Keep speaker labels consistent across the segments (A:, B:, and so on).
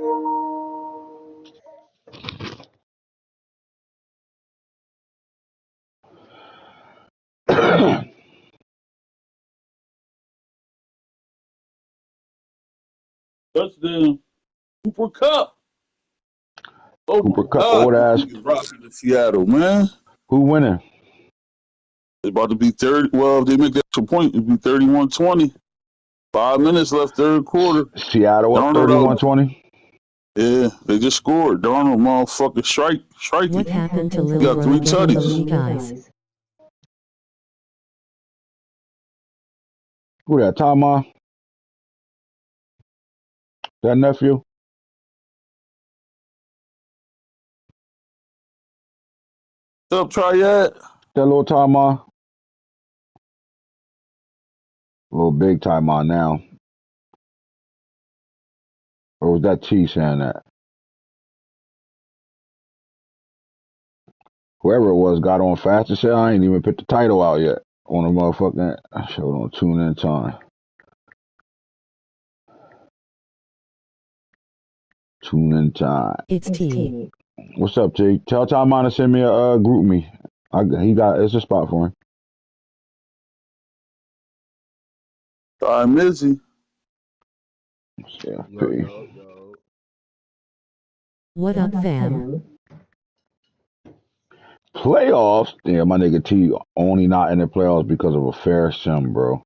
A: Touchdown. Cooper Cup. Oh
B: Cooper
A: my
B: Cup,
A: God,
B: old ass.
A: he's rocking in Seattle, man.
B: Who winning?
A: It's about to be 30. Well, if they make that extra point, it'll be 31-20. 5 minutes left, third quarter.
B: Seattle up
A: Darnold out.
B: 31-20.
A: Yeah, they just scored. Darnold, motherfucking strike.
C: What happened to
A: He
C: Lil
A: got 3
C: Bro getting the
A: tutties.
C: league eyes?
B: Who that? Tama? That nephew?
A: What's up, Triad?
B: That little Tama? Little big Tama now. Or was that T saying that? Whoever it was got on fast and said I ain't even put the title out yet on the motherfucking. I showed on tune in time. Tune in time.
C: It's T.
B: What's up, T? Tell Tama to send me a group me. It's a spot for him.
A: I'm Mizzy.
B: CFP.
D: Yo.
C: What up, fam?
B: Playoffs? Yeah, my nigga T only not in the playoffs because of a fair sim, bro.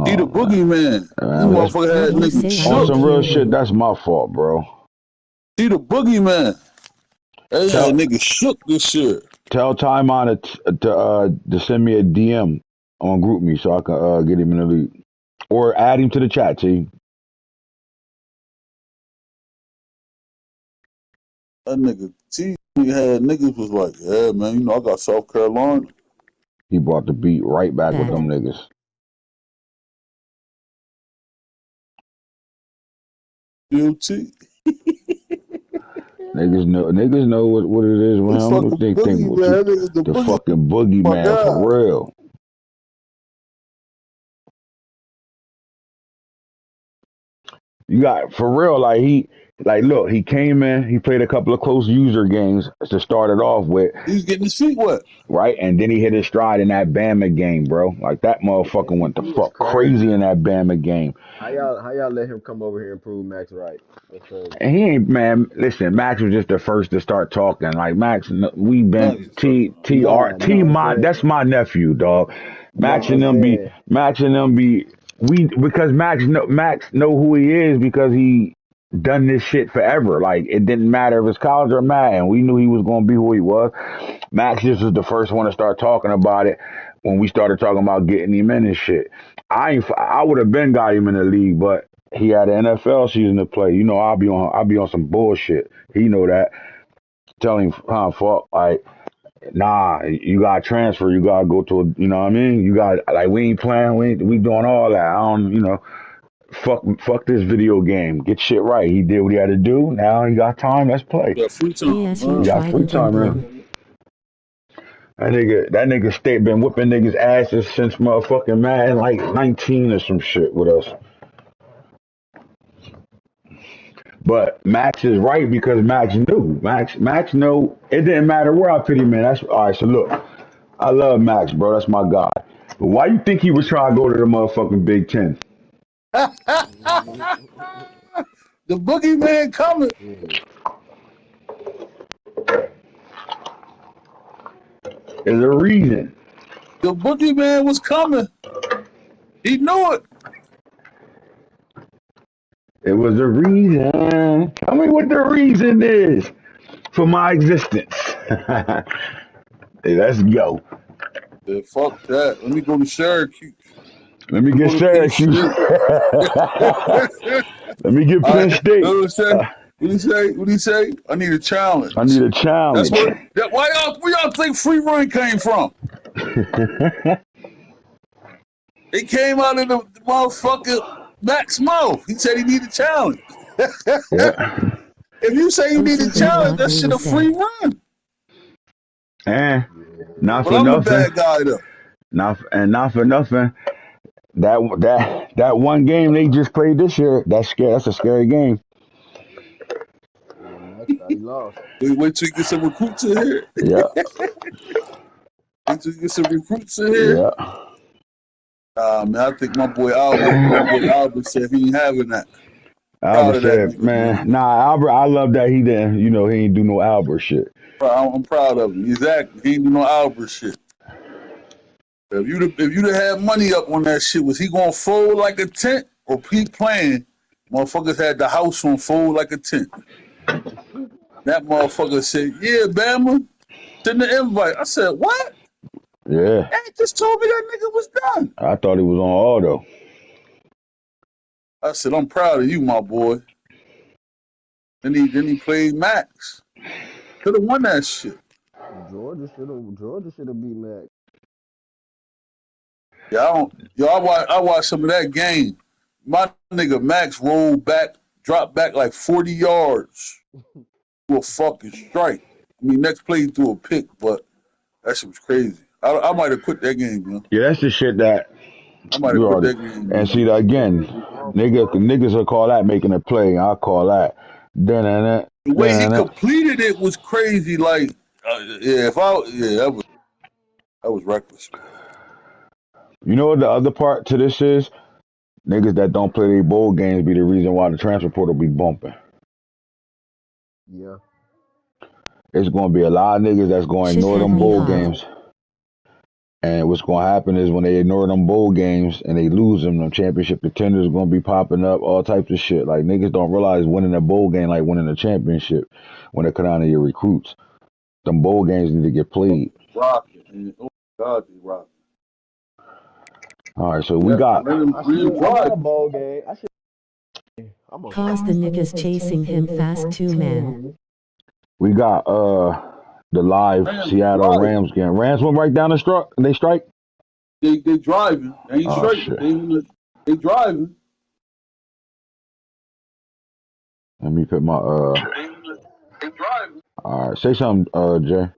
A: He the boogeyman. This motherfucker had niggas shook.
B: On some real shit, that's my fault, bro.
A: He the boogeyman. They had niggas shook this shit.
B: Tell Tymon to send me a DM on group me so I can get him in the league. Or add him to the chat, T.
A: That nigga T had niggas was like, yeah, man, you know, I got South Carolina.
B: He brought the beat right back with them niggas.
A: Guilty.
B: Niggas know what it is when I'm think the fucking boogeyman for real. You got for real, look, he came in, he played a couple of close user games to start it off with.
A: He's getting his feet wet.
B: Right? And then he hit his stride in that Bama game, bro. Like that motherfucker went the fuck crazy in that Bama game.
D: How y'all let him come over here and prove Max right?
B: And he ain't, man, listen, Max was just the first to start talking. Like Max, we been that's my nephew, dog. Max and them be because Max know who he is because he done this shit forever. Like it didn't matter if it's college or Matt, and we knew he was gonna be who he was. Max just was the first one to start talking about it when we started talking about getting him in and shit. I would have been got him in the league, but he had an NFL season to play. You know, I'll be on some bullshit. He know that. Tell him, fuck, like, nah, you gotta transfer. You gotta go to you know what I mean? You got we ain't playing. We doing all that. I don't, you know. Fuck this video game. Get shit right. He did what he had to do. Now he got time. Let's play.
A: Yeah, free time.
B: He got free time, man. That nigga been whipping niggas' asses since motherfucking man like 19 or some shit with us. But Max is right because Max knew. Max know it didn't matter where I put him in. That's all right. So look, I love Max, bro. That's my guy. But why you think he was trying to go to the motherfucking Big Ten?
A: The boogeyman coming.
B: There's a reason.
A: The boogeyman was coming. He knew it.
B: It was a reason. Tell me what the reason is for my existence. Hey, let's go.
A: Yeah, fuck that. Let me go to Syracuse.
B: Let me get Syracuse. Let me get Penn State.
A: What do you say? I need a challenge.
B: I need a challenge.
A: That's where y'all think free run came from? It came out of the motherfucker Max mouth. He said he needed a challenge.
B: Yeah.
A: If you say you need a challenge, that shit a free run.
B: And not
A: but
B: for
A: I'm
B: nothing.
A: I'm a bad guy though.
B: Not for nothing. That one game they just played this year. That's scary. That's a scary game.
D: he lost.
A: Wait till you get some recruits in here.
B: Yeah,
A: Wait till you get some recruits in here.
B: yeah.
A: Man, I think my boy Albert said he ain't having that.
B: Albert
A: Proud of that
B: said,
A: nigga, man.
B: man, nah, Albert, I love that he didn't, he ain't do no Albert shit.
A: I'm proud of him. Exactly. He ain't do no Albert shit. If you'd have had money up on that shit, was he gonna fold like a tent or keep playing? Motherfuckers had the house on fold like a tent. That motherfucker said, "Yeah, Bama, send the invite." I said, "What?"
B: Yeah,
A: They just told me that nigga was done.
B: I thought he was on auto.
A: I said, "I'm proud of you, my boy." Then he played Max. Could have won that shit.
D: Georgia should have beat Mac.
A: Yeah, I don't. Yo, I watched some of that game. My nigga Max rolled back, dropped back like 40 yards to a fucking strike. I mean, next play he threw a pick, but that shit was crazy. I might have quit that game, man.
B: Yeah, that's the shit that
A: I might have
B: you
A: quit
B: already.
A: that game,
B: And
A: man.
B: see, again, niggas will call that making a play. I'll call that. Then
A: The way he completed it was crazy. Like, that was reckless.
B: you know what the other part to this is? Niggas that don't play their bowl games be the reason why the transfer portal be bumping.
D: Yeah.
B: It's going to be a lot of niggas that's going to
C: Shit
B: ignore
C: had
B: them
C: me
B: bowl
C: hot.
B: games. And what's going to happen is when they ignore them bowl games and they lose them championship contenders are going to be popping up, all types of shit. Like, niggas don't realize winning a bowl game like winning a championship when it come down to your recruits. Them bowl games need to get played.
A: Rocking, man. Oh my God, they rocking.
B: All right, so we
A: Yeah,
B: got
D: I got a bowl game. I'm gonna
C: Cause the niggas chasing him fast too, man.
B: the live
A: Rams
B: Seattle
A: driving.
B: Rams game. Rams went right down the struck. They strike.
A: They driving. They ain't
B: Oh
A: straight, but
B: shit.
A: they driving.
B: Let me put my
A: They driving.
B: All right, say something, Jay.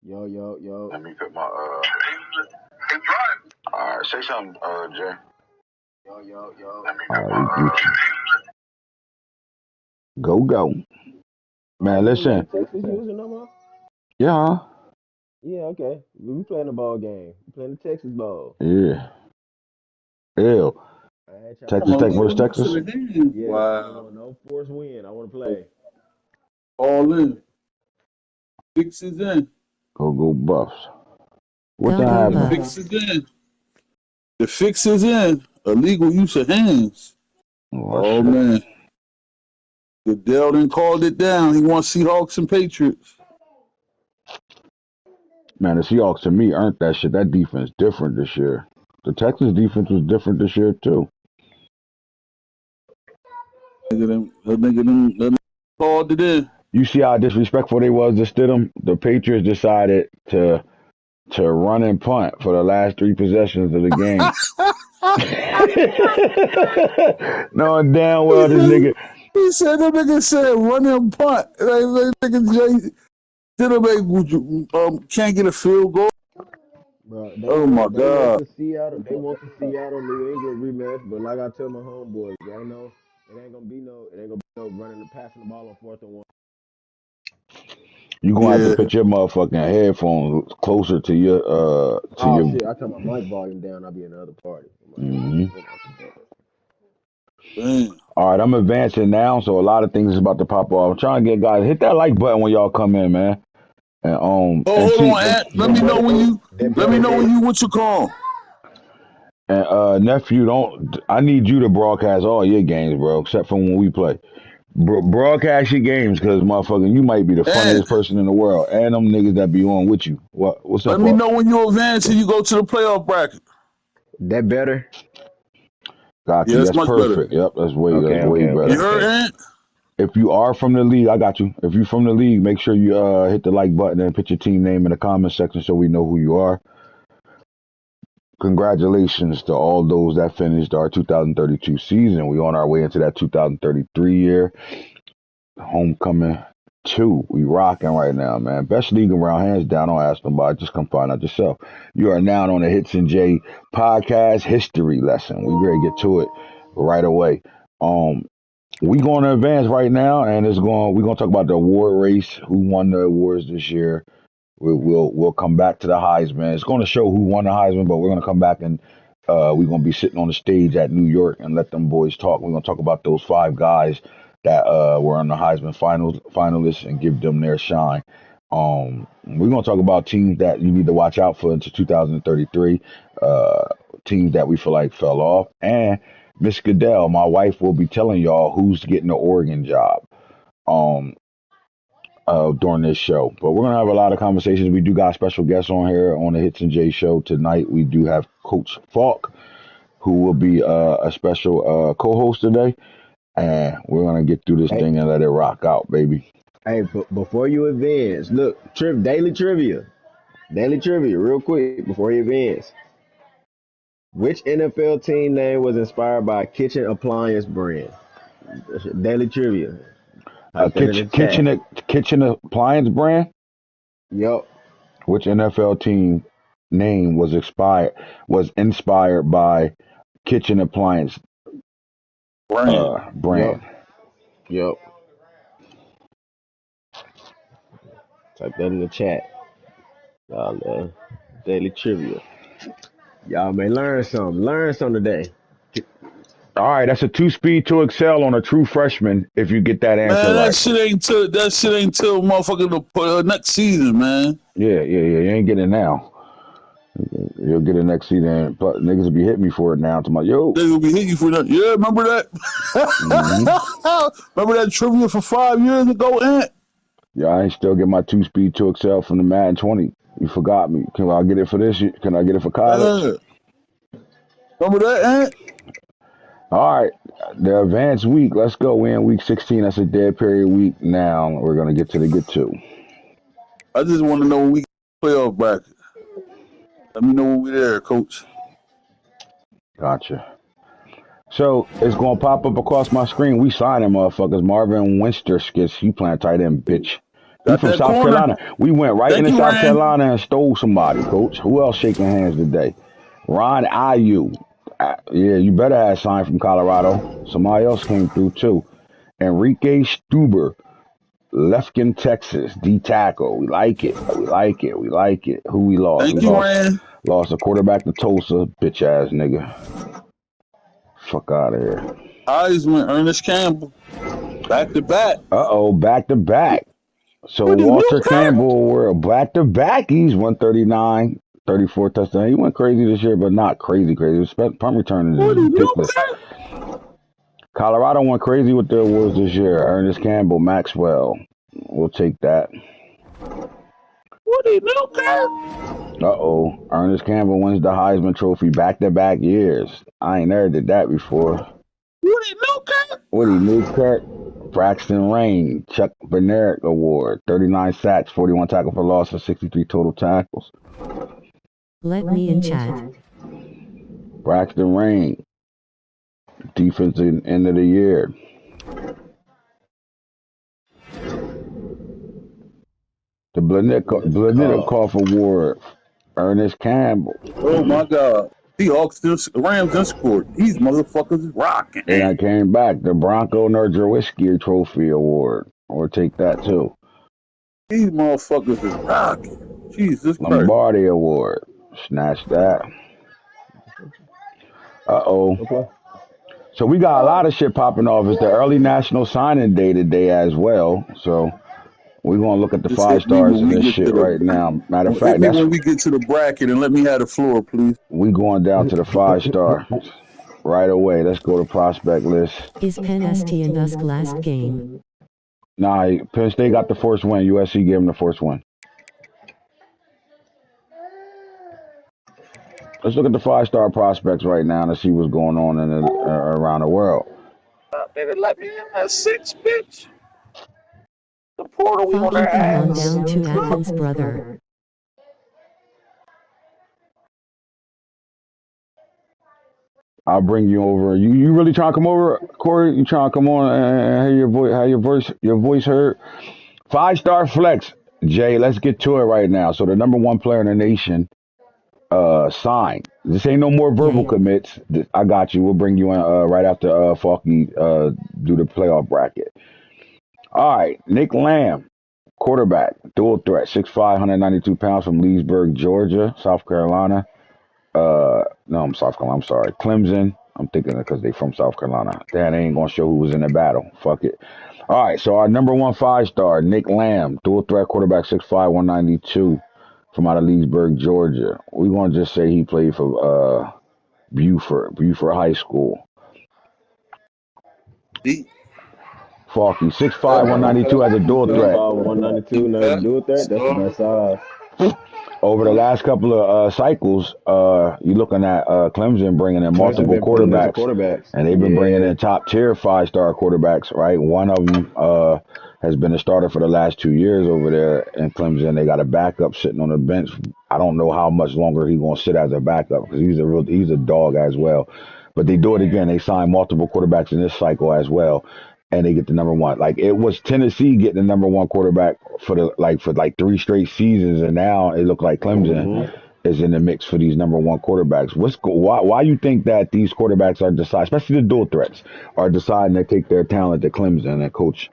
D: Yo.
B: Let me put my
A: They driving.
B: All right, say something, Jay.
D: Yo.
B: Let me put my go.
D: Oh,
B: Man,
D: you in
B: listen.
D: Texas using no more?
B: Yeah.
D: Yeah, okay. We playing the ball game. We playing the Texas ball.
B: Yeah. Ew.
D: I ain't trying to
B: Texas
A: I'm a
B: Tech
D: lose.
B: versus
A: little loose
B: Texas.
A: in the hand.
D: Yes, I don't
A: Wow.
D: want no forced win. I want to play.
A: All in. Fix is in.
B: Go Buffs. What
C: Go
B: that
C: go
B: happened?
A: Fix
C: Buffs.
A: is in. The fix is in. Illegal use of hands.
B: Oh
A: Oh
B: shit.
A: man. Goodell done called it down. He wants Seahawks and Patriots.
B: Man, the Seahawks to me earned that shit. That defense different this year. The Texas defense was different this year too.
A: That nigga called it in.
B: You see how disrespectful they was to Stidham? The Patriots decided to run and punt for the last 3 possessions of the game. Knowing damn
A: He
B: well this
A: said,
B: nigga.
A: that nigga said run and punt. Like nigga Jay can't get a field goal.
D: Bro,
A: Oh my God.
D: they want the Seattle New England rematch, but like I tell my homeboys, y'all know it ain't gonna be no running and passing the ball on 4th and 1.
B: You gonna have to
A: Yeah.
B: put your motherfucking headphones closer to your to
D: Oh
B: your.
D: shit, I turn my mic volume down, I'll be in the other party.
B: Mhm.
A: Man.
B: All right, I'm advancing now, so a lot of things is about to pop off. I'm trying to get guys hit that like button when y'all come in, man. And
A: Oh,
B: and
A: hold
B: see
A: on, Ant. Let
D: That
A: me know
D: better
A: when
D: go.
A: you.
D: That
A: Let me
D: better
A: know when
D: go.
A: you. What you call?
B: and nephew, don't I need you to broadcast all your games, bro, except for when we play. Broadcast your games, cause motherfucker, you might be the
A: Ant.
B: funniest person in the world, and them niggas that be on with you. What's
A: Let
B: up,
A: me
B: Pop?
A: know when you advance and you go to the playoff bracket.
D: That better?
B: Got
A: Yeah,
B: you.
A: that's
B: That's
A: much better.
B: perfect. Yep, that's
D: Okay,
B: way
A: You
B: better.
A: heard, Ant?
B: If you are from the league, I got you. If you're from the league, make sure you hit the like button and put your team name in the comment section so we know who you are. Congratulations to all those that finished our 2032 season. We on our way into that 2033 year. Homecoming 2. We rocking right now, man. Best league around, hands down. Don't ask nobody. Just come find out yourself. You are now on the Hits and J podcast history lesson. We ready to get to it right away. we going to advance right now, and we're going to talk about the award race, who won the awards this year. We'll come back to the Heisman. It's going to show who won the Heisman, but we're going to come back and we're going to be sitting on the stage at New York and let them boys talk. We're going to talk about those 5 guys that were on the Heisman finalists and give them their shine. We're going to talk about teams that you need to watch out for into 2033, teams that we feel like fell off, and Miss Goodell, my wife, will be telling y'all who's getting the Oregon job. During this show. But we're going to have a lot of conversations. We do got special guests on here on the Hits and J show tonight. We do have Coach Falk, who will be a special co-host today. And we're going to get through this thing and let it rock out, baby.
D: Hey, before you advance, look, daily trivia, real quick before you advance. Which NFL team name was inspired by a kitchen appliance brand? Daily trivia. Type that in the chat.
B: Kitchen appliance brand?
D: Yup.
B: Which NFL team name was inspired by kitchen appliance brand?
D: Yup. Type that in the chat. Y'all, daily trivia. Y'all may learn something today.
B: All right, that's a 2-speed to excel on a true freshman if you get that answer
A: Man,
B: right.
A: that shit ain't till motherfucking the next season, man.
B: Yeah. You ain't getting it now. You'll get it next season. But niggas will be hitting me for it now. To my yo.
A: They will be hitting you for that. Yeah, remember that? Remember that trivia for 5 years ago, Ant?
B: Yeah, I ain't still get my 2-speed to excel from the Madden 20. You forgot me. Can I get it for this? Can I get it for college?
A: Remember that, Ant?
B: All right, the advanced week. Let's go. We're in week 16. That's a dead period week. Now we're gonna get to the get to.
A: I just want to know when we get playoff bracket. Let me know when we're there, Coach.
B: Gotcha. So it's gonna pop up across my screen. We signing motherfuckers. Marvin Winterskis. He playing tight end, bitch. He from South Carolina. We went right into South Carolina and stole somebody, Coach. Who else shaking hands today? Ron Ayu. Yeah, you better have signed from Colorado. Somebody else came through too. Enrique Stuber, Lefkin, Texas, D tackle. We like it. Who we lost?
A: Thank you, Rand.
B: Lost a quarterback to Tulsa, bitch ass nigga. Fuck out of here.
A: Heisman, Ernest Campbell. Back to back.
B: Back to back. So Walter Campbell, we're back to back. He's 139. 34 touchdowns. He went crazy this year, but not crazy. Punt return is ridiculous. Colorado went crazy with their awards this year. Ernest Campbell, Maxwell. We'll take that.
A: What do you know,
B: Ernest Campbell wins the Heisman Trophy back-to-back years. I ain't never did that before. What do you know, Kurt? Braxton Rain, Chuck Bednarik Award, 39 sacks, 41 tackle for loss, and 63 total tackles.
C: Let me in chat.
B: Braxton Rain, defensive end of the year. The Blennikoff Award, Ernest Campbell.
A: Oh my God. Seahawks, Rams just scored. These motherfuckers is rocking.
B: And I came back. The Bronco Nerdrowski Trophy Award. Or take that too.
A: These motherfuckers is rocking. Jesus Christ.
B: Lombardi Award. Snatch that. So we got a lot of shit popping off. It's the early National Signing Day today as well. So we're going to look at the 5 stars in this shit right now. Matter of fact,
A: that's when we get to the bracket, and let me have the floor, please.
B: We going down to the 5 star right away. Let's go to prospect list.
C: Is Penn State and Dusk last game?
B: Nah, Penn State got the first win. USC gave them the first win. Let's look at the 5-star prospects right now to see what's going on around the world.
A: Baby, let me in that 6, bitch. The portal we want to
C: come on down to Athens, brother.
B: I'll bring you over. You really trying to come over, Corey? You trying to come on and hear your voice heard? 5-star flex, Jay. Let's get to it right now. So the number 1 player in the nation signed. This ain't no more verbal
C: Yay.
B: commits. I got you. We'll bring you in right after Falky do the playoff bracket. All right, Nick Lamb, quarterback, dual threat, 6'5", 192 pounds from Leesburg, Georgia, South Carolina. No, I'm South Carolina. I'm sorry, Clemson. I'm thinking because they from South Carolina. Damn, they ain't gonna show who was in the battle. Fuck it. All right, so our number one 5-star, Nick Lamb, dual threat quarterback, 6'5", 192 from out of Leesburg, Georgia. We're gonna just say he played for Buford High School.
A: Deep,
B: Falky, 6'5",
D: Yeah,
B: 192 as a dual threat.
D: 6'5", 192,
A: deep
D: nothing to do with that.
A: backs.
D: That's the best size.
B: Over the last couple of cycles, you're looking at Clemson bringing in
D: Clemson
B: multiple
D: been pulling in some
B: quarterbacks,
D: quarterbacks.
B: and they've been bringing
D: Yeah,
B: in top tier 5-star quarterbacks. Right, one of them has been a starter for the last 2 years over there in Clemson. They got a backup sitting on the bench. I don't know how much longer he's gonna sit as a backup because he's a dog as well. But they do it again. They sign multiple quarterbacks in this cycle as well, and they get the number one. Like it was Tennessee getting the number one quarterback for 3 straight seasons, and now it looked like Clemson is in the mix for these number one quarterbacks. Why you think that these quarterbacks are deciding, especially the dual threats, are deciding to take their talent to Clemson and coach?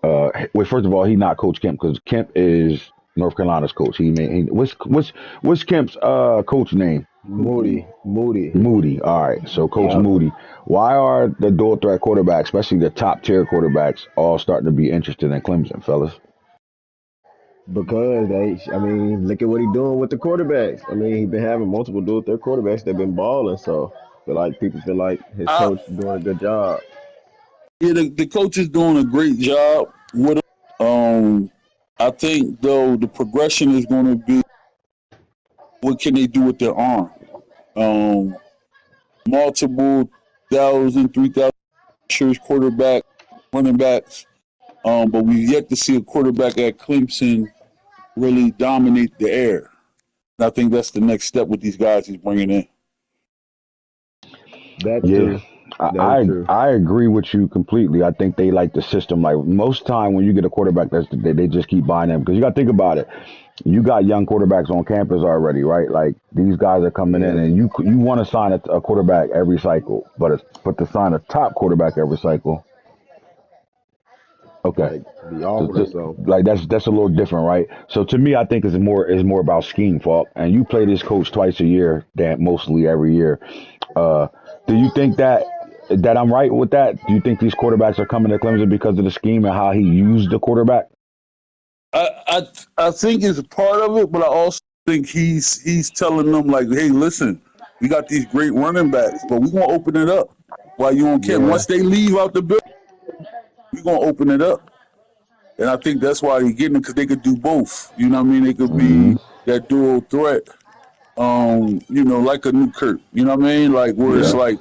B: Well, first of all, he not Coach Kemp because Kemp is North Carolina's coach. What's Kemp's coach name?
D: Moody.
B: Moody. All right. So Coach
D: Yeah,
B: Moody. Why are the dual threat quarterbacks, especially the top tier quarterbacks, all starting to be interested in Clemson, fellas?
D: because I mean, look at what he doing with the quarterbacks. I mean, he been having multiple dual threat quarterbacks that been balling. So, people feel like his
A: I,
D: coach doing a good job.
A: yeah, the coach is doing a great job with them. I think though the progression is going to be what can they do with their arm. Um, multiple 3,000 shares quarterback, running backs. But we've yet to see a quarterback at Clemson really dominate the air. And I think that's the next step with these guys he's bringing in.
D: That's
B: Yeah.
D: true. That is true.
B: I agree with you completely. I think they like the system. Like most time when you get a quarterback, they just keep buying them because you got to think about it. You got young quarterbacks on campus already, right? Like these guys are coming in,
D: Yeah,
B: and you want to sign a quarterback every cycle, but to sign a top quarterback every cycle, okay,
D: like be awkward or so.
B: like that's a little different, right? So to me, I think it's more about scheme, fault. And you play this coach twice a year, that mostly every year. Uh, do you think that I'm right with that? Do you think these quarterbacks are coming to Clemson because of the scheme and how he used the quarterback?
A: I, I think it's a part of it, but I also think he's telling them like, hey, listen, we got these great running backs, but we're gonna open it up while you on camp.
D: Yeah,
A: Once they leave out the building, we're gonna open it up. And I think that's why they're getting it because they could do both. You know what I mean? They could
B: Hmm.
A: be that dual threat. Like a new Kurt. You know what I mean? Like where it's
B: Yeah.
A: like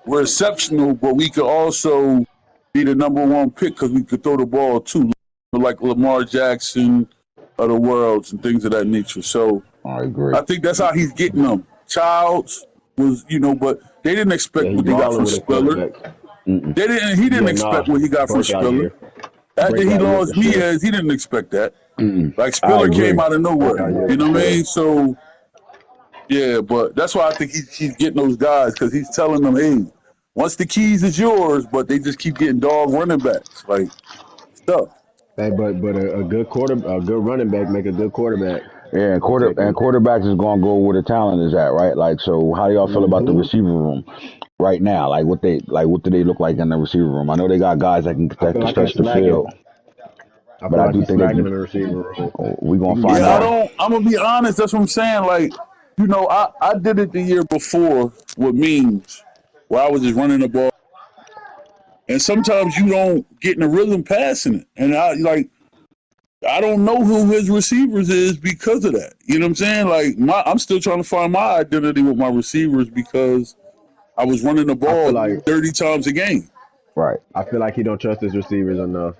A: we're exceptional, but we could also be the number one pick because we could throw the ball too, like Lamar Jackson of the worlds and things of that nature. So
B: I agree.
A: I think that's how he's getting them. Childs was, but they didn't
D: yeah,
A: expect
D: he
A: what they got
D: balling
A: from
D: with his
A: Spiller.
D: quarterbacks.
B: Mm-mm.
A: They didn't. He didn't
D: Yeah, nah,
A: expect what he got from
D: breakout
A: Spiller.
D: year,
A: After he
D: breakout year for
A: lost
D: sure.
A: Miaz, he didn't expect that.
B: Mm-mm.
A: Like
B: I
A: Spiller came
B: agree.
A: out of nowhere.
D: Breakout year
A: You
D: for
A: know what I
D: sure.
A: mean? So yeah, but that's why I think he's getting those guys because he's telling them, hey, once the keys is yours, but they just keep getting dog running backs like stuff.
D: Hey, but a good running back make a good quarterback.
B: Yeah, and
D: Gonna take him.
B: quarterbacks is gonna go where the talent is at, right? Like, so how do y'all feel about the
D: Hmm.
B: receiver room right now? What do they look like in the receiver room? I know they got guys
D: I
B: that
D: feel
B: can
D: like he's
B: stretch the
D: slacking.
B: field,
D: I
B: but
D: feel
B: I
D: like
B: do
D: he's
B: think they
D: slacking
B: can.
D: in the receiver room.
B: We
D: He
B: gonna
D: can get
B: find
A: Yeah,
B: out.
D: more.
A: I'm gonna be honest. That's what I'm saying. Like, I did it the year before with memes where I was just running the ball, and sometimes you don't get in a rhythm passing it, and I don't know who his receivers is because of that. You know what I'm saying? Like I'm still trying to find my identity with my receivers because I was running the
D: I feel
A: ball
D: like
A: 30 times a game.
B: Right.
D: he don't trust his receivers enough.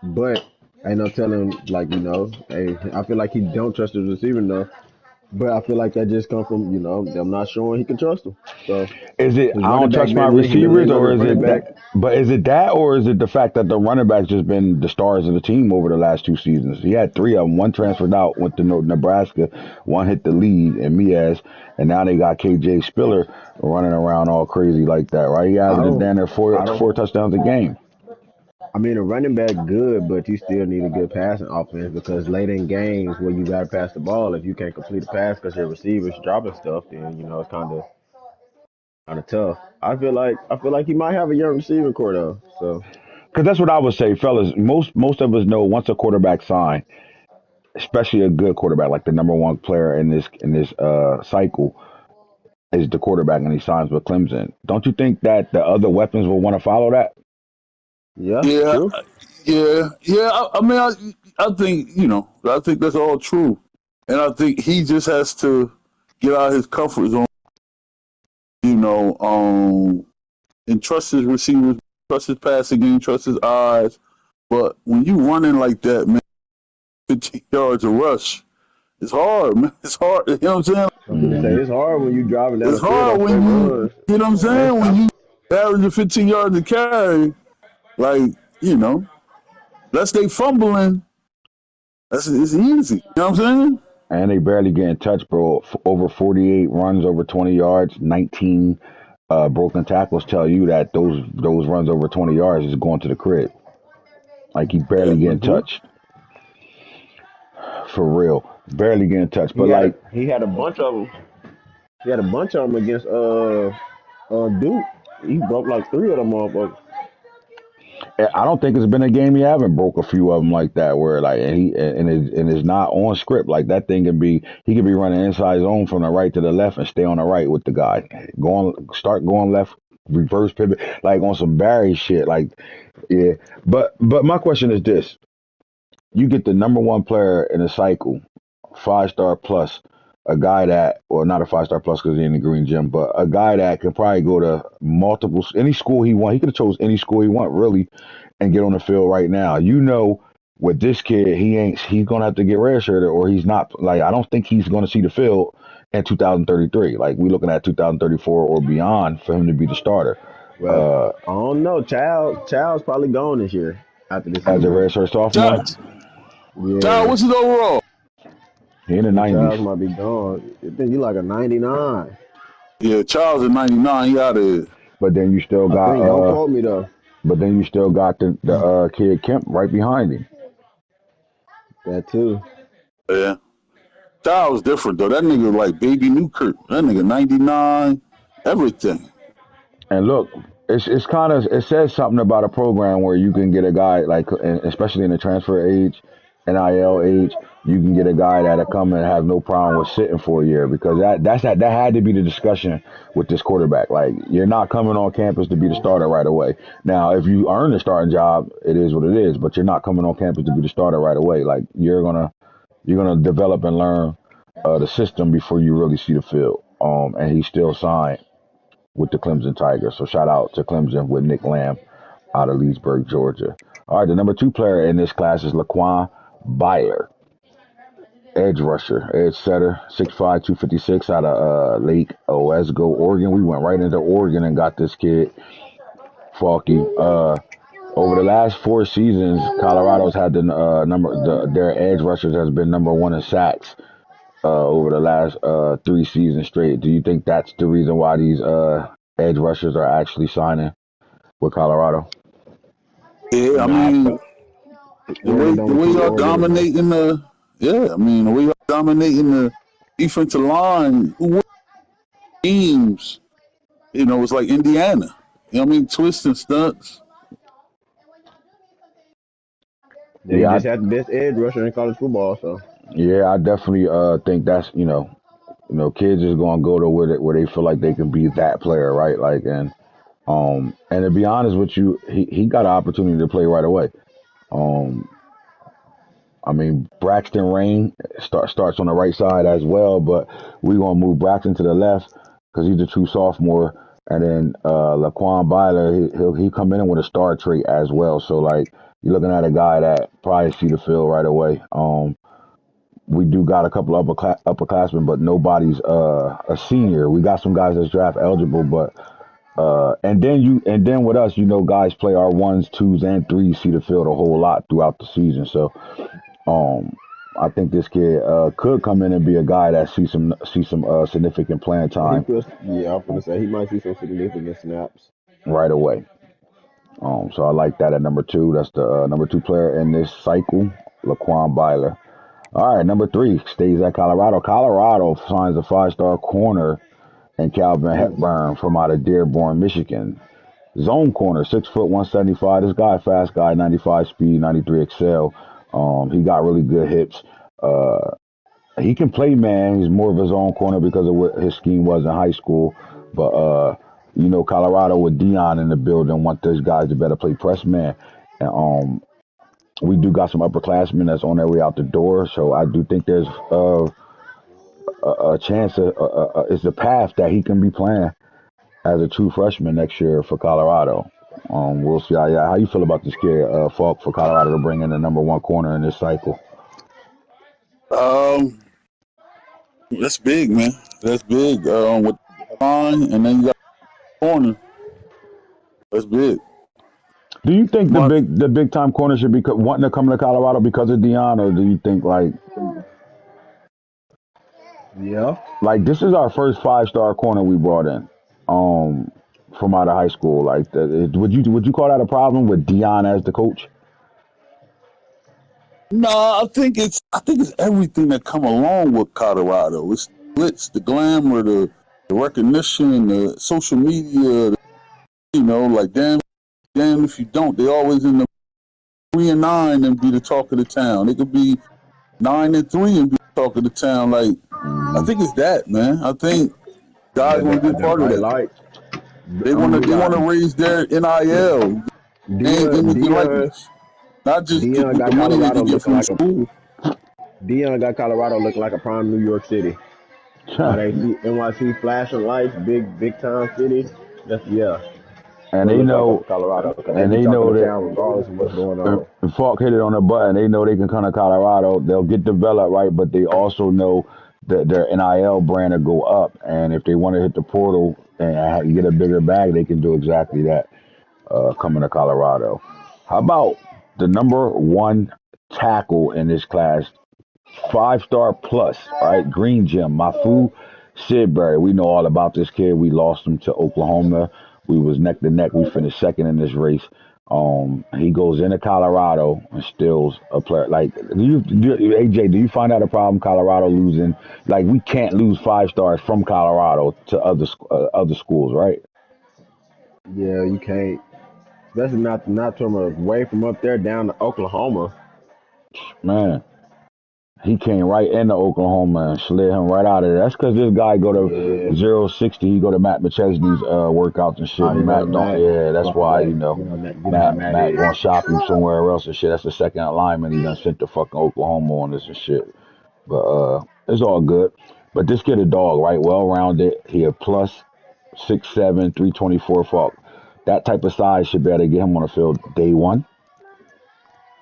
D: But ain't no telling, hey, I feel like he don't trust his receiver enough. But I feel like that just come from them not showing he can trust him. So
B: Is it
D: his
B: I don't
D: running back
B: trust my
D: been he been
B: receivers,
D: leaning on
B: or
D: his
B: is
D: running
B: it
D: back.
B: that? But is it that, or is it the fact that the running backs just been the stars of the team over the last 2 seasons? He had three of them. One transferred out, went to Nebraska. One hit the league in Miaz, and now they got KJ Spiller running around all crazy like that, right? He
D: I
B: averaging
D: don't
B: down there
D: I don't
B: four touchdowns a game.
D: I mean, a running back good, but you still need a good passing offense because late in games where you got to pass the ball, if you can't complete a pass because your receivers dropping stuff, then it's kind of tough. I feel like he might have a young receiving core though. So
B: Because that's what I would say, fellas. Most of us know once a quarterback sign, especially a good quarterback, like the number one player in this cycle, is the quarterback, and he signs with Clemson. Don't you think that the other weapons will want to follow that?
D: yeah,
A: Yeah,
D: true.
A: yeah. I mean, I think I think that's all true, and I think he just has to get out of his comfort zone, you know, and trust his receivers, trust his passing game, trust his eyes. But when you running like that, man, 15 yards a rush, it's hard, man. It's hard. You know what I'm saying?
D: I'm gonna say
B: Hmm.
D: it's hard when you driving down
A: It's
D: the field
A: hard
D: on
A: when
D: straight
A: you
D: runs.
A: know what I'm
D: That's
A: saying? When you average 15 yards a carry, like, you know, unless they fumbling, it's easy. You know what I'm saying?
B: And they barely getting touched, bro. Over 48 runs over 20 yards, 19 broken tackles tell you that those runs over 20 yards is going to the crib. Like he
A: Yeah.
B: barely getting
D: hmm
B: touched for real, barely getting touched.
D: he
B: But
D: had a
B: like,
D: he had a bunch of them. He had a bunch of them against Duke. He broke like three of them motherfuckers.
B: I don't think it's been a game he haven't broke a few of them like that where like and it's not on script. Like that thing can be he could be running inside zone from the right to the left and stay on the right with the guy. Start going left, reverse pivot like on some Barry shit. Like yeah, but my question is this: you get the number one player in a cycle, 5 star plus, a guy that, or not a 5 star plus because he's in the green gym, but a guy that can probably go to multiple any school he want. He could have chose any school he want really, and get on the field right now. With this kid, he's gonna have to get redshirted, or he's not. Like I don't think he's gonna see the field in 2033. Like we looking at 2034 or beyond for him to be the starter.
D: Well,
B: Uh,
D: I don't know. Child's probably gone this year after the
B: as a
D: season.
B: redshirt sophomore,
A: Child,
D: Yeah,
A: what's his overall?
B: he in
D: I
B: the
D: think
B: 90s.
D: Child's might be gone. I think he like a 99.
A: Yeah, Child's in '99. He out of here.
B: But then you still
D: I
B: got
D: think. Don't quote me though.
B: the kid Kemp right behind him.
D: That too.
A: Yeah. Child's different, though. That nigga like Baby Newkirk. That nigga 99, everything.
B: And look, it's kind of it says something about a program where you can get a guy like, especially in the transfer age, NIL age, you can get a guy that'll come and have no problem with sitting for a year because that had to be the discussion with this quarterback. Like you're not coming on campus to be the starter right away. Now, if you earn the starting job, it is what it is. But you're not coming on campus to be the starter right away. Like you're gonna develop and learn the system before you really see the field. And he's still signed with the Clemson Tigers. So shout out to Clemson with Nick Lamb out of Leesburg, Georgia. All right, the number two player in this class is Laquan Byler, edge rusher, edge setter, 6'5", 256 out of Lake Oesgo, Oregon. We went right into Oregon and got this kid, Falky. Over the last 4 seasons, Colorado's had their edge rushers has been number one in sacks over the last 3 seasons straight. Do you think that's the reason why these edge rushers are actually signing with Colorado?
A: Yeah, I
D: Nah,
A: mean,
D: Oregon don't
A: the way
D: recruit
A: y'all
D: Oregon enough.
A: dominating yeah, I mean, the way y'all dominating the defensive line, who won teams, it's like Indiana. You know what I mean? Twists and stunts.
D: They
B: Yeah,
D: just had the best edge rusher in college football. So
B: I definitely think that's kids is gonna go to where they feel like they can be that player, right? Like and to be honest with you, he got an opportunity to play right away. Um, I mean, Braxton Rain starts on the right side as well, but we're gonna move Braxton to the left because he's a true sophomore, and then Laquan Byler he come in with a star trait as well. So like you're looking at a guy that probably see the field right away. we do got a couple of upperclassmen, but nobody's a senior. We got some guys that's draft eligible, but and then with us, guys play our ones, twos, and threes, see the field a whole lot throughout the season. So um, I think this kid could come in and be a guy that see some significant playing
D: He
B: time
D: feels, yeah, I'm gonna say he might see some significant snaps.
B: right away. So I like that at number two. That's the number two player in this cycle, Laquan Byler. All right, number three stays at Colorado. Colorado signs a five-star corner and Calvin
D: Mm.
B: Hepburn from out of Dearborn, Michigan. Zone corner, 6 foot 175. This guy, fast guy, 95 speed, 93 excel. He got really good hips. Uh, he can play man. He's more of a zone corner because of what his scheme was in high school. But Colorado with Dion in the building want those guys to better play press man. And we do got some upperclassmen that's on their way out the door. So I do think there's a chance. It's a path that he can be playing as a true freshman next year for Colorado. We'll see how you feel about this kid, Falk, for Colorado to bring in the number one corner in this cycle.
A: Um, that's big, man. That's big. With the line, and then you got the corner. That's big.
B: Do you think the
A: My,
B: big time corner should be wanting to come to Colorado because of Dion, or do you think
D: Yeah.
B: like this is our first five-star corner we brought in, um, from out of high school? Like, would you call that a problem with Dion as the coach?
A: no, I think it's everything that come along with Colorado. It's the glitz, the glamour, the recognition, the social media. Like damn if you don't. They always in the 3-9 and be the talk of the town. They could be 9-3 and be the talk of the town. Like I
B: Hmm.
A: think it's that, man. I think guys
D: Yeah,
A: want to be a
D: the
A: part of
D: bright
A: that.
D: lights.
A: They
D: We
A: want
D: got
A: to raise their NIL, name,
D: Dion.
A: image, and
D: Dion.
A: likeness, not just
D: Dion
A: with the
D: got
A: money they
D: Colorado
A: could get
D: looking
A: from the
D: like a
A: school.
D: Dion got Colorado looking like a prime New York City. How they see NYC flashing lights, big time city. That's yeah.
B: and
D: What it
B: they
D: look like up
B: know,
D: in Colorado because they
B: and
D: be
B: they
D: talking
B: know
D: to
B: that
D: town regardless of what's going
B: if,
D: on.
B: if Falk hit it on the button, they know they can come to Colorado. They'll get developed right, but they also know that their NIL brand will go up, and if they want to hit the portal and get a bigger bag, they can do exactly that. Coming to Colorado. How about the number one tackle in this class? Five-star plus, right? Green Gem, Mafu Sidbury. We know all about this kid. We lost him to Oklahoma. We was neck to neck. We finished second in this race. He goes into Colorado and steals a player. Like, AJ, do you find that a problem? Colorado losing, like we can't lose five stars from Colorado to other schools, right?
D: Yeah, you can't. Especially not from away from up there down to Oklahoma.
B: Man, he came right into Oklahoma and slid him right out of there. That's because this guy go
D: Yeah.
B: to 060. He go to Matt McChesney's workouts and shit.
D: Oh,
B: And
D: they go to
B: Matt don't.
D: Matt.
B: Yeah, that's
D: Fuck with
B: why
D: that. You know
B: Matt
D: Matt
B: Matt
D: is.
B: gonna shop him somewhere else and shit. That's the second alignment. He done sent to fucking Oklahoma on this and shit. But it's all good. But this kid a dog, right? Well rounded. He a plus 6'7", 324 Falk. That type of size should be able to get him on the field day one.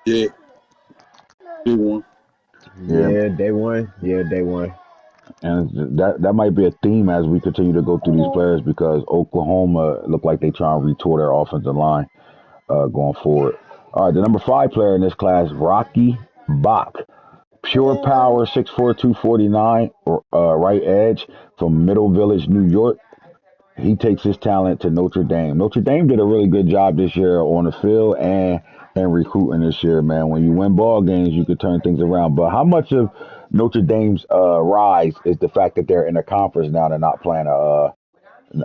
A: Yeah, big one.
B: Yeah,
D: Yeah, day one. Yeah, day one.
B: and that might be a theme as we continue to go through these players because Oklahoma look like they trying to retool their offensive line going forward. All right, the number five player in this class, Rocky Bach. Pure power, 6'4", 249, right edge from Middle Village, New York. He takes his talent to Notre Dame. Notre Dame did a really good job this year on the field and recruiting this year, man. When you win ball games, you could turn things around. But how much of Notre Dame's rise is the fact that they're in a conference now? They're not playing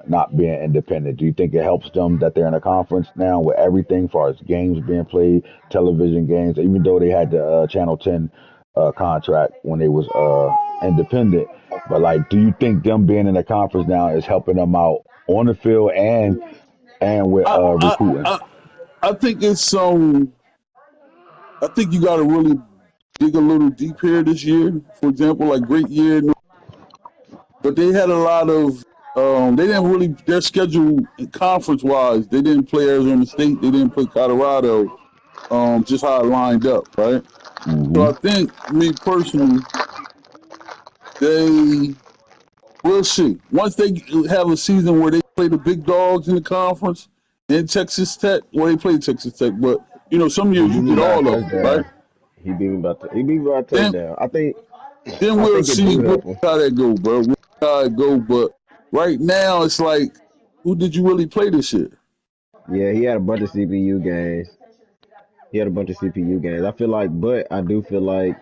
B: not being independent. Do you think it helps them that they're in a conference now with everything, as far as games being played, television games, even though they had the Channel 10 contract when they was independent? But like, do you think them being in a conference now is helping them out on the field and with
A: I I
B: recruiting?
A: I, I think it's I think you got to really dig a little deep here this year. For example, like great year, but they had a lot of. They didn't really their schedule conference wise. They didn't play Arizona State. They didn't play Colorado. Just how it lined up, right?
B: Hmm.
A: So I think me personally, They we'll see. Once they have a season where they play the big dogs in the conference in Texas Tech, well, they play Texas Tech, but some
D: He
A: years you
D: beat me
A: get
D: by a
A: all of them, right?
D: touchdown. He beat me by a
A: Then
D: touchdown. I think
A: then
D: I
A: we'll
D: think it
A: see
D: do help him.
A: how that go, bro. We'll see how it go, but right now it's like, who did you really play this year?
D: Yeah, he had a bunch of CPU games. He had a bunch of CPU games. But I do feel like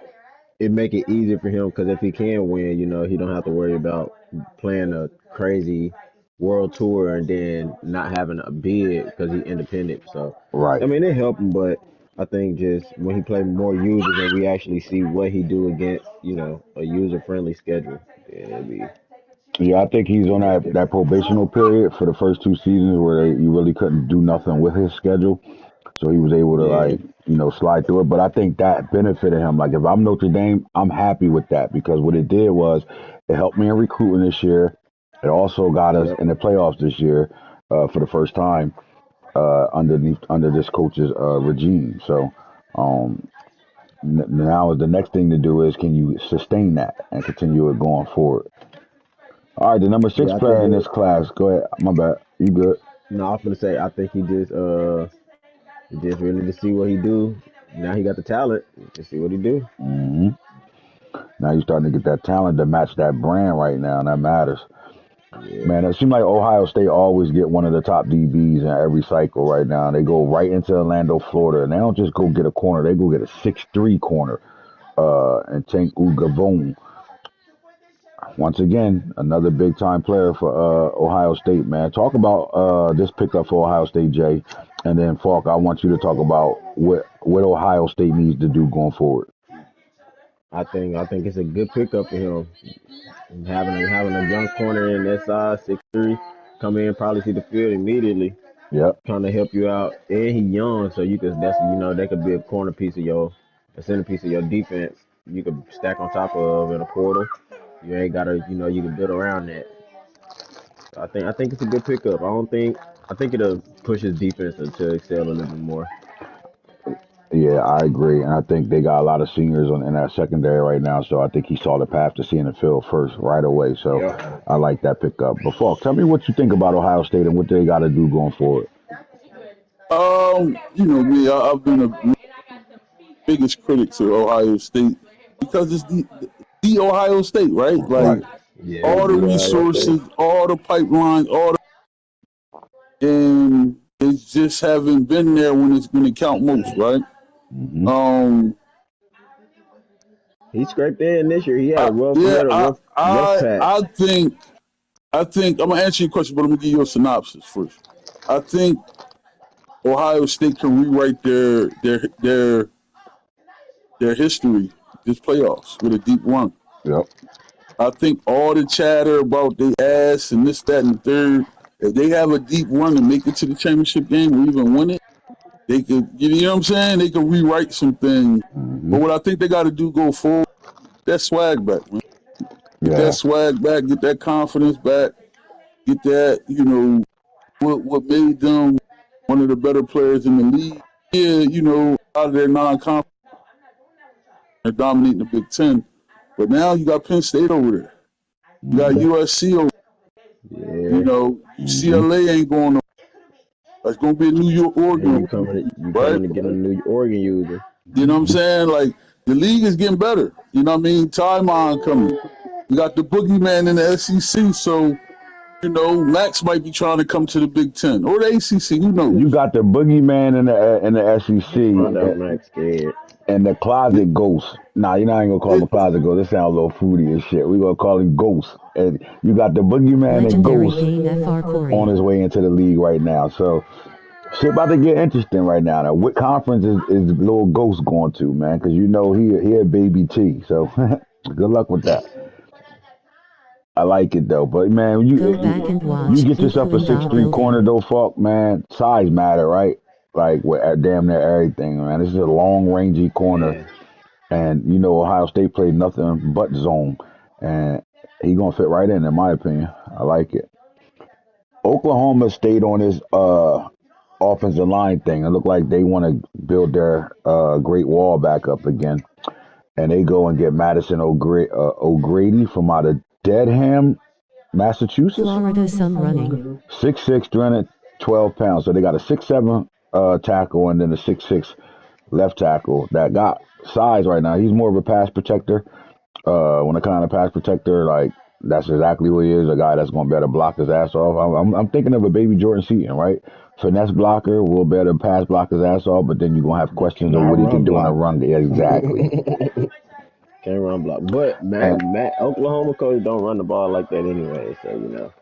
D: it make it easier for him because if he can win, he don't have to worry about playing a crazy world tour and then not having a bid because he's independent. So,
B: Right.
D: I mean, it helped him, but I think just when he play more users and we actually see what he do against, a user-friendly schedule, then it'll be
B: Yeah, I think he's on
D: a
B: that
D: different.
B: probational period for the first two seasons where you really couldn't do nothing with his schedule. So he was able to
D: Yeah,
B: slide through it. But I think that benefited him. Like if I'm Notre Dame, I'm happy with that because what it did was it helped me in recruiting this year. It also got us
D: yep.
B: in the playoffs this year for the first time under this coach's regime. So um, now the next thing to do is can you sustain that and continue it going forward. All right, the number six
D: Yeah, I think
B: player in this
D: it.
B: class. Go ahead. My bad. You good?
D: No, I was gonna say I think he just really to see what he do. Now he got the talent to see what he do.
B: hmm Now you're starting to get that talent to match that brand right now, and that matters.
D: Yeah,
B: Man, it seems like Ohio State always get one of the top DBs in every cycle right now. They go right into Orlando, Florida, and they don't just go get a corner; they go get a 6'3" corner. And Tank Ugavone. Once again, another big time player for Ohio State. Man, talk about this pickup for Ohio State, Jay, and then Falk. I want you to talk about what Ohio State needs to do going forward.
D: I think it's a good pickup for him. Having a young corner in that size, 6'3", come in probably see the field immediately,
B: Yep.
D: kind of help you out. And he young, so that could be a corner piece of a centerpiece of your defense. You could stack on top of in a portal. You ain't gotta, you can build around that. I think it's a good pickup. I think it'll push his defense to excel a little bit more.
B: Yeah, I agree, and I think they got a lot of seniors in that secondary right now. So I think he saw the path to seeing the field first right away. So
D: Yep.
B: I like that pickup. But Falk, tell me what you think about Ohio State and what they got to do going forward.
A: You know me, I've been a biggest critic to Ohio State because it's the Ohio State, right? Like
B: Right.
D: Yeah,
A: all the
D: the Ohio State.
A: resources, all the pipelines, and they just haven't been there when it's going to count most, right?
B: hmm
A: Um,
D: He scraped in this year. He had
A: I,
D: a rough. He
A: yeah,
D: had a
A: I,
D: rough
A: I,
D: patch.
A: I think I'm gonna answer your question, but I'm gonna give you a synopsis first. I think Ohio State can rewrite their history this playoffs with a deep run.
B: Yep.
A: I think all the chatter about they ass and this, that, and the third, if they have a deep run and make it to the championship game or even win it, they could, you know what I'm saying? They could rewrite some things.
B: hmm
A: But what I think they got to do go forward, that swag back, man. Get that
B: Yeah.
A: swag back, get that confidence back, get that, what made them one of the better players in the league. Yeah, out of their non-conference, they're dominating the Big Ten. But now you got Penn State over there. You got
B: hmm
A: USC over
D: Yeah,
B: hmm
A: UCLA ain't going to. It's going to be a New York,
D: and
A: Oregon,
D: you
A: right?
D: coming to get a new Oregon user.
A: You know what I'm saying? Like, the league is getting better. You know what I mean? Tymon coming. You got the boogeyman in the SEC, so, Max might be trying to come to the Big Ten or the ACC. Who
B: You
A: knows?
B: got the boogeyman in the SEC
D: Find out Max scared.
B: and the
A: It,
B: closet ghost. Nah, you're not even gonna call him a
A: it,
B: closet ghost. This sounds a little fruity as shit. We gonna call him ghost. And you got the boogeyman and
C: Legendary
B: ghost
C: game FR
B: on
C: Corey.
B: his way into the league right now. So shit about to get interesting right now. Now, what conference is little ghost going to, man? Because he a baby T. So good luck with that. I like it though, but man,
C: Go back and
B: you
C: watch
B: get yourself a
C: Uflinda
B: 6'3" corner
C: building.
B: though, fuck man. Size matter, right? Like with damn near everything, man. This is a long rangy corner,
D: Yeah,
B: and Ohio State played nothing but zone, and he gonna fit right in my opinion. I like it. Oklahoma stayed on his offensive line thing. It looked like they want to build their Great Wall back up again. and they go and get Madison O'Grady from out of Dedham, Massachusetts.
C: Florida some running.
B: 6'6", 312 pounds. So they got a 6'7" tackle and then a 6'6" left tackle that got size right now. He's more of a pass protector. When it kind of pass protector, like that's exactly what he is. A guy that's going to be able to block his ass off. I'm thinking of a baby Jordan Seaton, right? Finesse blocker will be able to pass block his ass off, but then you're going to have questions of
D: Cannot
B: what he can
D: run
B: do in a
D: block.
B: run. Yeah, exactly.
D: Can't run block. But
B: And
D: Matt Oklahoma coach don't run the ball like that anyway, so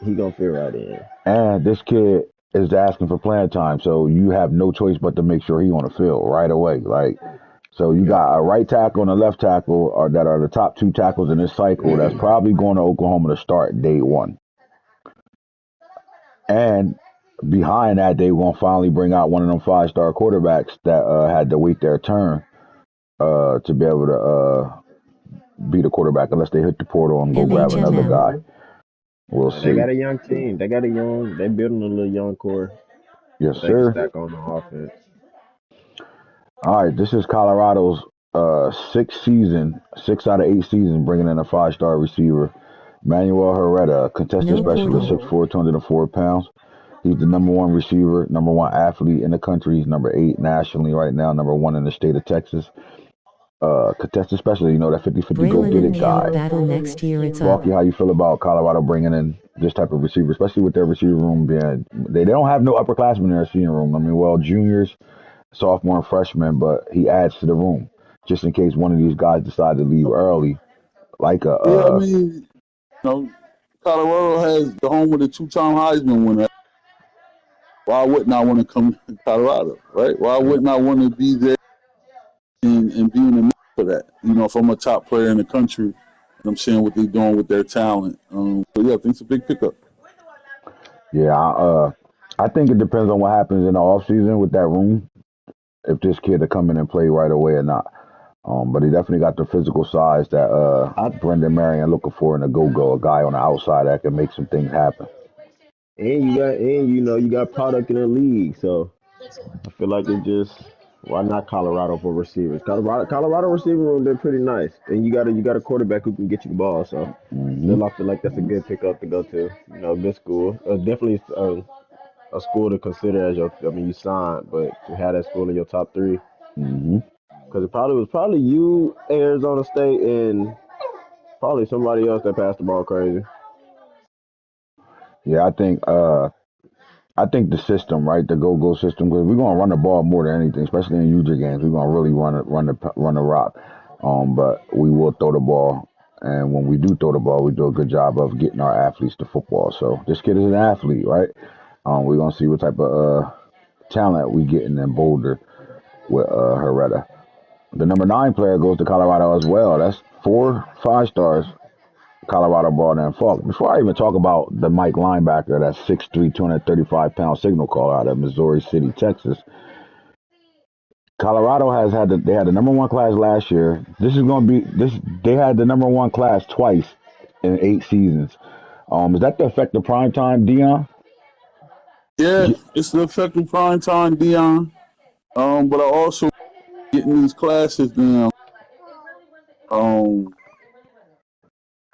D: he gonna fit right in.
B: and this kid is asking for playing time, so you have no choice but to make sure he on the field right away. Like, so you
D: Yeah.
B: got a right tackle and a left tackle that are the top two tackles in this cycle. That's probably going to Oklahoma to start day one. And behind that, they gonna finally bring out one of them 5-star quarterbacks that had to wait their turn to be able to be the quarterback, unless they hit the portal and go grab another guy.
C: MHMM.
B: We'll
D: They
B: see.
D: got a young team. They building a little young core
B: Yes,
D: that they can
B: sir.
D: stack on the offense.
B: All right, this is Colorado's sixth season, 6 out of 8 seasons, bringing in a 5-star receiver, Manuel Herrera, contested
C: No
B: specialist,
C: portal.
B: 6'4", 204 pounds. He's the number one receiver, number one athlete in the country. He's number 8 nationally right now, number 1 in the state of Texas. Contested specialist, that 50-50 go
C: Braylon
B: get
C: and
B: it
C: Caleb
B: guy.
C: battle next year. It's up.
B: Balky, how you feel about Colorado bringing in this type of receiver, especially with their receiver room being they don't have no upperclassmen in their senior room. I mean, well, juniors, sophomore, and freshmen, but he adds to the room just in case one of these guys decide to leave early, like
A: Yeah, I mean, Colorado has the home of the two-time Heisman winner. Why wouldn't I want to come to Colorado, right? Why wouldn't I want to be there and be in the mix for that? If I'm a top player in the country and I'm seeing what they're doing with their talent. So yeah, I think it's a big pickup.
B: yeah, I think it depends on what happens in the off season with that room. If this kid to come in and play right away or not. But he definitely got the physical size that
D: I
B: Brendan Marion looking for in a go-go, a guy on the outside that can make some things happen.
D: and you got product in the league, so I feel like it just why not Colorado for receivers? Colorado receiver room they're pretty nice, and you got a quarterback who can get you the ball. So
B: Hmm.
D: still, I feel like that's a good pickup to go to. Good school. Definitely a school to consider as your. I mean, you signed, but to have that school in your top three,
B: Hmm.
D: because it probably was you, Arizona State, and probably somebody else that passed the ball crazy.
B: Yeah, I think the system, right, the go-go system, because we're gonna run the ball more than anything, especially in UJ games. We're gonna really run the rock, but we will throw the ball, and when we do throw the ball, we do a good job of getting our athletes to football. So this kid is an athlete, right? We're gonna see what type of talent we getting in Boulder with Herrera. The number 9 player goes to Colorado as well. That's 4 5-stars Colorado brought in Falk. Before I even talk about the Mike linebacker, that's 6'3", 235-pound signal caller out of Missouri City, Texas. Colorado they had the number 1 class last year. This is going to be this. They had the number 1 class twice in 8 seasons. Is that the effect of prime time, Dion?
A: Yeah, it's the effective prime time, Dion. But I also getting these classes now. Um,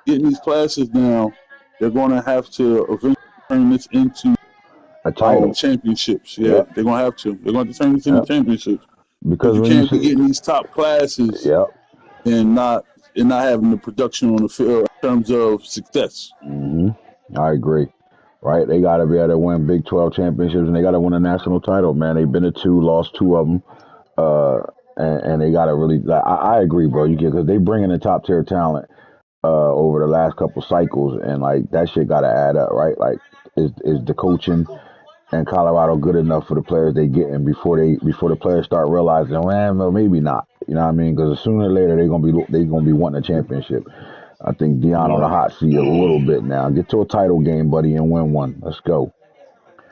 A: getting these classes now. They're going to have to eventually turn this into
B: A title.
A: championships. Yeah,
B: Yep.
A: they're going to have to. They're going to turn this into
B: Yep.
A: championships because
B: Because
A: you
B: when you
A: can't be
B: see,
A: getting these top classes
B: yep.
A: and not having the production on the field in terms of success.
B: Hmm. I agree. Right? They got to be able to win Big 12 championships, and they got to win a national title. Man, they've been to 2, lost 2 of them. Uh, and they gotta really. Like, I agree, bro. You get because they bring in the top tier talent over the last couple cycles, and like that shit gotta add up, right? Like, is the coaching in Colorado good enough for the players they getting before the players start realizing, well, maybe not. You know what I mean? Because sooner or later they gonna be wanting a championship. I think Dion on the
D: Yeah.
B: hot seat a little bit now. Get to a title game, buddy, and win one. Let's go.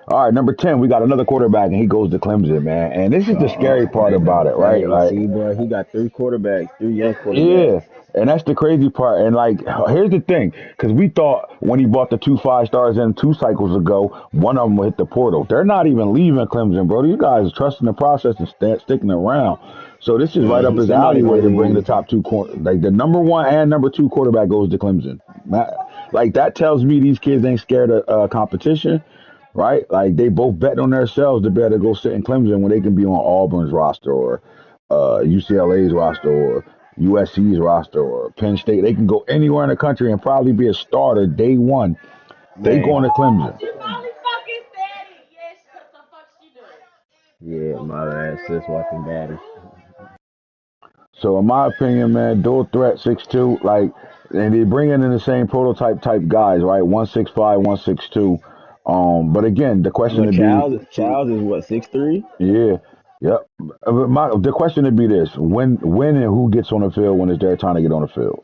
B: All right, number 10, we got another quarterback, and he goes to Clemson, man. And this is the scary part
D: Hey,
B: about it, right?
D: hey,
B: Like,
D: see, bro, he got three young quarterbacks.
B: yeah, And that's the crazy part. And like, here's the thing, because we thought when he bought the 2 5 stars in 2 cycles ago, one of them would hit the portal. They're not even leaving Clemson, bro. These guys are trusting the process and sticking around. So this is right up his
D: Somebody
B: alleyway
D: gonna
B: to bring the
D: leave.
B: top two, like the number one and number two quarterback goes to Clemson. Like that tells me these kids ain't scared of competition, right? Like they both bet on themselves to be able to go sit in Clemson when they can be on Auburn's roster or UCLA's roster or USC's roster or Penn State. They can go anywhere in the country and probably be a starter day one. They
D: Man,
B: going to Clemson.
D: yeah, my ass just watching daddy.
B: So in my opinion, man, dual threat 6'2", like, and they bring in the same prototype type guys, right? 165, 162. But again, the question
D: But
B: would be,
D: Charles is what 6'3"?
B: yeah, yep. The question would be this: when, and who gets on the field when it's their time to get on the field,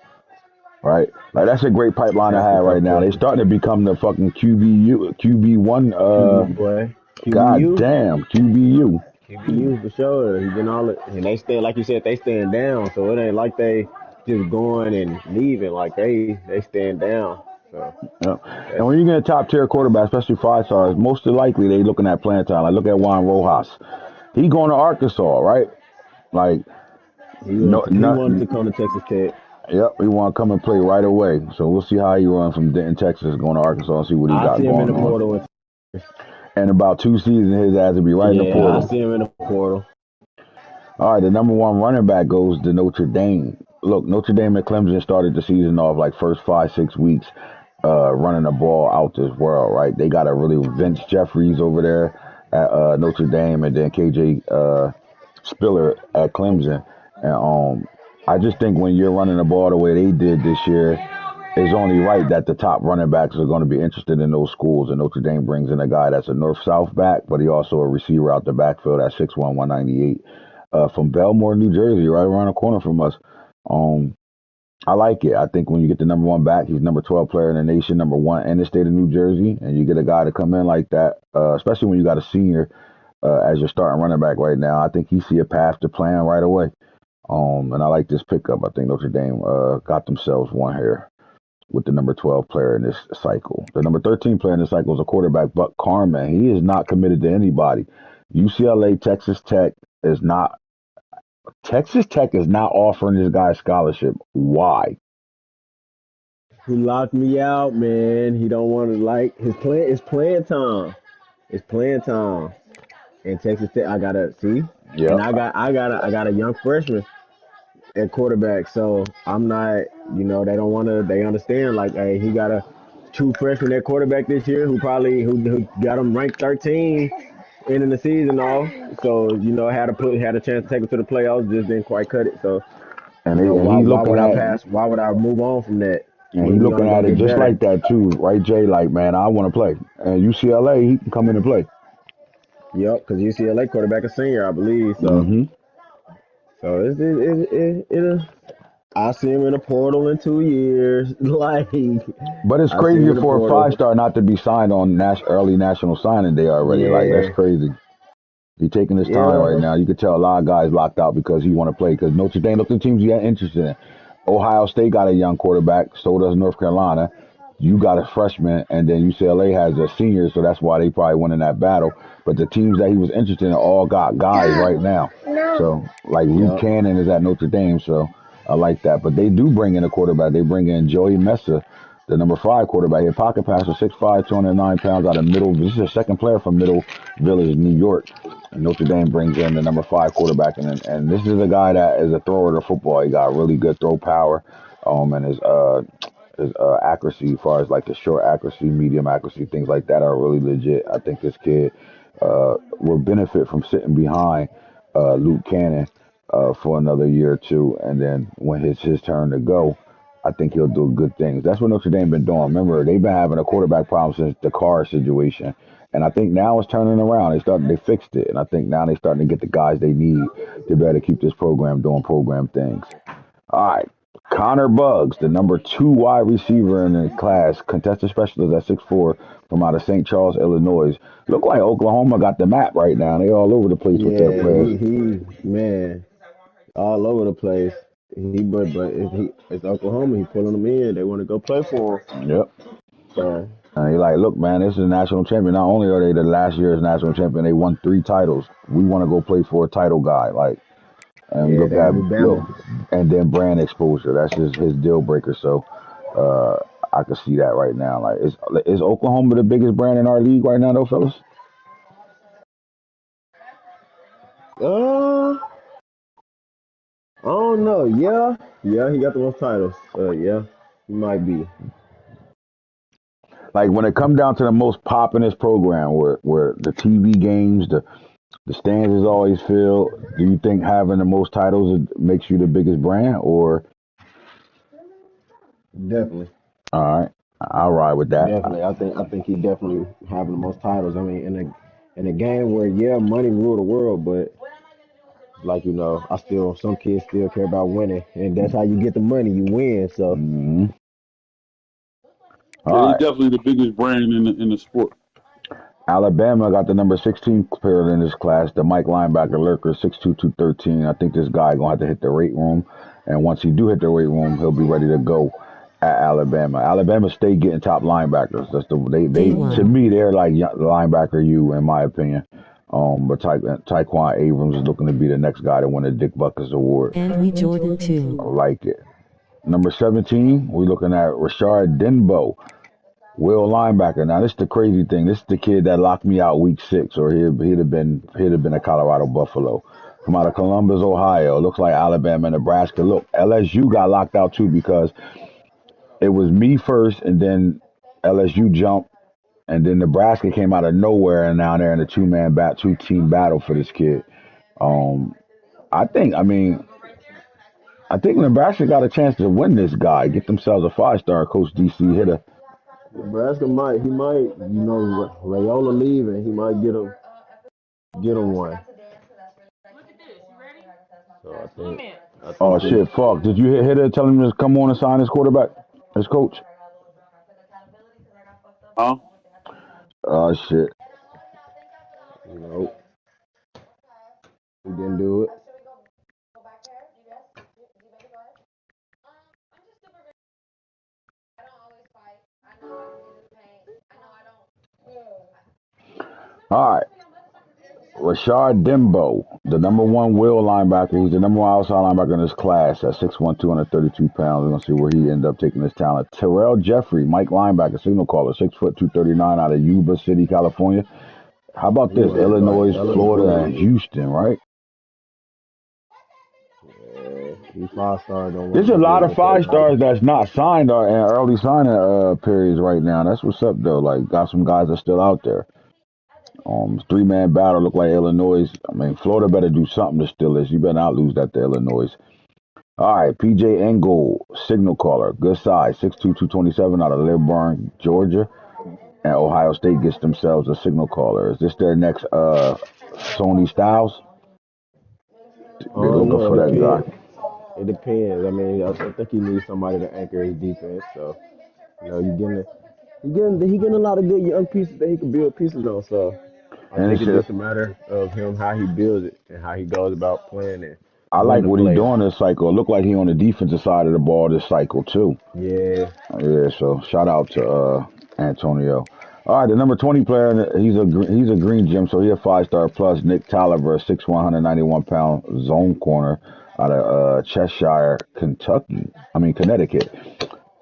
B: right? Like that's a great pipeline to
D: That's a
B: have right
D: tough
B: now. They
D: question.
B: starting to become the fucking QB1.
D: QB boy,
B: God
D: QBU,
B: damn, QBU.
D: QBU for sure. He been all it, and they stay like you said. They staying down, so it ain't like they just going and leaving. Like they staying down. So
B: Yeah. And
D: that's
B: when you get a top tier quarterback, especially 5 stars, most likely they looking at playing time. Like look at Juan Rojas. He going to Arkansas, right? Like no,
D: he
B: not.
D: wanted to come to Texas Tech.
B: Yep, he want to come and play right away. So we'll see how he run from Denton, Texas, going to Arkansas and see what he
D: I
B: got
D: see him in
B: going
D: the
B: on.
D: portal.
B: And about 2 seasons, his ass will be right in the
D: Yeah, I
B: portal.
D: see him in the portal.
B: All right, the number one running back goes to Notre Dame. Look, Notre Dame and Clemson started the season off like first 5 6 weeks, running the ball out this world. Right, they got a really Vince Jeffries over there at Notre Dame, and then KJ Spiller at Clemson. And I just think when you're running the ball the way they did this year, it's only right that the top running backs are going to be interested in those schools. And Notre Dame brings in a guy that's a north-south back, but he also a receiver out the backfield at 6'1", 198, from Belmore, New Jersey, right around the corner from us. Um, I like it. I think when you get the number one back, he's number 12 player in the nation, number one in the state of New Jersey, and you get a guy to come in like that, especially when you got a senior as your starting running back right now. I think he see a path to playing right away. And I like this pickup. I think Notre Dame got themselves one here with the number 12 player in this cycle. The number 13 player in this cycle is a quarterback, Buck Carman. He is not committed to anybody. UCLA, Texas Tech is not offering this guy a scholarship. Why?
D: He locked me out, man. He don't want to like his play. It's playing time. It's playing time. And Texas Tech, I gotta see,
B: Yeah.
D: and I got a young freshman at quarterback. So I'm not, they don't want to. They understand, like, hey, he got a true freshman at quarterback this year who got him ranked 13 ending the season off. So had a chance to take him to the playoffs, just didn't quite cut it. So
B: And
D: why
B: he
D: why
B: looking
D: would I
B: at
D: pass? Why would I move on from that
B: and
D: when
B: he
D: we
B: looking
D: only
B: at
D: gonna
B: it
D: get
B: just
D: better?
B: like that too, right, Jay? Like, man, I want to play. And UCLA, he can come in and play.
D: Yep, because UCLA quarterback a senior, I believe. So
B: hmm
D: so I see him in the portal in 2 years. Like
B: But it's
D: I see him
B: crazy
D: in the
B: for a
D: portal.
B: 5 star not to be signed on early national signing day already. Like, that's
D: Yeah,
B: crazy. He taking his time
D: yeah.
B: right now. You could tell a lot of guys locked out because he want to play. Because Notre Dame, look at the teams he got interested in. Ohio State got a young quarterback. So does North Carolina. You got a freshman, and then UCLA has a senior, so that's why they probably won in that battle. But the teams that he was interested in all got guys right now. So like Luke
D: Yep.
B: Cannon is at Notre Dame, so I like that. But they do bring in a quarterback. They bring in Joey Mesa, the number 5 quarterback. He pocket passer, 6'5", 209 pounds out of Middle. This is a second player from Middle Village, New York. And Notre Dame brings in the number 5 quarterback, and this is a guy that is a thrower of the football. He got really good throw power, and his accuracy, as far as like the short accuracy, medium accuracy, things like that are really legit. I think this kid will benefit from sitting behind Luke Cannon for another year or two, and then when it's his turn to go, I think he'll do good things. That's what Notre Dame been doing. Remember, they've been having a quarterback problem since the Carr situation, and I think now it's turning around. They fixed it, and I think now they're starting to get the guys they need to better keep this program doing program things. All right. Connor Buggs, the number 2 wide receiver in the class, contested specialist at 6'4", from out of St. Charles, Illinois. Look like Oklahoma got the map right now. They all over the place with their
D: Yeah,
B: players.
D: he man, all over the place. It's Oklahoma. He pulling them in. They want to go play for him.
B: Yep.
D: So
B: And he like, look, man, this is a national champion. Not only are they the last year's national champion, they won 3 titles. We want to go play for a title guy. Like, and
D: yeah,
B: look
D: they
B: at
D: gonna be
B: look,
D: battling.
B: and then brand exposure. That's his deal breaker. So, uh, I can see that right now. Like, is Oklahoma the biggest brand in our league right now, though, fellas?
D: Uh, I don't know. Yeah, he got the most titles. Yeah, he might be.
B: Like when it come down to the most poppinest program, where the TV games, the stands is always filled. Do you think having the most titles makes you the biggest brand, or
D: Definitely,
B: all right, I'll ride with that.
D: definitely. I think he definitely having the most titles. I mean, in a game where money rule the world, but like some kids still care about winning, and that's how you get the money. You win. So
B: Mm-hmm.
A: Yeah,
B: All
A: they
B: right.
A: definitely the biggest brand in the sport.
B: Alabama got the number 16 player in this class, the Mike linebacker lurker, 6'2", 213. I think this guy gonna have to hit the weight room, and once he do hit the weight room, he'll be ready to go at Alabama. Alabama State getting top linebackers. That's
C: Day
B: to
C: 1.
B: me they're like linebacker U in my opinion. But Tyquan Abrams is looking to be the next guy to win the Dick Buckus Award.
C: And we Jordan 2.
B: I like it. Number 17, we're looking at Rashard Denbo. Will linebacker. Now this is the crazy thing. This is the kid that locked me out week 6, or he'd have been a Colorado Buffalo. From out of Columbus, Ohio. Looks like Alabama and Nebraska. Look, LSU got locked out too because it was me first, and then LSU jumped, and then Nebraska came out of nowhere, and now they're in a two team battle for this kid. Um, I think. I think Nebraska got a chance to win this guy, get themselves a 5-star. Coach DC hit a.
D: Nebraska might, Rayola leaving, he might get him one. So I
B: Oh
D: think
B: shit, fuck! Did you hit her? Tell him to come on and sign his quarterback, his coach.
A: Huh?
B: Oh shit.
D: nope, he didn't do it.
B: All right. Rashard Dembo, the number 1 will linebacker. He's the number 1 outside linebacker in this class at 6'1", 232 pounds. We're gonna see where he ended up taking his talent. Terrell Jeffrey, Mike linebacker, signal caller, 6', 239 out of Yuba City, California. How about
D: He
B: this?
D: running like
B: Illinois, Florida, and
D: Florida.
B: Houston, right?
D: Yeah, he 5-star don't want
B: There's
D: to
B: a
D: go
B: lot
D: deal
B: of
D: with that.
B: 5 stars that's not signed or in early signing periods right now. That's what's up though. Like got some guys that's still out there. 3-man battle look like Illinois. Florida better do something to steal this. You better not lose that to Illinois. All right, PJ Engel, signal caller, good size, 6'2", 227 out of Liburn, Georgia, and Ohio State gets themselves a signal caller. Is this their next Sony Styles?
D: I
B: They're
D: don't
B: looking
D: know.
B: for
D: It
B: that guy.
D: depends. It depends. I mean, I think he needs somebody to anchor his defense. So he getting a lot of good young pieces that he can build pieces on. So I
B: And
D: think
B: it's
D: it's just a matter of him how he builds it and how he goes about playing it,
B: I
D: when
B: like
D: to
B: what he
D: play him.
B: doing this cycle. It look like he on the defensive side of the ball this cycle too.
D: Yeah.
B: Yeah, so shout out to Antonio. All right, the number 20 player, he's a green gem, so he a 5-star plus. Nick Tolliver, 6'1", 191-pound zone corner out of Cheshire, Connecticut.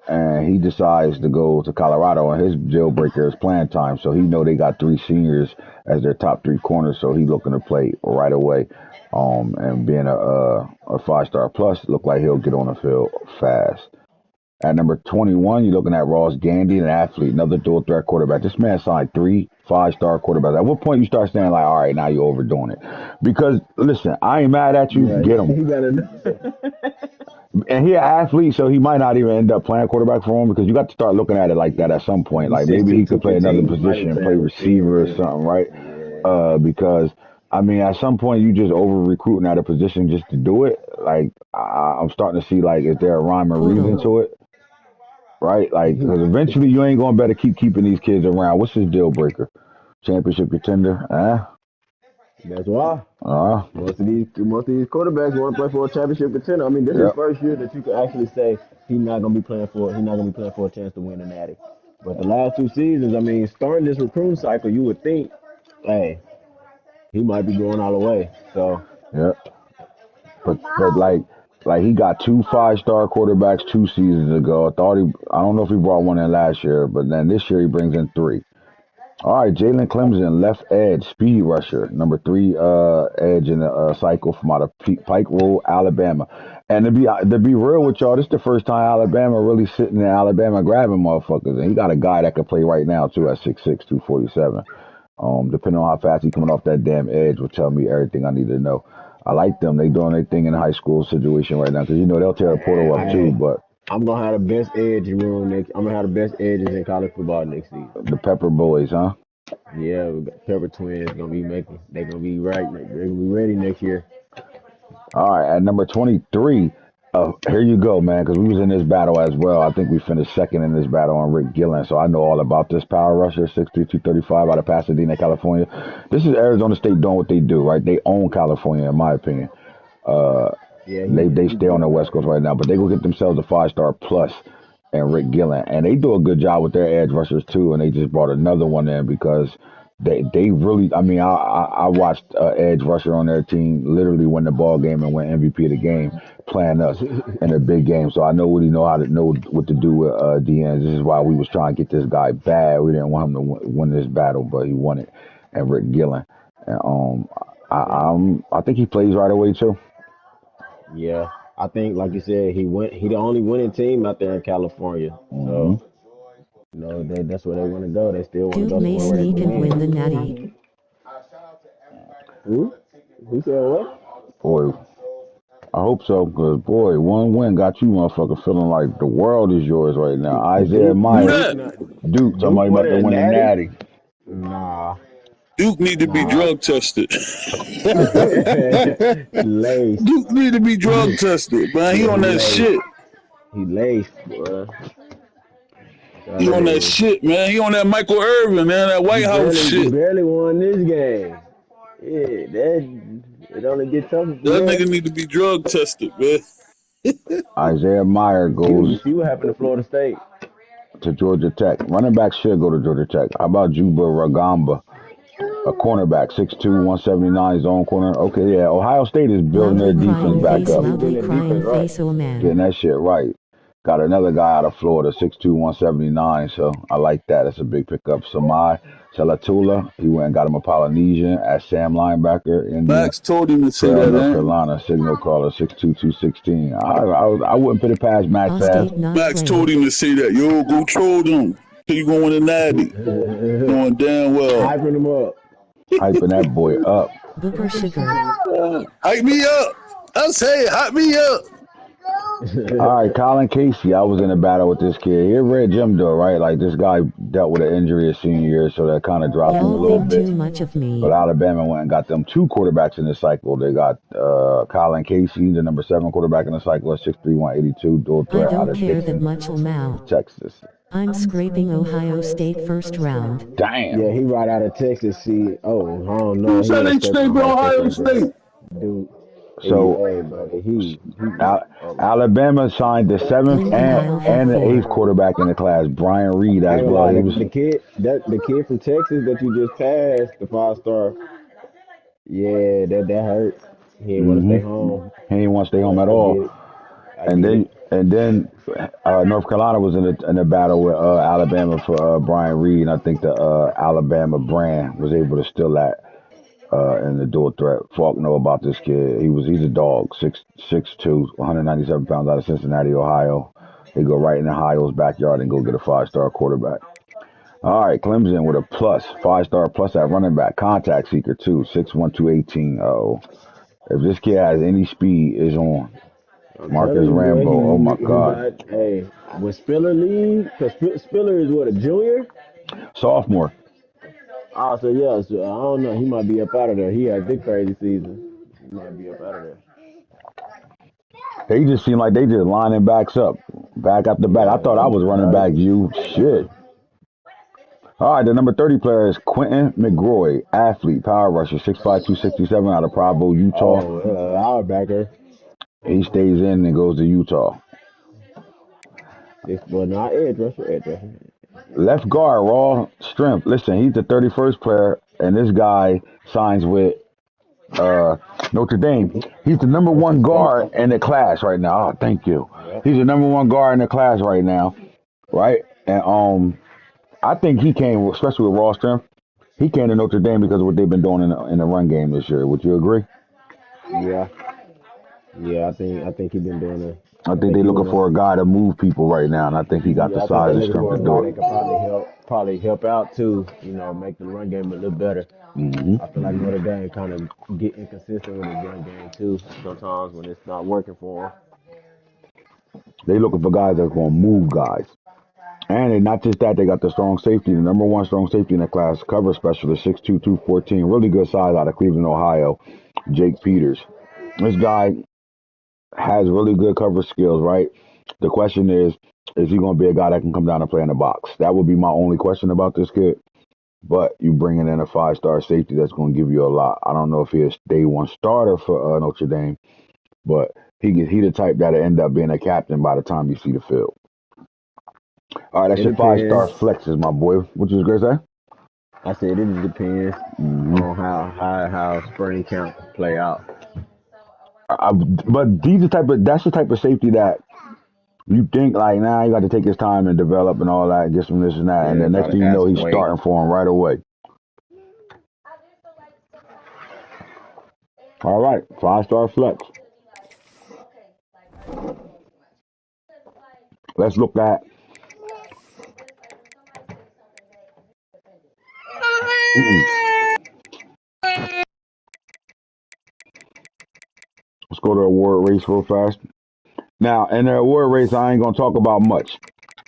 B: And he decides to go to Colorado, and his deal breaker is playing time. So he know they got 3 seniors as their top 3 corners, so he looking to play right away. And being a 5-star plus, look like he'll get on the field fast. At number 21, you're looking at Ross Gandy, an athlete, another dual threat quarterback. This man signed 3 5-star quarterbacks. At what point you start saying like, all right, now you're overdoing it? Because listen, I ain't mad at you.
D: Yeah,
B: Get him.
D: he got it.
B: And he an athlete, so he might not even end up playing quarterback for him because you got to start looking at it like that at some point.
D: He's
B: Like maybe
D: 6'2",
B: he could play another
D: 215. He might
B: position,
D: play
B: play
D: a receiver
B: receiver or
D: too.
B: something, right?
D: Yeah.
B: Because at some point you just over recruiting at a position just to do it. Like I'm starting to see like is there a rhyme or reason
C: Portal.
B: to it, right? Like
D: He,
B: because eventually you ain't gonna better keeping these kids around. What's his deal breaker? Championship contender?
D: That's why.
B: Uh,
D: Most of these quarterbacks want to play for a championship contender. I mean, this is
B: yep,
D: first year that you can actually say he's not gonna be playing for a chance to win the Natty. But the last two seasons, I mean, starting this recruiting cycle, you would think, hey, he might be going all the way. So
B: yep. But like he got two 5-star quarterbacks 2 seasons ago. I don't know if he brought one in last year, but then this year he brings in three. All right, Jalen Clemson, left edge, speed rusher, number three edge in the cycle from out of Pike Road, Alabama. And to be real with y'all, this is the first time Alabama really sitting in Alabama grabbing motherfuckers, and he got a guy that can play right now too at 6'6", 247. Depending on how fast he coming off that damn edge, will tell me everything I need to know. I like them. They doing their thing in the high school situation right now because they'll tear the portal up too.
D: I
B: But
D: I'm gonna have the best edge room next. I'm gonna have the best edges in college football next season.
B: the Pepper Boys, huh?
D: Yeah, we got Pepper Twins gonna be making. They're gonna be right. They're gonna be ready next year.
B: All right, at number 23, here you go, man, because we was in this battle as well. I think we finished second in this battle on Rick Gillen, so I know all about this power rusher, 6'3", 235 out of Pasadena, California. This is Arizona State doing what they do, right? They own California, in my opinion. Uh,
D: Yeah,
B: they
D: he's
B: stay on the West Coast right now, but they go get themselves a 5-star plus and Rick Gillen, and they do a good job with their edge rushers too. And they just brought another one in because they really. I mean, I watched edge rusher on their team literally win the ball game and win MVP of the game, playing us in a big game. So I know what he know what to do with DNs. This is why we was trying to get this guy bad. We didn't want him to win this battle, but he won it. And Rick Gillen, and I think he plays right away too.
D: yeah. I think, like you said, he went. He the only winning team out there in California.
B: Hmm.
D: So that's where they want to go. They still want to
C: Dude
D: go
C: may
D: somewhere where they
C: sneak
D: can
C: and win the
D: win.
C: natty.
D: Who? Who said what?
B: Boy, I hope so, because, boy, one win got you motherfucker feeling like the world is yours right now. Isaiah
A: Who
B: Meyer,
A: that?
D: Not
B: Duke,
D: Duke
B: somebody
D: what
B: about to
D: a
B: win a
D: natty?
B: natty.
D: Nah,
A: Duke need to be
D: nah.
A: drug tested.
D: Lace.
A: Duke need to be drug tested, man. He
D: Yeah,
A: on
D: he
A: that
D: laced.
A: shit.
D: He laced, boy. That's all
A: He
D: that
A: on that
D: is.
A: shit, man. He on that Michael Irvin, man. That
D: You
A: White House
D: barely, you
A: shit.
D: barely won this game. Yeah, that it only get tougher from
A: That
D: there.
A: nigga need to be drug tested, man.
B: Isaiah Meyer
D: You
B: goes
D: see what happened to Florida State?
B: to Georgia Tech. Running back should go to Georgia Tech. How about Juba Ragamba, a cornerback, 6'2", 179, zone corner. Okay, yeah, Ohio State is building their
C: Loudly
B: defense
C: crying
B: back
C: face,
B: up.
D: He
C: loudly
D: building defense
C: crying
D: right.
C: face, oh
B: Getting
C: man.
B: that shit right. Got another guy out of Florida, 6'2", 179, so I like that. That's a big pickup. Samai Salatula, he went and got him a Polynesian at Sam linebacker, India.
A: Max told him to say
B: Terrell,
A: that,
B: North
A: man.
B: Carolina, signal caller, 6'2", 216. I wouldn't put it past Max ass.
C: State not
A: Max told
C: playing.
A: him to say that. Yo, go troll them. Till you going to natty. Knowing damn well.
D: Hyping him up.
B: Hyping that boy up.
C: Booker Sugar.
A: Hype me up. I say, hype me up.
B: All right, Colin Casey. I was in a battle with this kid. He read Jim though, right? Like this guy dealt with an injury his senior year, so that kind of dropped him a
C: Y'all
B: little
C: think
B: bit.
C: too much of
B: But
C: me.
B: Alabama went and got them two quarterbacks in this cycle. They got Colin Casey, the number 7 quarterback in the cycle at 6'3", 182, dual
C: I
B: threat out
C: don't
B: of
C: care that
B: Dixon,
C: much, Lamau.
B: Texas.
C: I'm scraping Ohio State first round.
D: Yeah,
B: Damn.
D: he right out of Texas. See, oh, I don't
A: Who
D: know. He
A: said
D: ain't
A: they
D: scraping
A: scraping
D: Ohio State
A: Ohio
D: first round,
A: State?
D: dude.
B: So
D: Hey, buddy, he. Oh my God.
B: Alabama signed the 7th
C: Lincoln
B: and,
C: I'll have
B: and the 8th
C: 4.
B: quarterback in the class, Brian Reed,
D: I
B: as
D: ain't gonna
B: well.
D: lie,
B: He was.
D: the kid from Texas that you just passed, the 5-star. Yeah, that hurt. He ain't want to
B: Hmm.
D: stay home.
B: He didn't want to stay home at
D: I
B: all.
D: get it. I
B: And
D: get
B: then
D: it.
B: and then North Carolina was in a battle with Alabama for Brian Reed. And I think the Alabama brand was able to steal that in the dual threat. Falk know about this kid. He's a dog, 6'2", 197 pounds out of Cincinnati, Ohio. They go right in Ohio's backyard and go get a 5-star quarterback. All right, Clemson with a plus, 5-star plus at running back, contact seeker too, 6'1", 218. Oh, if this kid has any speed, is on.
D: I'm telling
B: Marcus
D: you, boy,
B: Rambo. Oh my
D: he
B: God,
D: got hey. When Spiller leave, cause Spiller is what, a junior?
B: sophomore.
D: Oh, so yeah, so I don't know. He might be up out of there. He had a big crazy season. He might be up out of there.
B: They just seem like they just lining backs up, back after back. I
D: Yeah,
B: thought I was running
D: right.
B: back. You shit. All right, the number 30 player is Quentin McGroy, athlete, power rusher, 6'5", 267 out of Provo, Utah.
D: Oh, linebacker.
B: He stays in and goes to Utah.
D: Well, not edge rusher.
B: Left guard, raw strength. Listen, he's the 31st player, and this guy signs with Notre Dame. He's the number one guard in the class right now. Oh, thank you.
D: Yep.
B: He's the number one guard in the class right now, right? And I think he came, especially with raw strength. He came to Notre Dame because of what they've been doing in the run game this year. Would you agree?
D: Yeah. I think he's been doing it.
B: I think they're looking for a guy to move people right now, and I think he got the
D: I think
B: size
D: they're
B: and
D: looking
B: strength
D: for
B: to
D: a
B: do
D: guy that
B: it.
D: can probably help out too. Make the run game a little better.
B: hmm
D: I feel like Notre Dame kind of get inconsistent with his run game too. Sometimes when it's not working for him.
B: They looking for guys that's going to move guys. And they, not just that, they got the strong safety, the number one strong safety in the class, cover specialist, 6'2", 214, really good size out of Cleveland, Ohio, Jake Peters. This guy has really good cover skills, right? The question is he going to be a guy that can come down and play in the box? That would be my only question about this kid. But you bringing in a 5-star safety that's going to give you a lot. I don't know if he's day one starter for Notre Dame, but he the type that'll end up being a captain by the time you see the field. All right, that's
D: It
B: your 5-star
D: depends.
B: flexes, my boy. What you was gonna
D: I said it just depends
B: say? Mm-hmm.
D: on how spring camp play out.
B: But that's the type of safety that you think like, nah, you got to take his time and develop and all that, get some this and that, and
D: Yeah,
B: the next
D: gotta
B: thing you
D: have
B: know,
D: some
B: he's
D: weight.
B: starting for him right away. All right, 5-star flex. Let's look at. Mm-mm. Let's go to the award race real fast. Now, in the award race, I ain't gonna talk about much.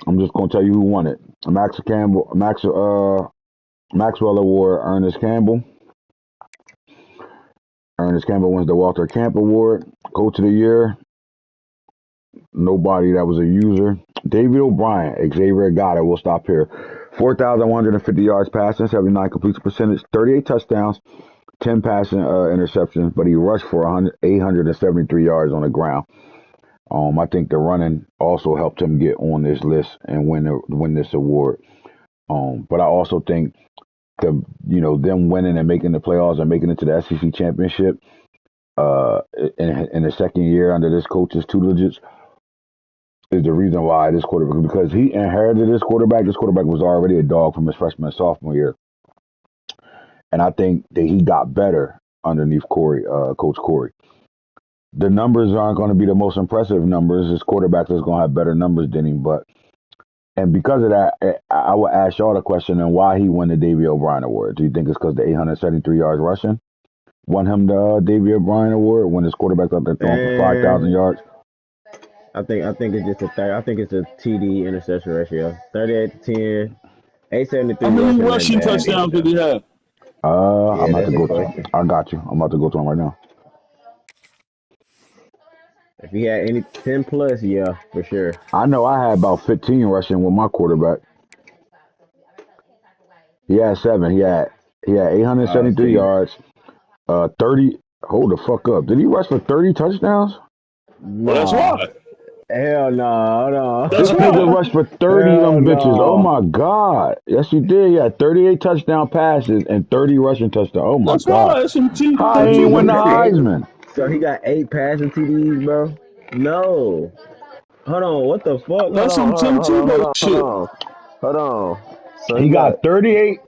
B: I'm just gonna tell you who won it. Maxwell Award, Ernest Campbell. Ernest Campbell wins the Walter Camp Award. Coach of the Year, nobody that was a user. David O'Brien, Xavier got it. We'll stop here. 4,150 yards passing, 79 completion percentage, 38 touchdowns, 10 passing interceptions, but he rushed for 873 yards on the ground. I think the running also helped him get on this list and win this award. But I also think them winning and making the playoffs and making it to the SEC championship in the second year under this coach's tutelage is the reason why this quarterback, because he inherited this quarterback. This quarterback was already a dog from his freshman and sophomore year, and I think that he got better underneath Coach Corey. The numbers aren't going to be the most impressive numbers. His quarterback is going to have better numbers than him, and because of that, I would ask y'all the question and why he won the Davey O'Brien Award. Do you think it's because the 873 yards rushing won him the Davey O'Brien Award when his quarterback's out there throwing for 5,000
D: And
B: yards?
D: I think it's just I think it's a TD interception ratio. 38 to 10.
A: How
D: 873
A: many
D: rushing ain't
A: rushing
D: bad either
A: touchdowns did
D: though.
A: he have?
B: I'm
D: Yeah,
B: about to
D: that's the
B: go to.
D: question.
B: I got you. I'm about to go to him right now.
D: If he had any 10 plus, yeah, for sure.
B: I know I had about 15 rushing with my quarterback. He had 7. He had
D: So
B: 873
D: you,
B: yards. 30. Hold the fuck up. Did he rush for 30 touchdowns?
A: Well, that's
D: nah,
A: why.
D: hell no,
A: That's
B: This
D: hold on,
B: nigga
A: why.
B: rushed for 30 of
D: hell
B: them bitches. Oh
D: no.
B: my god. Yes, he did. He had 38 touchdown passes and 30 rushing touchdowns. Oh my
A: That's
B: god.
A: why. That's some team.
B: How
A: Them
B: he
D: So
B: ain't
A: two
B: win
D: he
B: the
D: got
A: different.
D: 8.
B: Heisman?
D: So he got 8 passing TDs, bro. No, hold on, what the fuck?
A: That's some Tim Tebow shit.
D: Hold on. So
B: He
D: he got
B: got 38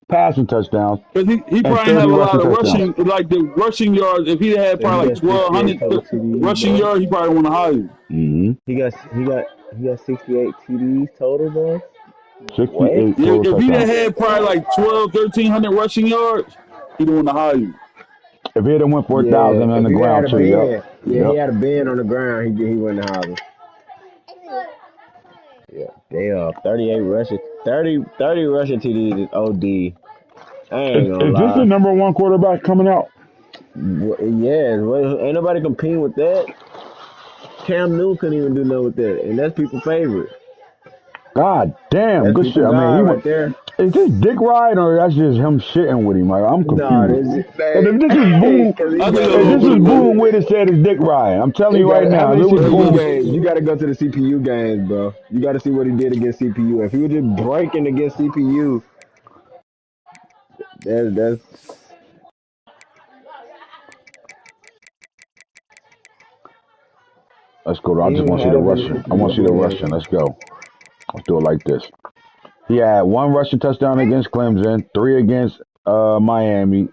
B: passing touchdowns
A: Cause he
B: and
A: probably
B: 30
A: had a
B: rushing
A: lot of
B: touchdowns.
A: rushing, like the rushing yards. If he had
D: so he
A: probably like
D: got 68
A: 1,200
D: total TDs,
A: rushing
D: bro.
A: yards, he probably won the Heisman.
B: Mm-hmm.
D: He got 68 TDs total, bro. What?
B: 68
A: Yeah,
B: total
A: if he
B: touchdowns.
A: had probably like 1,200, 1,300 rushing yards, he'd won the Heisman.
B: If he'd have went for 1,000
D: Yeah,
B: on
D: if
B: the
D: he had
B: ground
D: a
B: too, yep.
D: band, yeah, he
B: Yep.
D: had a band on the ground. He went to Harvard. Yeah, damn, 38 rushing, 30 rushing TDs is OD. I ain't gonna
B: Is this the
D: lie.
B: number one quarterback coming out?
D: Yes, ain't nobody competing with that. Cam Newton couldn't even do nothing with that, and that's people's favorite.
B: God damn,
D: That's
B: good shit.
D: people
B: I mean,
D: God
B: he
D: right
B: went.
D: there.
B: Is this dick riding or that's just him shitting with him? Like, I'm
D: Nah,
B: confused.
D: this
B: And if this was
D: hey,
B: Boone,
D: cause he
A: I think
D: got
A: a
B: if
A: little
B: this
A: bit
B: was
A: of both.
B: Boone way to say it's dick riding, I'm telling
D: he
B: you
D: got
B: right
D: how
B: now, if
D: many
B: it was
D: CPU
B: Boone,
D: games? You got to go to the CPU games, bro. You got to see what he did against CPU. If he was just breaking against CPU, that's
B: let's go. I
D: he
B: just
D: ain't
B: want to see
D: had
B: the
D: that many
B: rushing. I want to see the
D: CPU
B: rushing.
D: games.
B: Let's go. Let's do it like this. He had one rushing touchdown against Clemson, three against Miami,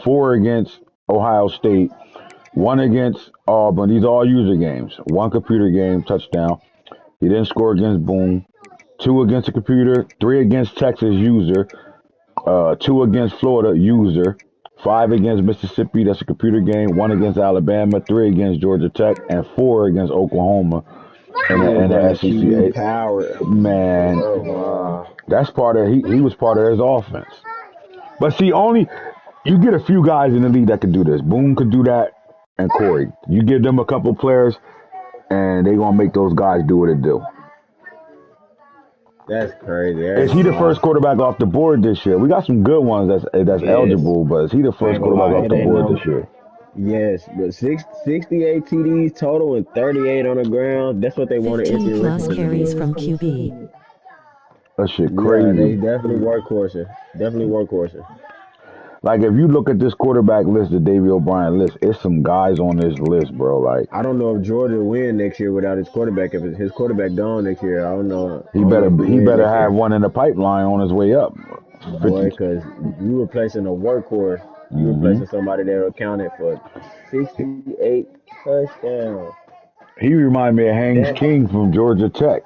B: four against Ohio State, one against Auburn. These are all user games. One computer game touchdown. He didn't score against Boone. Two against the computer, three against Texas user, two against Florida user, five against Mississippi, that's a computer game, one against Alabama, three against Georgia Tech, and four against Oklahoma in
D: He was
B: the
D: running
B: SEC.
D: QB power.
B: Man,
D: Oh wow,
B: that's part of he was part of his offense. But see, only you get a few guys in the league that could do this. Boone could do that, and Corey. You give them a couple players, and they gonna make those guys do what it do.
D: that's crazy. I
B: Is
D: ain't
B: he
D: gonna
B: the
D: lie.
B: first quarterback off the board this year? We got some good ones that's
D: Yes,
B: eligible, but is he the
D: I
B: first
D: ain't gonna
B: quarterback
D: lie.
B: off
D: It
B: the
D: ain't
B: board
D: no.
B: this year?
D: Yes, but 68 TDs total and 38 on the ground. That's what they wanted
C: 15
D: Anthony
C: plus
D: Richardson to
C: carries
D: be.
C: from QB.
B: That shit
D: Yeah, they
B: crazy.
D: definitely workhorse. Definitely workhorse.
B: Like if you look at this quarterback list, the Davey O'Brien list, it's some guys on this list, bro. Like
D: I don't know if Georgia will win next year without his quarterback. If his quarterback gone next year, I don't know. I
B: he
D: don't know
B: better
D: if he
B: he
D: win
B: better
D: next
B: have
D: year,
B: one in the pipeline on his way up.
D: boy.
B: 50.
D: Because you replacing a workhorse, you
B: hmm
D: replacing somebody that accounted for 68 touchdowns.
B: He reminded me of Haynes
D: That
B: King from Georgia Tech.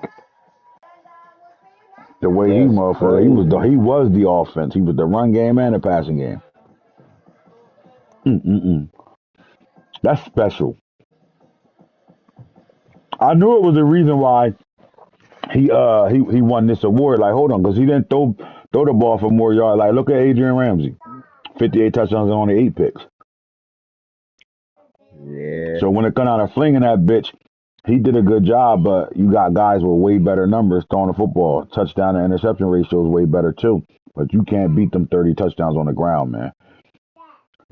B: The way he
D: that's
B: motherfucker,
D: crazy.
B: he was the offense. He was the run game and the passing game. Mm-mm-mm. That's special. I knew it was the reason why he won this award. Like, hold on, because he didn't throw the ball for more yards. Like, look at Adrian Ramsey, 58 touchdowns and only 8 picks.
D: Yeah,
B: So when it come out of flinging that bitch, he did a good job. But you got guys with way better numbers throwing the football. Touchdown to interception ratio is way better too. But you can't beat them 30 touchdowns on the ground, man.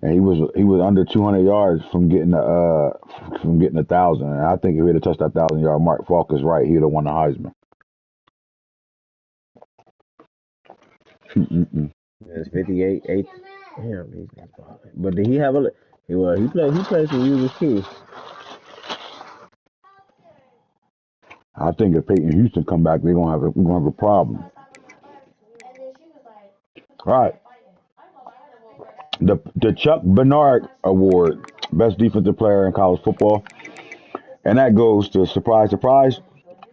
B: And he was under 200 yards from getting 1,000. And I think if he'd have touched that 1,000 yard mark, Falk is right. He'd have won the Heisman. Mm-mm-mm.
D: it's 58, 8. Damn, these niggas balling. But did he have a? He played some users too.
B: I think if Peyton Houston come back, we're gonna have a problem. All right. The Chuck Bernard Award, best defensive player in college football, and that goes to surprise, surprise,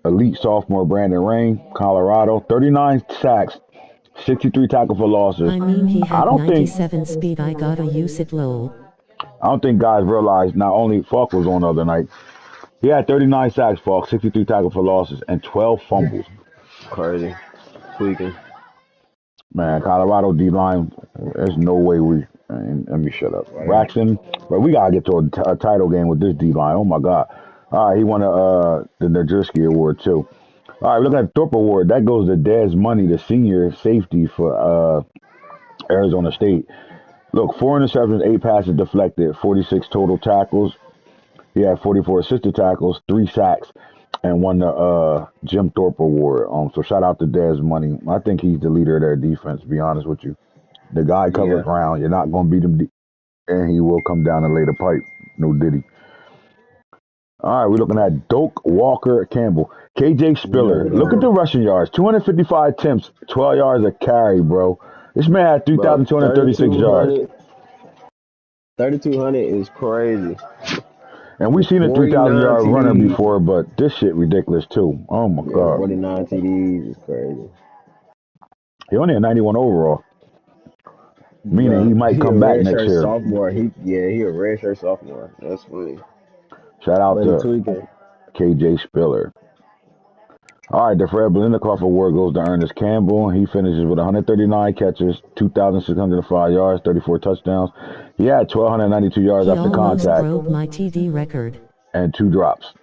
B: elite sophomore Brandon Rain, Colorado, 39 sacks, 63 tackle for losses.
C: I mean he
B: I
C: had
B: don't think
C: 97 speed, I gotta use it lol.
B: I don't think guys realize not only Falk was on the other night. He had 39 sacks, Falk, 63 tackle for losses, and 12 fumbles.
D: Crazy, tweaking.
B: Man, Colorado D line, there's no way we. Man, let me shut up.
D: Right.
B: Braxton, but we gotta get to a title game with this D line. Oh my God! All right, he won the Nurjewski Award too. All right, look at the Thorpe Award. That goes to Dez Money, the senior safety for Arizona State. Look, 4 interceptions, 8 passes deflected, 46 total tackles. He had 44 assisted tackles, 3 sacks, and won the Jim Thorpe Award. So shout out to Dez Money. I think he's the leader of their defense. To be honest with you, the guy covers
D: Yeah.
B: ground. You're not going to beat him, and he will come down and lay the pipe. No diddy. All right, we're looking at Doak Walker Campbell, KJ Spiller. Look at the rushing yards: 255 attempts, 12 yards a carry, bro. This man had
D: Bro,
B: 3,236 yards.
D: 3,200 is crazy.
B: And we've
D: With
B: seen a 3,000
D: 49
B: yard runner
D: TDs.
B: before, but this shit ridiculous too. Oh my
D: Yeah,
B: God.
D: 49 TDs is crazy.
B: He only had 91 overall, meaning he
D: Bro,
B: might
D: he a
B: come back next
D: redshirt
B: year.
D: sophomore. He a redshirt sophomore. That's funny.
B: Shout out
D: But he
B: to
D: tweaking.
B: KJ Spiller. All right, the Fred Biletnikoff Award goes to Ernest Campbell. He finishes with 139 catches, 2,605 yards, 34 touchdowns. He had 1,292 yards
C: He
B: after
C: almost
B: contact
C: broke my TD record.
B: and 2 drops.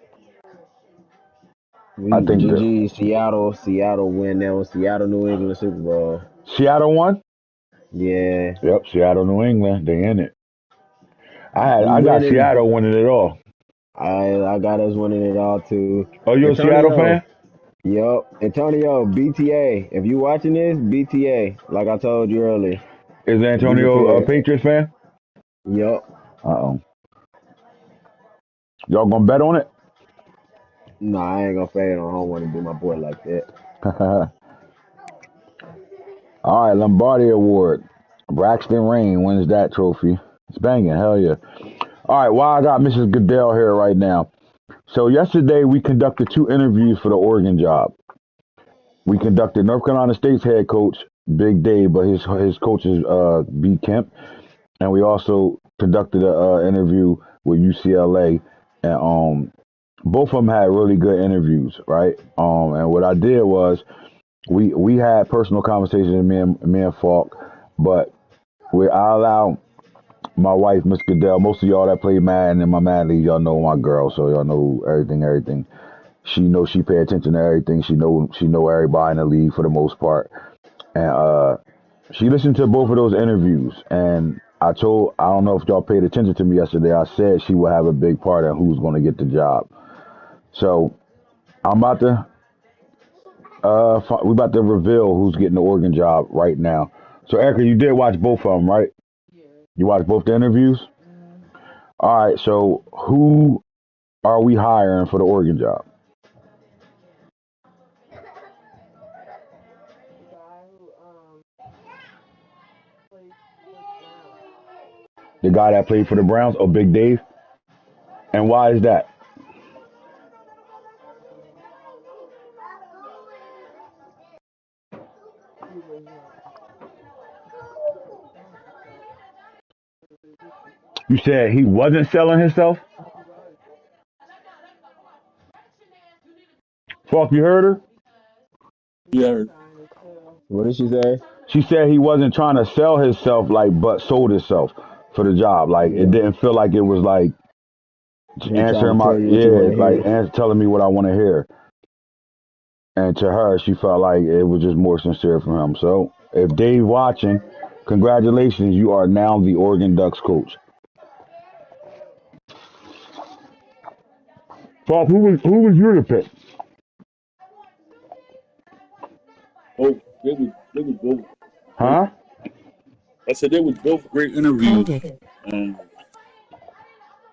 B: I
D: We
B: think that
D: GG Seattle win that one. Seattle New England Super Bowl.
B: Seattle won.
D: Yeah,
B: Yep, Seattle, New England, they in it.
D: we
B: I got
D: winning.
B: Seattle winning it all.
D: I got us winning it all too.
B: Oh, you a Seattle
D: Antonio,
B: fan?
D: yup. Antonio, BTA. If you watching this, BTA. Like I told you earlier,
B: Is
D: be
B: Antonio a
D: prepared.
B: Patriots fan?
D: Yup.
B: Uh oh. Y'all gonna bet on it?
D: No, I ain't gonna fade on. I don't want to do my boy like that.
B: All right, Lombardi Award. Braxton Rain wins that trophy. It's banging, hell yeah. All right, while I got Mrs. Goodell here right now. So yesterday we conducted 2 interviews for the Oregon job. We conducted North Carolina State's head coach, Big Dave, but his coach is B. Kemp, and we also conducted a interview with UCLA, and both of them had really good interviews, right? And what I did was we had personal conversations, me and Falk, but I allow my wife, Miss Goodell. Most of y'all that play Madden in my Madden league, y'all know my girl, so y'all know everything. She knows she pay attention to everything. She know everybody in the league for the most part, and she listened to both of those interviews. And I don't know if y'all paid attention to me yesterday. I said she will have a big part in who's going to get the job. So I'm about to we about to reveal who's getting the Oregon job right now. So Erica, you did watch both of them, right? You watched both the interviews. All right. So who are we hiring for the Oregon job? The guy that played for the Browns, or Big Dave? And why is that? You said he wasn't selling himself? Falk, you heard her?
A: Yeah,
D: What did she say?
B: She said he wasn't trying to sell himself, like, but sold himself for the job. Like, it
D: Yeah.
B: didn't feel like it was like
D: Me trying
B: answering
D: to
B: my,
D: tell you what you want
B: yeah,
D: to
B: like
D: hear.
B: telling me what I want to hear. And to her, she felt like it was just more sincere from him. So if Dave watching, congratulations, you are now the Oregon Ducks coach. Falk, who was you to pick?
A: both they was both great.
B: Huh?
A: I said they was both great interviews.
C: Hold it.
A: Um,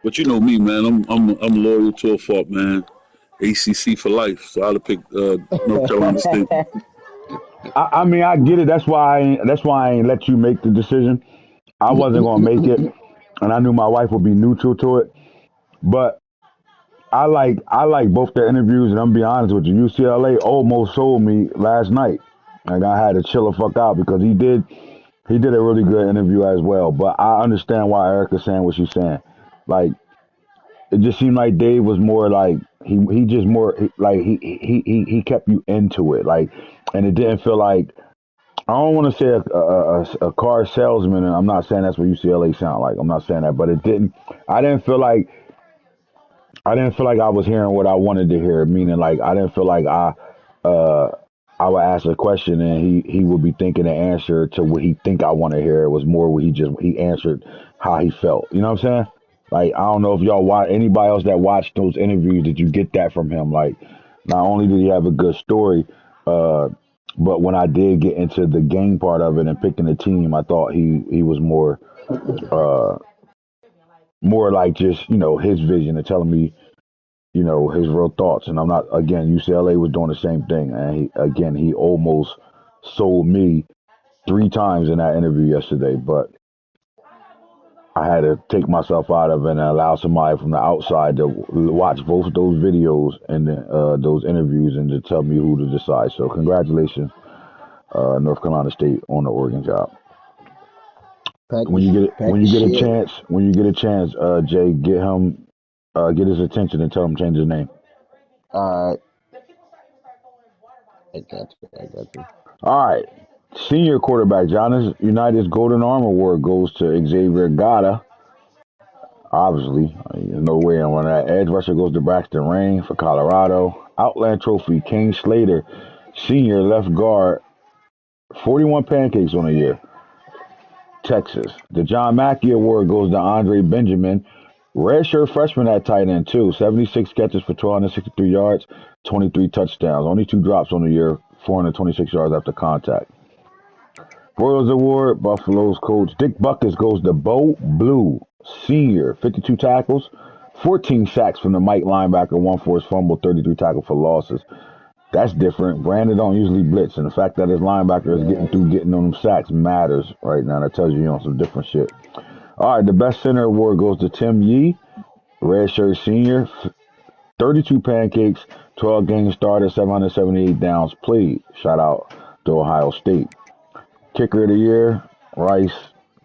A: but you know me, man. I'm loyal to a fault, man. ACC for life. So I'd have picked North Carolina State.
B: I mean, I get it. That's why I ain't let you make the decision. I wasn't gonna make it, and I knew my wife would be neutral to it. But I like both their interviews, and I'm be honest with you. UCLA almost sold me last night. Like I had to chill the fuck out because he did a really good interview as well. But I understand why Erica's saying what she's saying. Like it just seemed like Dave was more like he just more like he kept you into it. Like, and it didn't feel like I don't want to say a car salesman, and I'm not saying that's what UCLA sound like. I'm not saying that, but it didn't. I didn't feel like I didn't feel like I was hearing what I wanted to hear. Meaning, like I didn't feel like uh, I would ask a question and he would be thinking the answer to what he think I want to hear. It was more what he answered how he felt. You know what I'm saying? Like I don't know if y'all watch anybody else that watched those interviews. Did you get that from him? Like not only did he have a good story, uh, but when I did get into the game part of it and picking the team, I thought he was uh, more like just his vision and telling me his real thoughts. And I'm not again. UCLA was doing the same thing, and he almost sold me 3 times in that interview yesterday. But I had to take myself out of it and allow somebody from the outside to watch both those videos and those interviews and to tell me who to decide. So congratulations, North Carolina State on the Oregon job.
D: pack
B: When
D: the
B: you get it,
D: pack
B: when
D: the
B: you get a
D: shit.
B: chance, Jay, get his attention and tell him change his name.
D: All right, I got you. I got you.
B: All right. Senior quarterback Giannis United's Golden Arm Award goes to Xavier Gata. Obviously, there's no way on that. Edge rusher goes to Braxton Rain for Colorado. Outland Trophy, King Slater, senior left guard, 41 pancakes on the year. Texas. The John Mackey Award goes to Andre Benjamin, redshirt freshman at tight end too. 76 catches for 1,263 yards, 23 touchdowns. Only 2 drops on the year, 426 yards after contact. Royals Award, Buffalo's coach Dick Buckus goes to Bo Blue, senior, 52 tackles, 14 sacks from the Mike linebacker, 1 forced fumble, 33 tackles for losses. That's different. Brandon don't usually blitz, and the fact that his linebacker is getting on them sacks matters right now. That tells you on some different shit. All right, the best center award goes to Tim Yee, redshirt senior, 32 pancakes, 12 games started, 778 downs played. Shout out to Ohio State. Kicker of the year, Rice.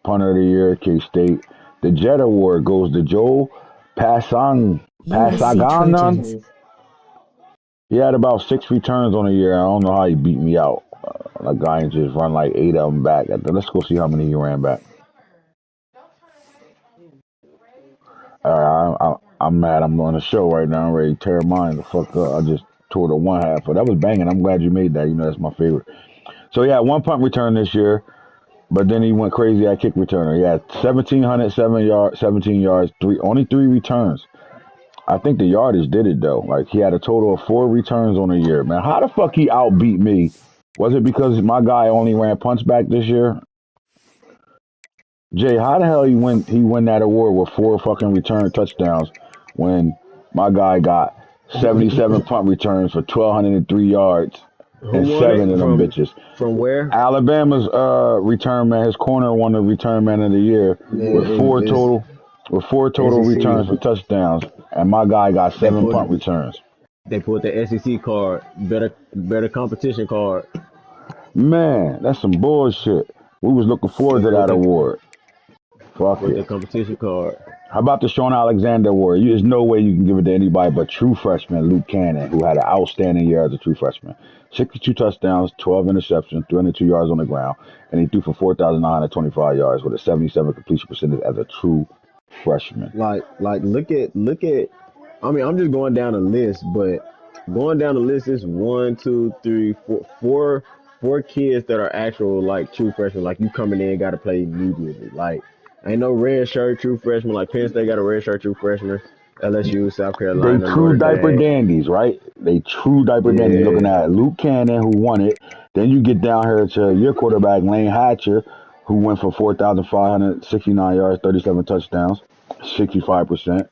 B: Punter of the year, K-State. The Jet Award goes to Joe
C: USC
B: Pasaganan.
C: Trojans.
B: He had about 6 returns on the year. I don't know how he beat me out. That guy just run like 8 of them back. Let's go see how many he ran back. I'm mad. I'm on the show right now. I'm ready to tear mine the fuck up. I just tore the one half, but that was banging. I'm glad you made that. You know that's my favorite. So he had 1 punt return this year, but then he went crazy at kick returner. He had 17 yards, only 3 returns. I think the yardage did it though. Like he had a total of 4 returns on the year. Man, how the fuck he outbeat me? Was it because my guy only ran punts back this year? Jay, how the hell he win that award with 4 fucking return touchdowns when my guy got 77 punt returns for 1,203 yards
D: Who
B: and
D: won
B: 7
D: it?
B: of them bitches?
D: From where?
B: Alabama's return man, his corner won the return man of the year with
D: Yeah,
B: 4 total returns for
D: SEC.
B: touchdowns, and my guy got
D: They
B: 7
D: put
B: punt returns.
D: they put the SEC card, better competition card.
B: Man, that's some bullshit. We was looking
D: They
B: forward to
D: put
B: that
D: the
B: award. Fuck
D: put
B: it.
D: the competition card.
B: How about the Sean Alexander Award? There's no way you can give it to anybody but true freshman Luke Cannon, who had an outstanding year as a true freshman. 62 touchdowns, 12 interceptions, 302 yards on the ground, and he threw for 4,925 yards with a 77 completion percentage as a true freshman.
D: Like look at. I mean, I'm just going down the list, but going down the list is one, two, three, four kids that are actual like true freshmen. Like you coming in, got to play immediately. Like ain't no red shirt true freshman. Like Penn State got a red shirt true freshman. LSU, South
B: They
D: Carolina,
B: true
D: Notre
B: diaper
D: Dame.
B: dandies, right? They true diaper dandies. You're looking
D: Yeah,
B: at Luke Cannon, who won it. Then you get down here to your quarterback, Lane Hatcher, who went for 4,569 yards, 37 touchdowns, 65%.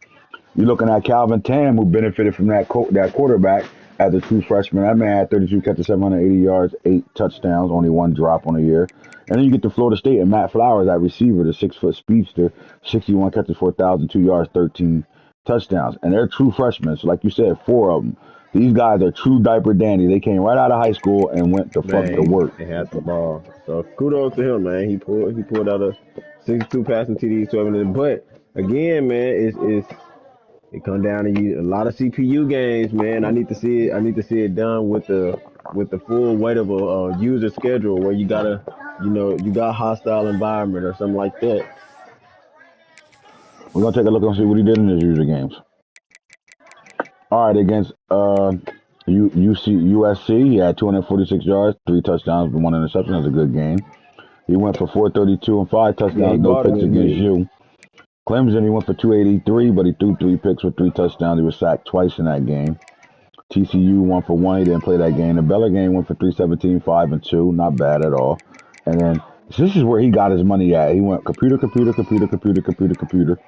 B: You're looking at Calvin Tam, who benefited from that quarterback as a true freshman. That man had 32 catches, 780 yards, 8 touchdowns, only 1 drop on the year. And then you get to Florida State and Matt Flowers at receiver, the 6-foot speedster, 61 catches, 4,002 yards, 13 touchdowns. And they're true freshmen. So like you said, 4 of them. These guys are true diaper dandies. They came right out of high school and went to fuck to
D: man,
B: work.
D: they had the ball. So kudos to him, man. He pulled out a 62 passing TDs, 12 minutes. But again, man, it come down to you. A lot of CPU games, man. I need to see it. I need to see it done with the full weight of a user schedule where you gotta, you got hostile environment or something like that.
B: We're going to take a look and see what he did in his user games. All right, against USC, he had 246 yards, 3 touchdowns, but 1 interception. That's a good game. He went for 432 and 5
D: Yeah, he
B: touchdowns, no
D: bought
B: picks
D: it
B: against
D: good.
B: you. Clemson, he went for 283, but he threw 3 picks with 3 touchdowns. He was sacked twice in that game. TCU 1 for 1. He didn't play that game. The Bella game went for 317, 5 and 2. Not bad at all. And then this is where he got his money at. He went computer, computer, computer, computer, computer, computer,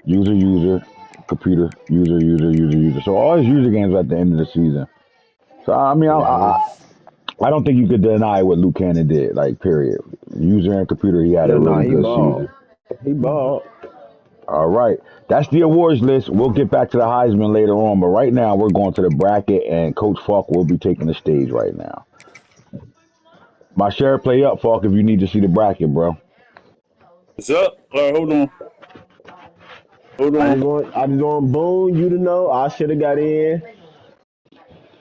B: user, user, computer, user, user, user, user. So all his user games were at the end of the season. So I mean,
D: Hmm.
B: I don't think you could deny what Luke Cannon did. Like, period. User and computer, he had a
D: Yeah, nah,
B: really
D: he
B: good
D: balled.
B: season.
D: He balled.
B: All right. That's the awards list. We'll get back to the Heisman later on, but right now we're going to the bracket, and Coach Falk will be taking the stage right now. My share play up, Falk, if you need to see the bracket, bro.
A: What's up? All right, hold on. Hold
D: I
A: on.
D: just want, I just want Boone you to know I should have got in.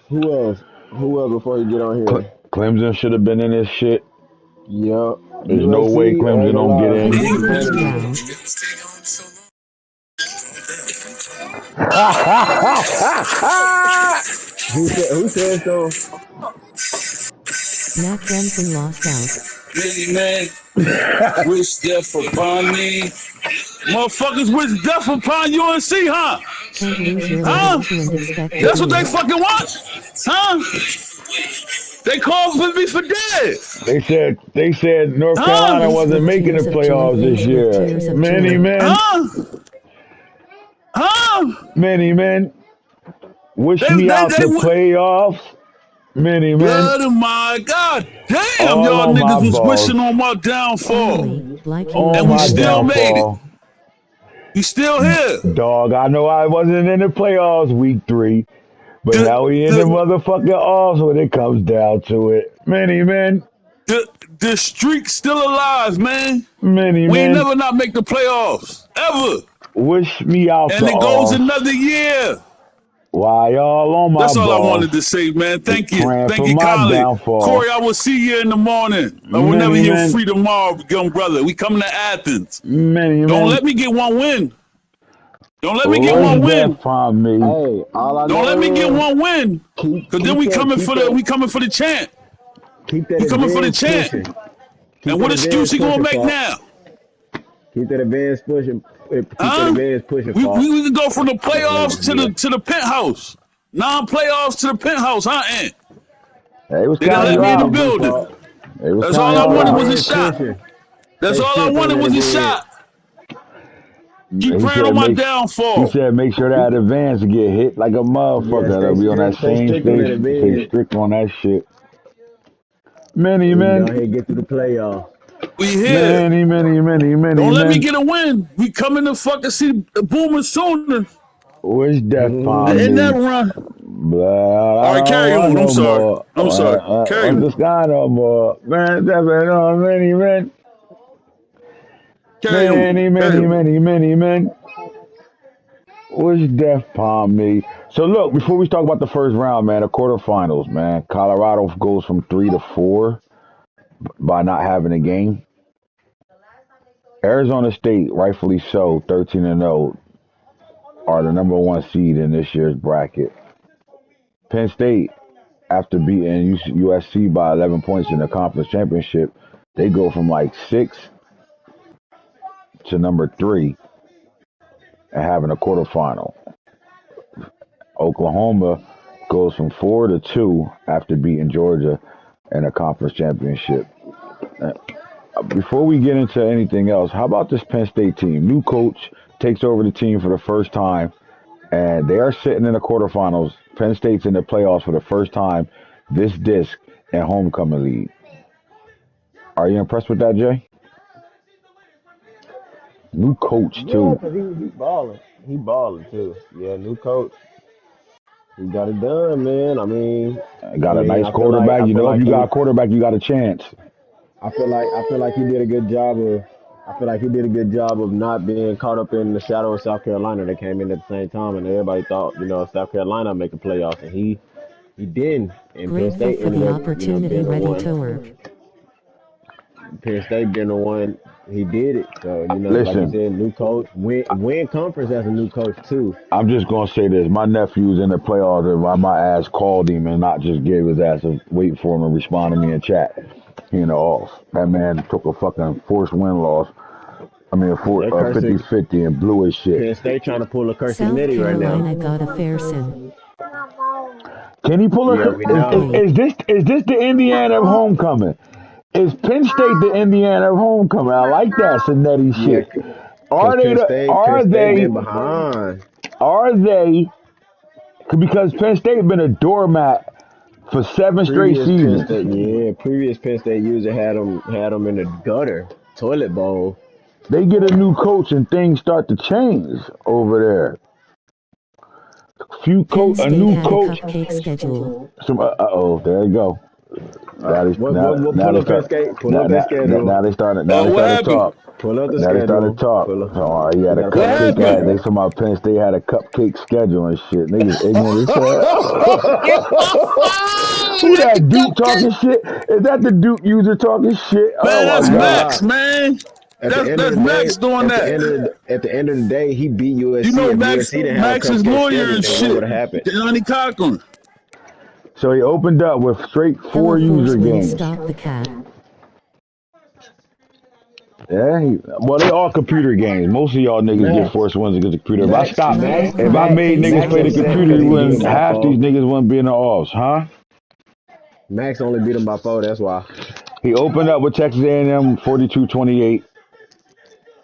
D: Who else? Who else before you get on here?
B: Clemson should have been in this shit.
D: Yup.
B: There's no way
D: USC. I ain't
B: Clemson
D: gonna
B: don't get
D: lie.
B: in.
C: In the
D: Disappointed
C: first
D: me.
C: round,
D: Who said so?
C: Mac Remsen lost out.
A: Many men wish death upon me. Motherfuckers wish death upon UNC, huh?
C: Can't lose your
A: Huh?
C: level 2 and expect to
A: That's what
C: do
A: they
C: it.
A: fucking want? Huh? They called for me for dead.
B: They said North
A: Huh?
B: Carolina
C: Face
B: wasn't
C: with
B: making the
C: tears of joy,
B: playoffs this
C: face with
B: year.
C: tears of
B: Many
C: joy.
B: men,
A: Huh? Huh?
B: many men wish
A: They,
B: me
A: they,
B: out
A: they,
B: the playoffs. Many men,
A: God, oh my God. Damn,
B: all
A: y'all
B: on my
A: niggas was
B: balls,
A: wishing on my downfall.
C: Finally, like you
B: on
A: And we
B: my
A: still
C: intended.
A: made it.
B: downfall.
A: We still here.
B: Dog, I know I wasn't in the playoffs week 3, but
A: The,
B: hell, we in the
A: the,
B: motherfucking offs when it comes down to it. Many men,
A: the, the streak's still alive, man.
B: many
A: We ain't
B: men
A: never not make the playoffs. Ever.
B: wish me out the
A: And it goes
B: offs.
A: another year.
B: Why y'all on my
A: That's all I
B: balls?
A: wanted to say, man.
B: Is
A: Thank you.
B: praying
A: Thank
B: for
A: you
B: my
A: kindly.
B: downfall.
A: Corey, I will see you in the morning. Or whenever
B: Many
A: you're
B: men,
A: free tomorrow, young brother. We coming to Athens.
B: many
A: Don't
B: men
A: let me get one win. Don't let me get
B: wish
A: one win.
B: death on me.
D: Hey, all I
A: Don't let me get
D: know is
A: one win. Cause then
D: keep that keep
A: we
D: that
A: coming for the chant.
D: keep that
A: We coming for the
D: advance
A: chant.
D: pushing. Keep
A: And
D: that
A: what excuse
D: advance
A: he gonna
D: pushing,
A: make
D: Falk.
A: now?
D: Keep that advance pushing. Keep that
A: Huh?
D: advance pushing,
A: We
D: Falk.
A: can go from the
D: That's what I'm
A: playoffs
D: gonna do.
A: to the penthouse. Non-playoffs to the penthouse, huh, Ant?
B: They was
A: They didn't
D: That's
B: counting
A: let
B: you
D: what
A: me
D: we
A: in the
B: out.
D: gonna do,
A: building.
D: Falk.
B: They was
A: That's
D: Keep
A: all
B: counting
A: I
B: you
D: that
A: wanted was
B: out.
A: a
D: advance
A: shot.
D: pushing.
A: That's
D: Stay
A: all I
D: strict on
A: wanted
D: that
A: was a
D: advance.
A: shot. Keep
B: He
A: praying on
B: said
A: my
B: make he
A: downfall.
B: said make sure that advance get hit like a
D: Yeah,
B: motherfucker. They'll be on that
D: stay
B: same
D: strict on
B: stage.
D: that
B: Stay
D: advance.
B: strict on that shit. Many
D: So we can go
B: men,
D: ahead and get through the playoffs.
A: We here.
B: many
A: Don't let me
B: men
A: get a win. We coming to fucking see Boomer sooner.
B: wish death
A: The
B: upon
A: end that
B: me.
A: run.
B: But
A: All
B: I
A: right,
B: don't
A: carry
B: want
A: on. I'm
B: no
A: sorry.
B: more.
A: I'm sorry. Carry
B: What's
A: on.
B: the sky no more? Man, death on many men.
A: Carry on. Carry on.
B: Many men wish death upon me. So look, before we talk about the first round, man, the quarterfinals, man, Colorado goes from 3 to 4 by not having a game. Arizona State, rightfully so, 13-0, are the number 1 seed in this year's bracket. Penn State, after beating USC by 11 points in the conference championship, they go from like 6 to number 3 and having a quarterfinal. Oklahoma goes from 4 to 2 after beating Georgia in a conference championship. Before we get into anything else, how about this Penn State team? New coach takes over the team for the first time, and they are sitting in the quarterfinals. Penn State's in the playoffs for the first time this disc and homecoming league. Are you impressed with that, Jay? New coach
D: Yeah,
B: too.
D: cause he balling. He balling too. Yeah, new coach. He got it done, man.
B: Got a nice quarterback.
D: I
B: You
D: feel
B: know, if
D: like
B: you got
D: he
B: a quarterback, you got a chance.
D: I feel like he did a good job of I feel like he did a good job of not being caught up in the shadow of South Carolina that came in at the same time, and everybody thought South Carolina make the playoffs, and he didn't, and Penn
C: Grateful
D: State
C: for
D: ended
C: the
D: up
C: opportunity,
D: being the
C: ready
D: one.
C: to work.
D: Penn State being the one, he did it. So like you
B: Listen,
D: said, new coach, win conference as a new coach too.
B: I'm just gonna say this: my nephew's in the playoffs, and why my ass called him and not just gave his ass a wait for him to respond to me in chat. He in the off. That man took a fucking forced win loss. I mean, a
D: They cursing
B: 50-50 and blew his shit.
D: Penn State trying to pull a cursing
C: South
D: nitty right now.
C: Carolina got a fair sin.
B: Can he pull a?
D: Yeah, we know.
C: Ugly.
B: Is this the Indiana of homecoming? Is Penn State the Indiana of homecoming? I like that Cincinnati
D: Yeah,
B: shit.
D: because
B: Are they the?
D: Penn
B: Are
D: State
B: they?
D: been behind.
B: Are they? Because Penn State been a doormat for 7 straight seasons.
D: Previous Penn State user had them in the gutter, toilet bowl.
B: They get a new coach and things start to change over there.
C: Penn
B: A
C: State
B: new
C: had a
B: coach.
C: cupcake schedule.
B: Some oh, there you go.
D: What
B: Now
D: pull
B: they
D: up that
B: start
D: skate? Pull up that schedule.
B: now they
A: What
B: started
A: happened?
B: talk.
D: Pull up the
B: Now they started
D: schedule.
B: talk.
D: Pull up.
B: So he
D: We
B: had a
D: gotta pull
A: What
D: up the
B: cupcake. They
A: happened?
B: talking
D: schedule.
B: about Penn State had a cupcake schedule and shit. Niggas ignorant as hell. Who
A: That's the
B: that Duke
A: cupcake.
B: talking shit? Is that the Duke user talking shit?
A: Man,
B: Oh
A: that's
B: my god.
A: Max, man.
D: At the end of
A: That's
D: the day,
A: Max doing that.
D: at the end of the day, he beat
A: You
D: USC.
A: know
D: If
A: Max
D: USC didn't have a
A: Max's
D: cupcake
A: lawyer
D: schedule,
A: and
D: then what would
A: shit.
D: have happened?
A: Johnny Cochran.
B: So he opened up with straight
C: Hello
B: 4 user
C: Force Wind
B: games.
C: stop the cat.
B: Yeah, well, they all computer games. Most of y'all niggas get
D: Max,
B: forced wins against the computer. If I
D: Max,
B: stopped,
C: Like
D: Max,
B: if I
C: icon,
D: Max,
B: made
C: face
B: niggas
D: Max
B: play the
D: upset
B: computer,
D: because
B: you
D: he beat him
B: wouldn't
D: by
B: half these
D: 4.
B: niggas wouldn't be in the offs, huh?
D: Max only beat him by 4. That's why.
B: He opened up with Texas A&M 42-28.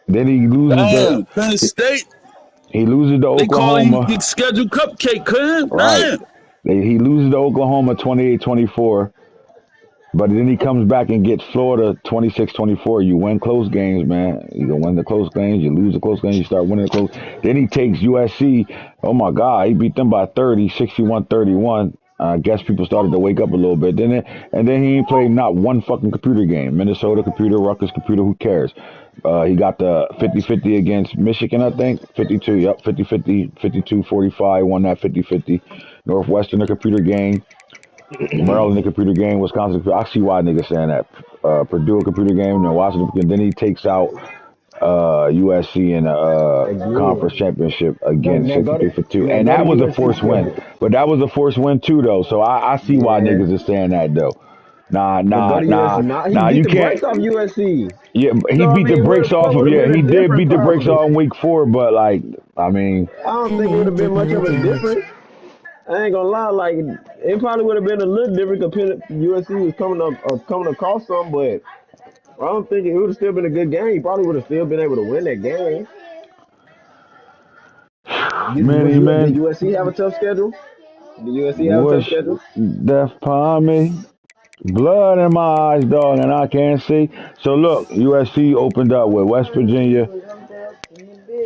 B: Then he loses
A: Damn, Penn State.
B: he loses to
A: They calling you
B: Oklahoma.
A: scheduled cupcake, cuz.
B: Right.
A: Damn.
B: He loses to Oklahoma 28-24. But then he comes back and gets Florida 26-24. You win close games, man. You can win the close games. You lose the close games. You start winning the close. Then he takes USC. Oh, my God. He beat them by 30, 61-31. I guess people started to wake up a little bit. And then he ain't played not one fucking computer game. Minnesota computer, Rutgers computer, who cares? He got the 50-50 against Michigan, I think. 52, yep, 50-50, 52-45. Won that 50-50. Northwestern, the computer game. Maryland, the computer game. Wisconsin, I see why niggas saying that. Purdue, a computer game. And Washington, then he takes out USC in the
D: Again.
B: conference championship
D: Now,
B: again,
D: now go to
B: 63-52.
D: now
B: And
D: go to
B: that was a
D: USC
B: forced win.
D: schedule.
B: But that was a forced win, too, though. So I see why
D: Yeah.
B: niggas is saying that, though. Nah,
D: But go
B: nah,
D: to
B: nah,
D: USC. Nah, he
B: nah.
D: beat
B: You
D: the
B: can't.
D: brakes off USC.
B: Yeah, he
D: So I
B: beat the
D: mean,
B: brakes off
D: what
B: of.
D: would have
B: Yeah,
D: been a
B: he did
D: difference
B: beat the brakes
D: probably?
B: off in week 4. But like, I mean,
D: I don't think it would
C: 10A
D: have been
C: did
D: much
C: no
D: of a
C: damage.
D: difference. I ain't gonna lie, like it probably would have been a little different compared to USC was coming across some, but I don't think it would have still been a good game. He probably would have still been able to win that game.
B: many
D: Did
B: men
D: USC have a tough schedule? Did USC have a tough
B: wish
D: schedule?
B: death upon me. Blood in my eyes, dog, and I can't see. So look, USC opened up with West Virginia.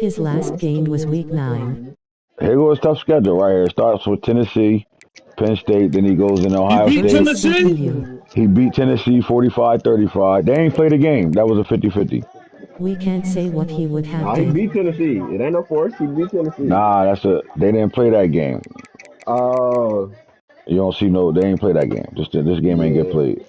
C: His last game was week 9.
B: Here goes a tough schedule right here. It starts with Tennessee, Penn State, then he goes in
A: He
B: Ohio
A: beat
B: State.
C: Versus
A: Tennessee?
C: CPU.
B: He beat Tennessee 45-35. They ain't played a game. That was a 50-50.
C: We can't say what he would have
D: Nah, he
C: did.
D: beat Tennessee. It ain't no force. He beat Tennessee.
B: Nah, they didn't play that game.
D: Uh,
B: You don't see no they ain't play that game. This game ain't get
D: yeah,
B: played.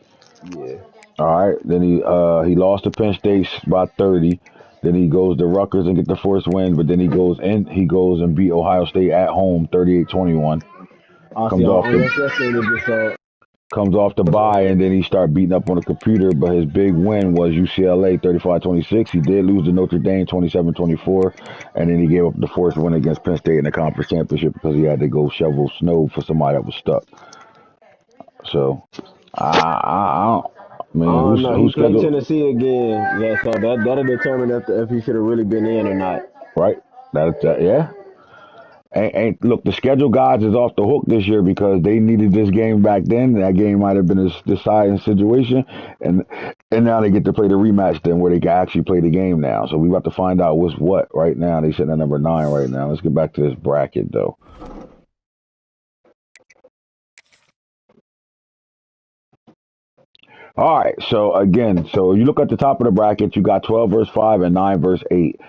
D: yeah.
B: All right. Then he lost to Penn State by 30. Then he goes to Rutgers and get the first win, but then he goes and beat Ohio State at home 38-21.
D: Honestly,
B: Comes off
D: on
B: the
D: what's that thing that just
B: comes off the bye, and then he start beating up on the computer, but his big win was UCLA 35-26. He did lose to Notre Dame 27-24, and then he gave up the fourth win against Penn State in the conference championship because he had to go shovel snow for somebody that was stuck. So I don't. I
D: I
B: mean,
D: don't know. He
B: who's
D: played
B: scheduled?
D: Tennessee again. Yeah, so that'll determine if he should have really been in or not.
B: Right? Yeah. Ain't look, the schedule gods is off the hook this year because they needed this game back then. That game might have been a deciding situation, and now they get to play the rematch then where they can actually play the game now. So we about to find out what's what right now. They sitting at number 9 right now. Let's get back to this bracket though. All right. So again, so you look at the top of the bracket, you got 12 versus 5 and 9 versus 8.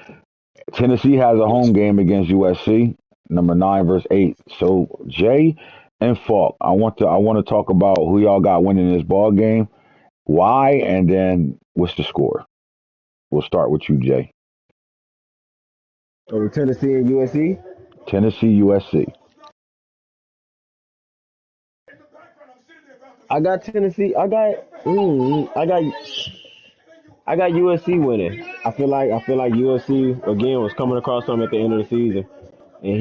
B: Tennessee has a home game against USC, number 9 versus 8. So Jay and Falk, I want to talk about who y'all got winning this ball game, why, and then what's the score. We'll start with you, Jay.
D: Over Tennessee and USC.
B: Tennessee, USC.
D: I got Tennessee. I got USC winning. I feel like USC again was coming across something at the end of the season, and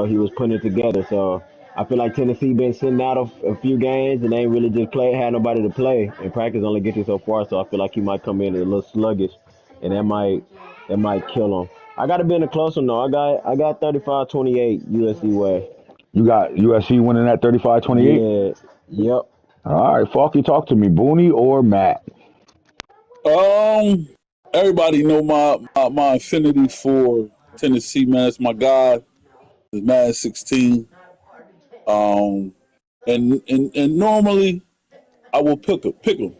D: he was putting it together. So I feel like Tennessee been sitting out of a few games and they ain't really just had nobody to play, and practice only gets you so far. So I feel like he might come in a little sluggish, and that might kill him. I got to be in a close one though. I got 35-28 USC way.
B: You got USC winning at 35-28.
D: Yeah. Yep.
B: All right, Falky, talk to me, Booney or Matt.
A: Um, everybody know my affinity for Tennessee, man. It's my guy. It's Mad 16. Um, and normally I will pick him.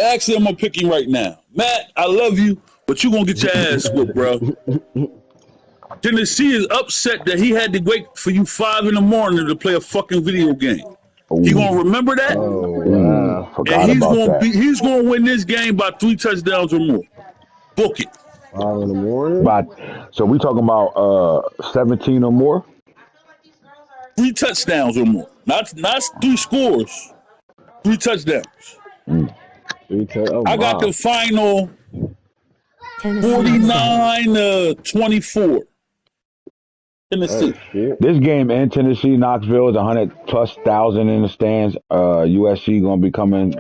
A: Actually, I'm gonna pick him right now. Matt, I love you, but you gonna get your ass whipped, bro. Tennessee is upset that he had to wait for you 5 in the morning to play a fucking video game. He gonna
B: Ooh,
A: remember that,
D: Oh wow.
A: and
B: forgot about that.
A: he's gonna win this game by 3 touchdowns or more. Book it.
D: 5 in the morning.
B: So we talking about 17 or more.
A: 3 touchdowns or more. Not 3 scores. 3 touchdowns.
B: Mm.
D: Oh
A: I got
D: my.
A: the final
C: Tennessee set.
A: 49-24.
D: Oh
A: Tennessee.
D: shit.
B: This game in Tennessee, Knoxville is 100,000+ in the stands. USC gonna be coming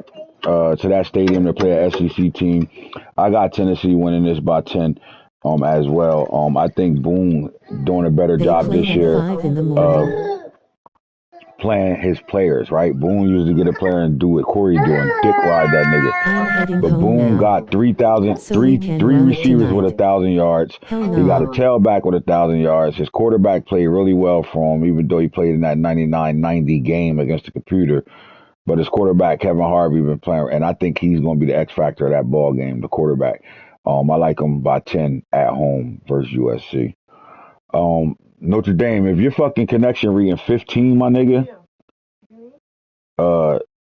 B: to that stadium to play a SEC team. I got Tennessee winning this by 10 as well. I think Boone doing a better
C: They
B: job
C: play
B: this
C: at
B: year
C: 5 in the
B: of
C: morning.
B: playing his players, right? Boone used to get a player and do what Corey doing, dick ride that nigga.
C: I'm heading
B: But
C: home
B: Boone
C: now,
B: got 3,000,
C: so we can
B: three
C: run it
B: receivers with
C: tonight.
B: 1,000 yards.
C: Hell
B: He got a
C: no.
B: tailback with 1,000 yards. His quarterback played really well for him, even though he played in that 99-90 game against the computer. But his quarterback, Kevin Harvey, been playing, and I think he's going to be the X factor of that ball game, the quarterback. I like him by 10 at home versus USC. Notre Dame, if your fucking connection reading 15, my nigga,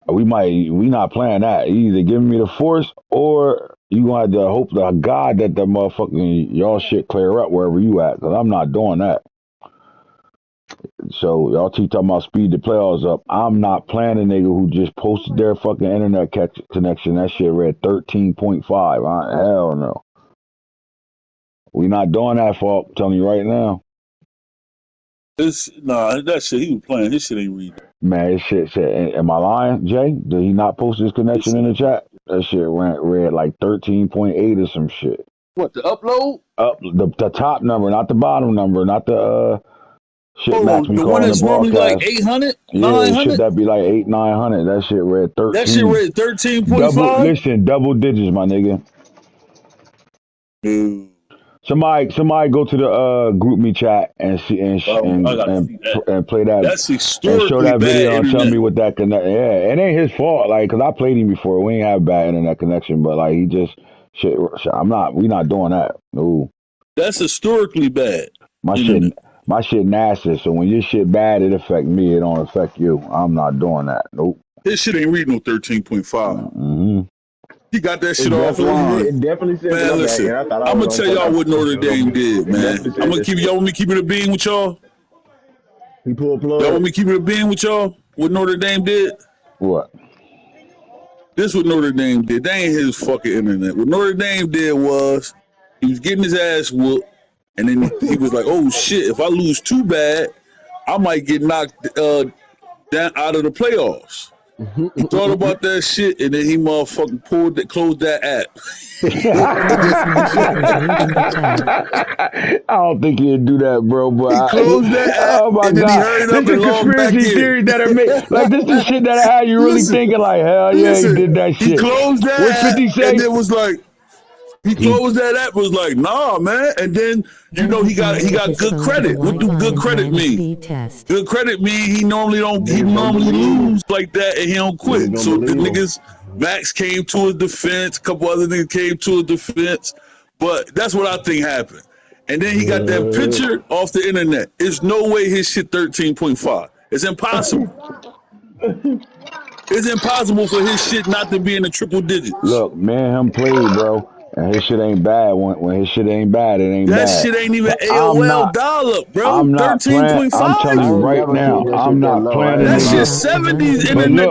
B: we not playing that. You either giving me the force or you gonna have to hope to God that the motherfucking y'all shit clear up wherever you at, because I'm not doing that. So y'all keep talking about speed the playoffs up. I'm not playing a nigga who just posted their fucking internet connection. That shit read 13.5. Hell no. We not doing that, fault. I'm telling you right now.
A: That shit he was playing. His shit ain't reading.
B: Man, this shit said, am I lying, Jay? Did he not post his connection in the chat? That shit read like 13.8 or some shit.
A: What, the upload?
B: Up the top number, not the bottom number, not the shit Max
A: Hold
B: be
A: on, the one
B: calling the
A: that's normally like
B: broadcast.
A: 800,
B: Yeah, shit
A: 900?
B: that be like 800-900. That shit read
A: That shit
B: 13.
A: read 13.5?
B: Listen, double digits, my nigga.
A: Dude.
B: Somebody go to the group me chat and see
A: I gotta see that.
B: and play that
A: That's
B: and show
A: historically
B: that
A: bad
B: video and tell
A: internet.
B: me what that connect. Yeah, it ain't his fault. Like, cause I played him before. We ain't have bad internet connection, but like he just shit. We not doing that. No,
A: That's historically bad
B: my
A: internet.
B: shit nasty. So when your shit bad, it affect me. It don't affect you. I'm not doing that. Nope.
A: His shit ain't reading no 13.5.
B: Mm-hmm.
A: He got that shit offline.
D: It definitely said
A: Man,
D: my bad.
A: listen,
D: And I thought I
A: I'm
D: was
A: gonna
D: on
A: tell y'all what Notre Dame did,
D: It
A: man.
D: definitely
A: I'm
D: said
A: gonna
D: this
A: keep
D: shit.
A: y'all want me keeping it a bean with y'all.
D: He pulled
A: Y'all
D: plug.
A: want me keeping it a bean with y'all? What Notre Dame did?
B: What?
A: This what Notre Dame did. They ain't his fucking internet. What Notre Dame did was he was getting his ass whooped, and then he was like, "Oh shit! If I lose too bad, I might get knocked down out of the playoffs." He thought about that shit, and then he motherfucking closed that app.
C: Elvis My Shit was reading the chat.
B: I don't think he'd do that, bro.
A: He
B: But
A: closed that app,
B: oh my
A: and then he
B: god,
A: hurried
B: this
A: up
B: the
A: and logged back
B: conspiracy
A: in.
B: theories that are made. Like this the shit that had you really
A: Listen,
B: thinking. Like hell yeah, he
A: listen.
B: did that
A: He
B: shit.
A: closed
B: What
A: that app,
B: 50
A: and
B: say?
A: it was like he
B: He
A: closed that app. Was like, nah, man. And then
C: Then he connected
A: he got
C: his
A: good
C: phone to the
A: credit. What do
C: Wi-Fi
A: good
C: and
A: credit
C: ran a
A: mean?
C: speed test.
A: Good credit mean he normally
D: Niggas don't believe him.
A: lose like that, and he don't
D: Niggas
A: quit.
D: don't
A: So the
D: believe him.
A: niggas Max came to his defense. A couple other niggas came to his defense, but that's what I think happened. And then he got that picture off the internet. There's no way his shit 13.5. It's impossible. It's impossible for his shit not to be in the triple digits.
B: look, me and him played, bro, and his shit ain't bad. When his shit ain't bad, it ain't
A: That
B: bad.
A: shit ain't even
B: But
A: AOL dial up, bro.
B: I'm not playing. I'm telling
A: 13.5?
B: you
D: I ain't
B: right
D: never
B: now,
D: seen that
B: I'm
D: shit that
B: not
D: low. I
B: playing a
D: ain't
A: That
D: gonna
A: shit
B: nigga.
D: lie.
C: About to run it
A: 70s
B: But
C: again.
A: internet.
B: look,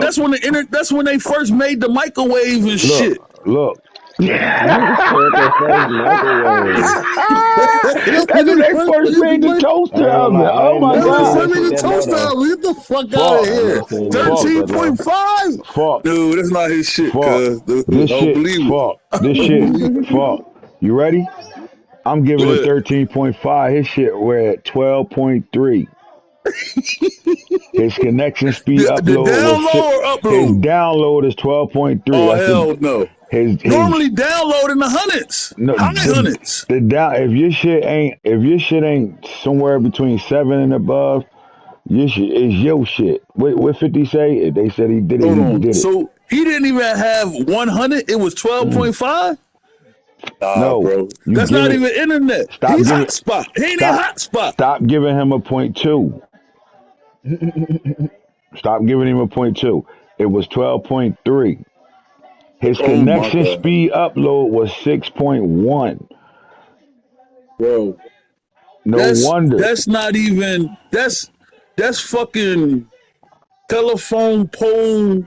A: That's when they first made the microwave and shit.
B: look.
D: Nigga said the first microwave.
B: That's when
A: When they
B: they
A: first
B: first
A: made the
B: made the
A: mic,
D: I
B: toaster
D: ain't gonna
B: oven.
D: lie. I
B: Oh
D: ain't
B: my
A: that
D: never
A: was the
D: seen that
A: first
B: god.
A: made
D: shit
A: the
D: that low
A: toaster
D: though.
A: oven. Get the fuck out of
B: Fuck,
D: I ain't
A: here.
D: never seen that
B: fuck,
D: shit that low.
A: 13.5?
B: fuck,
A: No, that's not his shit,
B: fuck.
A: cuz. I
B: This
A: don't
B: shit,
A: believe it.
B: fuck.
A: I
B: This
A: don't
B: shit,
A: believe it.
B: fuck. You ready? I'm giving
A: Go
B: it
A: ahead.
B: 13.5. His shit we're at 12.3. His connection speed
A: The
B: upload was
A: download or
B: his
A: upload?
B: download is 12.3.
A: Oh,
B: That's
A: hell no.
B: his
A: Normally download in the hundreds.
B: no
A: High hundreds.
B: the down if your shit ain't somewhere between 7 and above, your shit is your shit. What 50 say? They said he did it,
A: Hold
B: he
A: on.
B: did it.
A: So he didn't even have 100. It was
B: Mm.
A: 12.5? Nah,
B: No,
A: bro.
B: you
A: That's
B: give
A: not
B: it
A: even internet.
B: stop
A: He's
B: giving
A: hotspot. He ain't in
B: stop
A: hotspot.
B: stop giving him a point two. Stop giving him a point two. It was 12.3. His
A: Oh my
B: connection
A: god,
B: speed upload was 6.1.
A: bro.
B: No wonder.
A: That's not even that's fucking telephone pole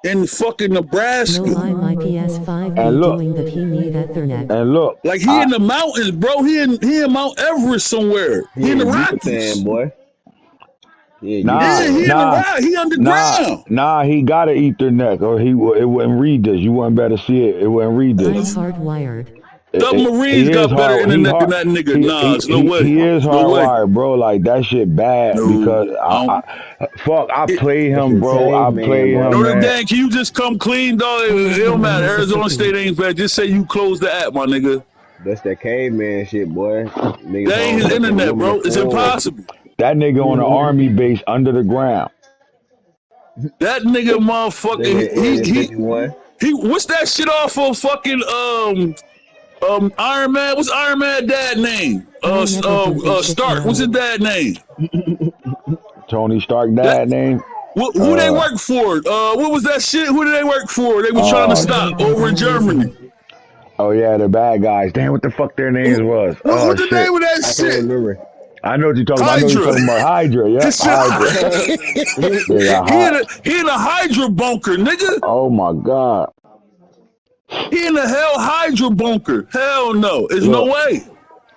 A: in fucking
C: No
A: Nebraska.
C: lie, my PS5 be
B: And look,
C: doing that he need Ethernet.
B: and look.
A: Like he
B: I
A: in the mountains, bro. He in Mount Everest somewhere. He in
D: Yeah,
A: the
D: Yucatan,
A: Rockies.
D: boy. Yeah,
B: nah
A: Yeah, he
D: Yucatan.
A: in the
B: nah
A: rock. He
B: nah
A: underground.
B: nah. He got an Ethernet, or it wouldn't read this. You wouldn't better see it. It wouldn't read this.
C: I'm hardwired.
A: Submarines
B: He is
A: got better
B: hard.
A: internet than that nigga. Nah, it's no way.
B: He is
A: No way.
B: hardwired, bro. Like that shit bad
A: No.
B: because fuck. I
A: It,
B: play
D: That
B: him,
D: shit
B: bro. I
D: caveman,
B: play
D: boy.
B: him,
A: Notre
B: man.
A: Dame, can you just come clean, dog?
C: I
A: It
C: am
A: don't
C: from
A: matter. Arizona
C: Mississippi.
A: State ain't bad. Just say you close the app, my nigga.
D: That's that caveman shit, boy. Niggas
A: That ain't
D: on
A: his
D: fucking
A: internet,
D: aluminum
A: bro. It's
D: foil.
A: impossible.
B: That nigga on an army base under the ground.
A: That nigga,
D: Nigga,
A: motherfucker,
D: Area 51.
A: he. What's that shit off of fucking Iron Man? What's Iron Man dad name?
C: I never do this shit,
A: Stark. What's his
C: bro.
A: dad name?
B: Tony Stark,
A: That
B: dad name.
A: who they work for? What was that shit? Who did they work for? They was trying to
B: Oh,
C: Nobody
A: stop
C: but
A: over in Germany.
C: Amazon.
B: oh yeah, the bad guys. Damn, what the fuck their names was? Oh
A: What the
B: shit.
A: name of that
D: I can't
A: shit?
D: remember.
B: I know what you're talking about. I know you're
A: Hydra.
B: talking about Hydra. Yep,
A: His shit.
B: Hydra. They got
A: he in
B: hot.
A: a he in a Hydra bunker, nigga.
B: Oh my god.
A: He in a hell Hydra bunker. Hell no. There's no
B: Look,
A: way.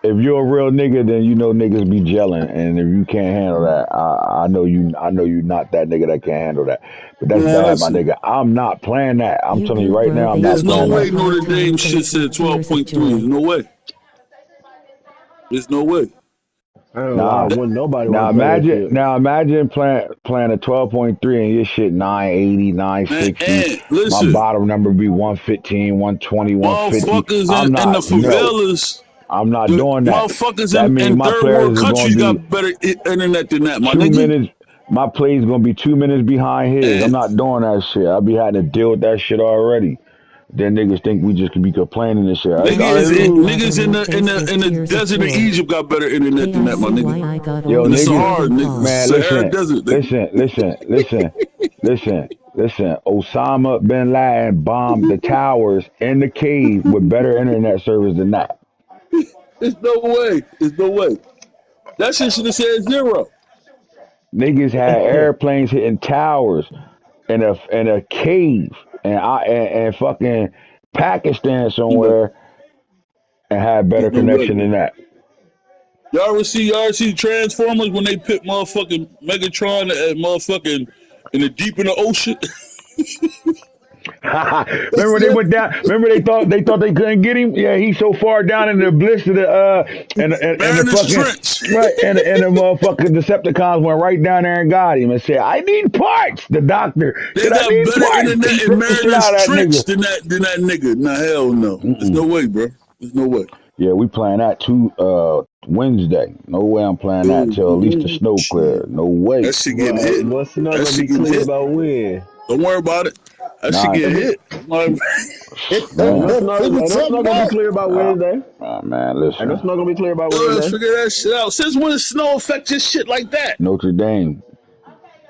B: if you're a real nigga, then you know niggas be gelling, and if you can't handle that, I know you. I know you not that nigga that can't handle that. But that's
A: Man,
B: bad, my
A: listen.
B: nigga. I'm not playing that. I'm
C: You
B: telling you
C: good,
B: right
C: bro?
B: now, I'm
C: They
B: not
A: There's
C: teach
A: no
B: playing
C: you a
B: that.
A: way
C: hard
A: Notre Dame
C: time. They
A: shit said
C: speak tears of
A: 12.3. There's
C: joy.
A: no way. There's no way.
D: I don't know why
B: Nah.
D: wouldn't nobody want to play that shit.
B: Now imagine playing a 12.3 and your shit 980,
A: Man,
B: 960.
A: and
B: My
A: listen,
B: bottom number be 115, 120, 150.
A: motherfuckers
B: I'm
A: in the
B: not no.
A: favelas,
B: I'm not
A: the
B: doing that.
A: motherfuckers
B: That
A: in
B: means my
A: third
B: players
A: world
B: is going
A: countries
B: to be
A: got better internet than that, my
B: two
A: nigga.
B: minutes. My play is going to be 2 minutes behind his. I'm
A: And
B: not doing that shit. I be having to deal with that shit already. Then niggas think we just could be complaining and shit. All
C: That's
B: right,
A: niggas,
C: why I
B: ooh.
C: got
A: niggas
C: on
A: in
C: my
A: the in
C: face
A: the
C: with
A: in the
C: tears of
A: desert of
C: joy.
A: Egypt got better internet than that, my nigga.
C: KICY, I got
B: Yo,
C: on
A: In the
C: my
B: niggas,
A: Sahara,
C: golden
A: nigga,
B: man,
C: balls.
A: Sahara
B: listen,
A: Desert, nigga.
B: listen, listen, listen, listen. Osama bin Laden bombed the towers in the cave with better internet service than that.
A: There's no way. There's no way. That shit should have said zero.
B: Niggas had airplanes hitting towers in a cave and fucking Pakistan
A: No,
B: somewhere and had better
A: there's no way.
B: connection than that.
A: Y'all ever see Transformers when they put motherfucking Megatron at motherfucking in the deep in the ocean?
B: Remember when they went down? Remember they thought they couldn't get him? Yeah, he's so far down in the abyss of the and the
A: Mariners
B: fucking
A: Trench.
B: right and the motherfucking Decepticons went right down there and got him and said, "I need parts." The doctor
A: They
B: said, "I
A: got
B: need
A: better
B: parts to
A: internet in
B: trick the shit
A: Mariners
B: out of that
A: Trench
B: nigga."
A: than that nigga. Nah, hell no. There's no way, bro. There's no way.
B: Yeah, we playing that too Wednesday. No way I'm playing that till at least the
A: Ooh,
B: snow clear.
A: shit.
B: No way.
A: That shit getting
D: Well,
A: hit.
D: what's not
A: That
D: gonna
A: shit
D: be
A: getting
D: clear
A: hit.
D: about when?
A: Don't worry about it. That shit
B: Nah,
A: getting hit. Like,
D: Ain't
B: man.
D: no snow gonna be clear about
B: Ah,
D: Wednesday.
B: man,
D: Ain't no
B: listen.
D: snow gonna be clear about
A: yo,
D: Wednesday.
A: figure that shit out. Since when does snow affect this shit like that?
B: Notre Dame,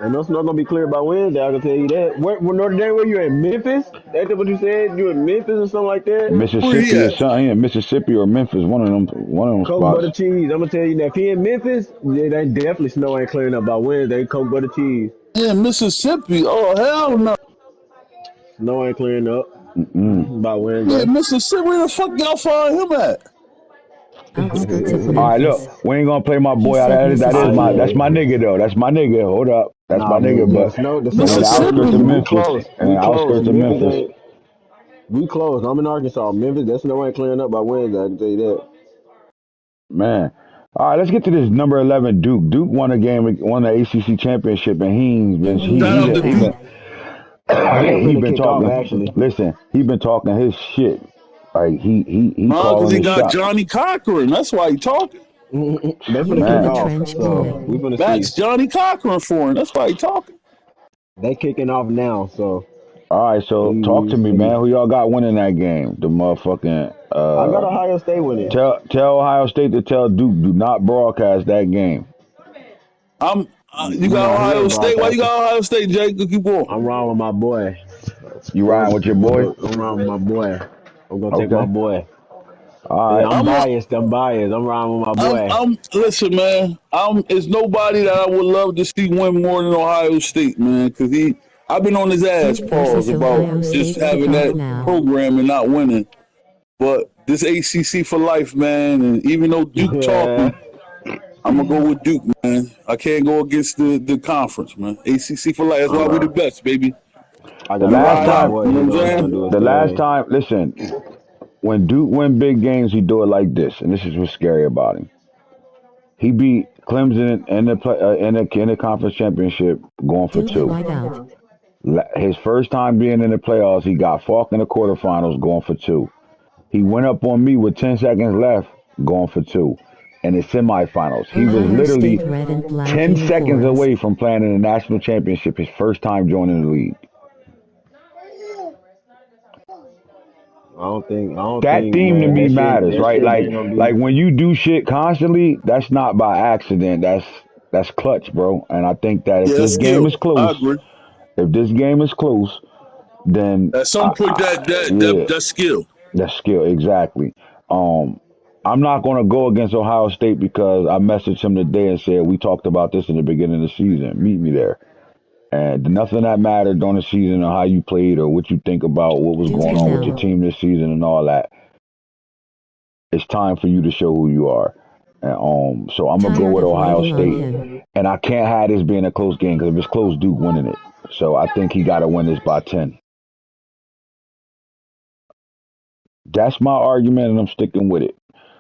D: Ain't no snow gonna be clear about Wednesday. I can tell you that. Where Notre Dame? Where you in Memphis? That's what you said. You in Memphis or something like that?
A: Where he
B: Mississippi or
A: at?
B: something. Yeah, Mississippi or Memphis, one of them
D: Coke butter
B: spots.
D: cheese. I'm gonna tell you that if he in Memphis, yeah, that definitely snow ain't clearing up by Wednesday. Coke butter cheese.
A: Yeah, Mississippi. Oh hell no.
D: Snow ain't clearing up
B: Mm-mm.
D: by
A: Yeah,
D: Wednesday.
A: Mississippi. Where the fuck y'all find him at?
C: Outskirts of
B: All right,
C: Memphis.
B: look, we ain't gonna play my
C: He
B: boy out.
C: said
B: That is my
D: Yeah.
B: that's
C: Mississippi.
B: my nigga though. That's my nigga. Hold up, that's
D: Nah,
B: my
D: but
B: nigga.
D: yeah,
B: But
D: the snow
B: in the outskirts
A: Mississippi.
B: of
D: we
B: Memphis,
D: close.
B: in the
D: We close.
B: outskirts of
D: Memphis
B: Memphis,
D: ain't. We closed. I'm in Arkansas. Memphis, that snow ain't clearing up by Wednesday. I can tell you that.
B: man. All right, let's get to this number 11 Duke. Duke won the ACC championship, and
C: Indiana
A: Shout out to
C: Impact.
A: Duke.
D: They
B: he
D: finna
B: been
D: kick off
B: talking.
D: actually.
B: Listen, he been talking his shit. Like he
A: Because
B: calling
A: he
B: his
A: got
B: shot,
A: Johnny Cochran. That's why he talking.
D: They
C: You
D: finna
C: in
D: kick
C: the
B: man.
D: off.
C: trench,
D: So
C: boy.
D: we finna see.
A: Max Johnny Cochran for him. That's why he talking.
D: They kicking off now. So
B: All right, so talk
D: we
B: to me,
D: see.
B: man. Who y'all got winning that game? The motherfucking
D: I got Ohio State winning.
B: tell Ohio State to tell Duke do not broadcast that game.
A: I'm. You
D: You
A: got
D: know he
A: Ohio
D: ain't
A: State. Why you
D: broadcasting.
A: got Ohio State, Jake? Keep going.
D: I'm wrong with my boy.
B: You riding with your boy?
D: I'm riding with my boy. I'm gonna take my
B: Okay.
D: boy.
B: All
D: Yeah,
B: right.
D: I'm
A: I'm a,
D: biased. I'm biased. I'm riding with my
A: I'm
D: boy.
A: I'm listen, man. It's nobody that I would love to see win more than Ohio State, man, because I've been on his ass,
C: Duke
A: pause,
C: versus
A: about
C: Ohio
A: just
C: State
A: having
C: kickoff
A: that
C: now.
A: program and not winning. But this ACC for life, man. And even though Duke
D: Yeah,
A: talking, I'm gonna go with Duke, man. I can't go against the conference, man. ACC for life. That's why we the best, baby.
D: I
B: The
D: gotta
A: We
B: last
D: rock
A: ride
D: with my
A: out.
B: time,
D: boy.
A: You know
D: He
A: what I'm
D: gonna he
A: saying?
D: gonna do his
B: the last
D: thing.
B: time, listen, when Duke win big games, he do it like this, and this is what's scary about him. He beat Clemson in the conference championship, going for
C: Duke
B: two.
C: whiteout.
B: His first time being in the playoffs, he got Falk in the quarterfinals, going for two. He went up on me with 10 seconds left, going for two. In the semifinals, he was
C: Ohio
B: literally
C: State red and black
B: 10 seconds
C: uniforms.
B: away from playing in the national championship, his first time joining the league.
D: I don't
B: That
D: think,
B: theme to
D: man.
B: me matters,
D: That
B: right?
D: shit ain't gonna
B: Like
D: be.
B: when you do shit constantly, that's not by accident. That's clutch, bro. And I think that if
A: Yeah,
B: this
A: that's
B: game
A: skill.
B: is
A: I
B: close,
A: agree.
B: if this game is close, then
A: At some point,
B: yeah,
A: that's skill.
B: that's skill exactly. Um, I'm not gonna go against Ohio State because I messaged him today and said we talked about this in the beginning of the season. Meet me there. And nothing that mattered during the season or how you played or what you think about what was
C: Duke
B: going
C: is
B: on with your
C: down.
B: team this season and all that. It's time for you to show who you are. And, so I'm gonna go
C: Tired
B: with
C: of
B: Ohio
C: waiting on
B: State,
C: him.
B: and I can't have this being a close game because if it's close, Duke winning it. So I think he got to win this by 10. That's my argument, and I'm sticking with it.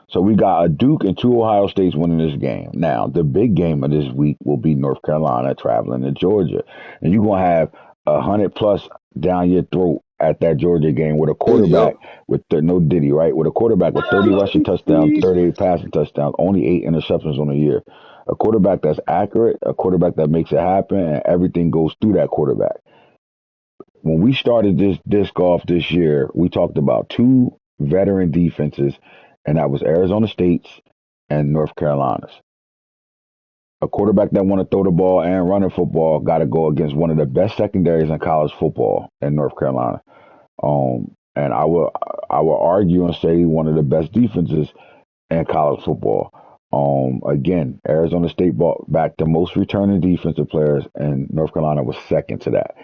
B: So we got a Duke and two Ohio States winning this game. Now, the big game of this week will be North Carolina traveling to Georgia. And you're going to have 100 plus down your throat at that Georgia game with a
A: Yep.
B: quarterback with no Diddy, right? With a quarterback with 30 rushing touchdowns, 38 passing touchdowns, only 8 interceptions on the year. A quarterback that's accurate, a quarterback that makes it happen, and everything goes through that quarterback. When we started this disc golf this year, we talked about two veteran defenses, and that was Arizona State's and North Carolina's. A quarterback that want to throw the ball and run the football got to go against one of the best secondaries in college football in North Carolina. And I will argue and say one of the best defenses in college football. Again, Arizona State brought back the most returning defensive players, and North Carolina was second to that.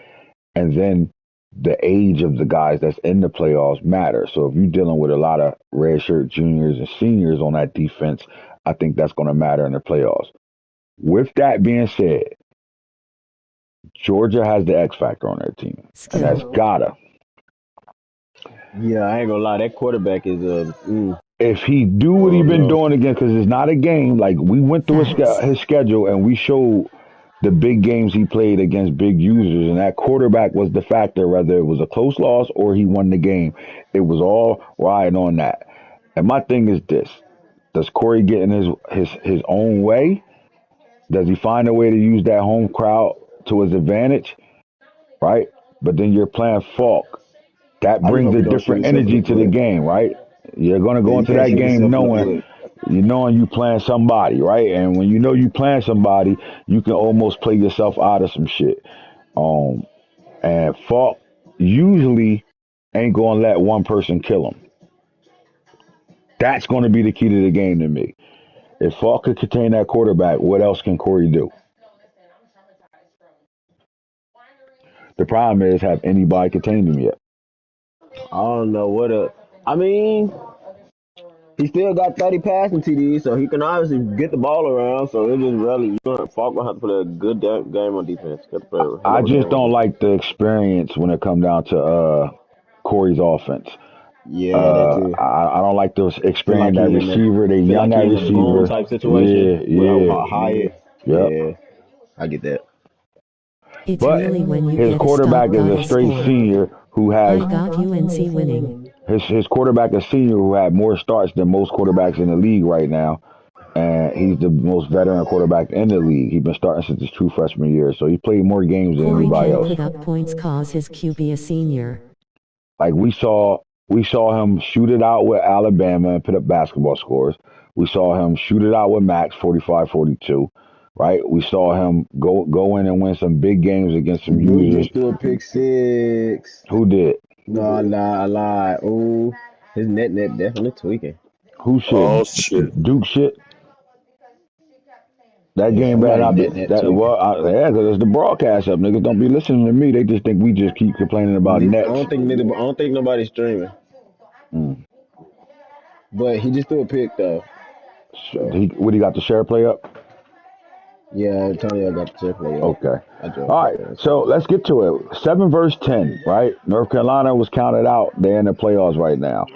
B: And then the age of the guys that's in the playoffs matter. So if you're dealing with a lot of redshirt juniors and seniors on that defense, I think that's going to matter in the playoffs. With that being said, Georgia has the X factor on their team, and that's
C: Skill.
B: gotta.
D: Yeah, I ain't gonna lie. That quarterback is
B: If he do
D: I
B: what he
D: don't
B: been
D: know.
B: doing again, because it's not a game. Like we went through
C: Facts.
B: his schedule and we showed the big games he played against big users, and that quarterback was the factor. Whether it was a close loss or he won the game, it was all riding on that. And my thing is this: does Corey get in his own way? Does he find a way to use that home crowd to his advantage? Right, but then you're playing Falk. That
D: I just
B: brings
D: hope
B: a
D: he don't shoot
B: different
D: himself in the
B: energy to the
D: foot.
B: game, right? You're gonna
D: Yeah,
B: go
D: you
B: into
D: can't
B: that
D: shoot
B: game
D: yourself in the
B: knowing
D: foot.
B: you playing somebody, right? And when you know you playing somebody, you can almost play yourself out of some shit. Um, and Falk usually ain't gonna let one person kill him. That's gonna be the key to the game to me. If Falk could contain that quarterback, what else can Corey do? The problem is, have anybody contained him yet?
D: I don't know what a. I mean, he still got 30 passing TDs, so he can obviously get the ball around. So it just really, Falk gonna have to play a good game on defense. Got to play a hell
B: I
D: of a
B: just
D: game on
B: don't
D: defense.
B: like the experience when it comes down to Corey's offense.
D: Yeah, that too.
B: I don't like those
D: Feel like
B: experience that
D: he in the
B: receiver, the
D: feel
B: young
D: like
B: guy
D: he in a boom
B: receiver.
D: type situation
B: Yeah,
D: with
B: yeah,
D: Hyatt.
B: yep.
D: Yeah, I get that.
C: It's
B: But
C: really when you
B: his
C: get
B: quarterback
C: stopped
B: is
C: got
B: a
C: his
B: straight
C: score.
B: senior who has
C: I got UNC winning.
B: his quarterback a senior who had more starts than most quarterbacks in the league right now. And he's the most veteran quarterback in the league. He's been starting since his true freshman year, so he played more games than
C: Corey
B: anybody
C: can't
B: else.
C: put up points cause his QB a senior.
B: Like we saw him shoot it out with Alabama and put up basketball scores. We saw him shoot it out with Max 45-42. right? We saw him go in and win some big games against some
D: Duke
B: users.
D: just threw a pick six.
B: Who did?
D: No, I lied. Ooh, his net definitely tweaking.
B: Who shit?
A: Oh shit.
B: Duke shit. That
D: Yeah,
B: game bad
D: somebody
B: out.
D: net
B: That
D: tweaking.
B: yeah, because it's the broadcast up. Niggas don't be listening to me. They just think we just keep complaining about
D: I
B: nets.
D: don't think nobody's streaming.
B: Mm.
D: But he just threw a pick though. So
B: What he got the share play up?
D: yeah, Antonio got the check play up.
B: Okay.
D: I just
B: All right. So let's get to it. 7 versus 10, right? North Carolina was counted out. They're in the playoffs right now.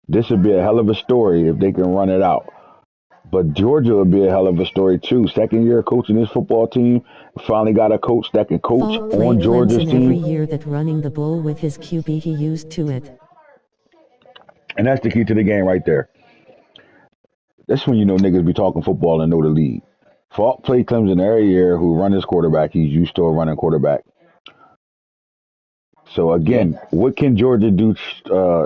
B: This would be a hell of a story if they can run it out. But Georgia would be a hell of a story too. Second year coaching this football team. Finally got a coach that can coach
C: Falk played
B: on Georgia's
C: Clemson every
B: team.
C: year that running the ball with his QB he used to it.
B: And that's the key to the game right there. That's when you know niggas be talking football and know the league. Falk played Clemson every year who run his quarterback. He's used to a running quarterback. So
D: yeah.
B: again, what can Georgia do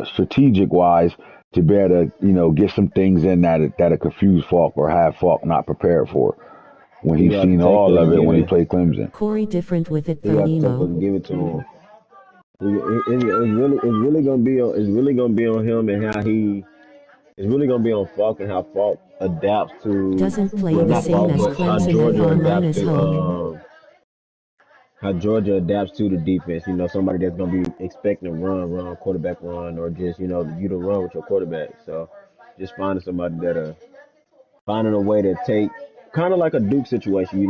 B: strategic wise to be able to, get some things in that confuse Falk or have Falk not prepared for when
D: He
B: he's
D: got to
B: seen
D: take
B: all
D: it
B: of
D: and
B: it
D: give
B: when he
D: it.
B: played Clemson.
C: Corey different with it
D: He
C: from
D: got to take it
C: Emo.
D: and give it to him. It's really gonna be on him and how he. It's really gonna be on Falk and how Falk adapts to.
C: Doesn't play
D: Well,
C: the
D: not
C: same
D: Falk,
C: as
D: but
C: Clemson F online as Hulk.
D: How Georgia adapts to the defense. Somebody that's gonna be expecting to run, quarterback run, or just you to run with your quarterback. So just finding somebody that finding a way to take kind of like a Duke situation.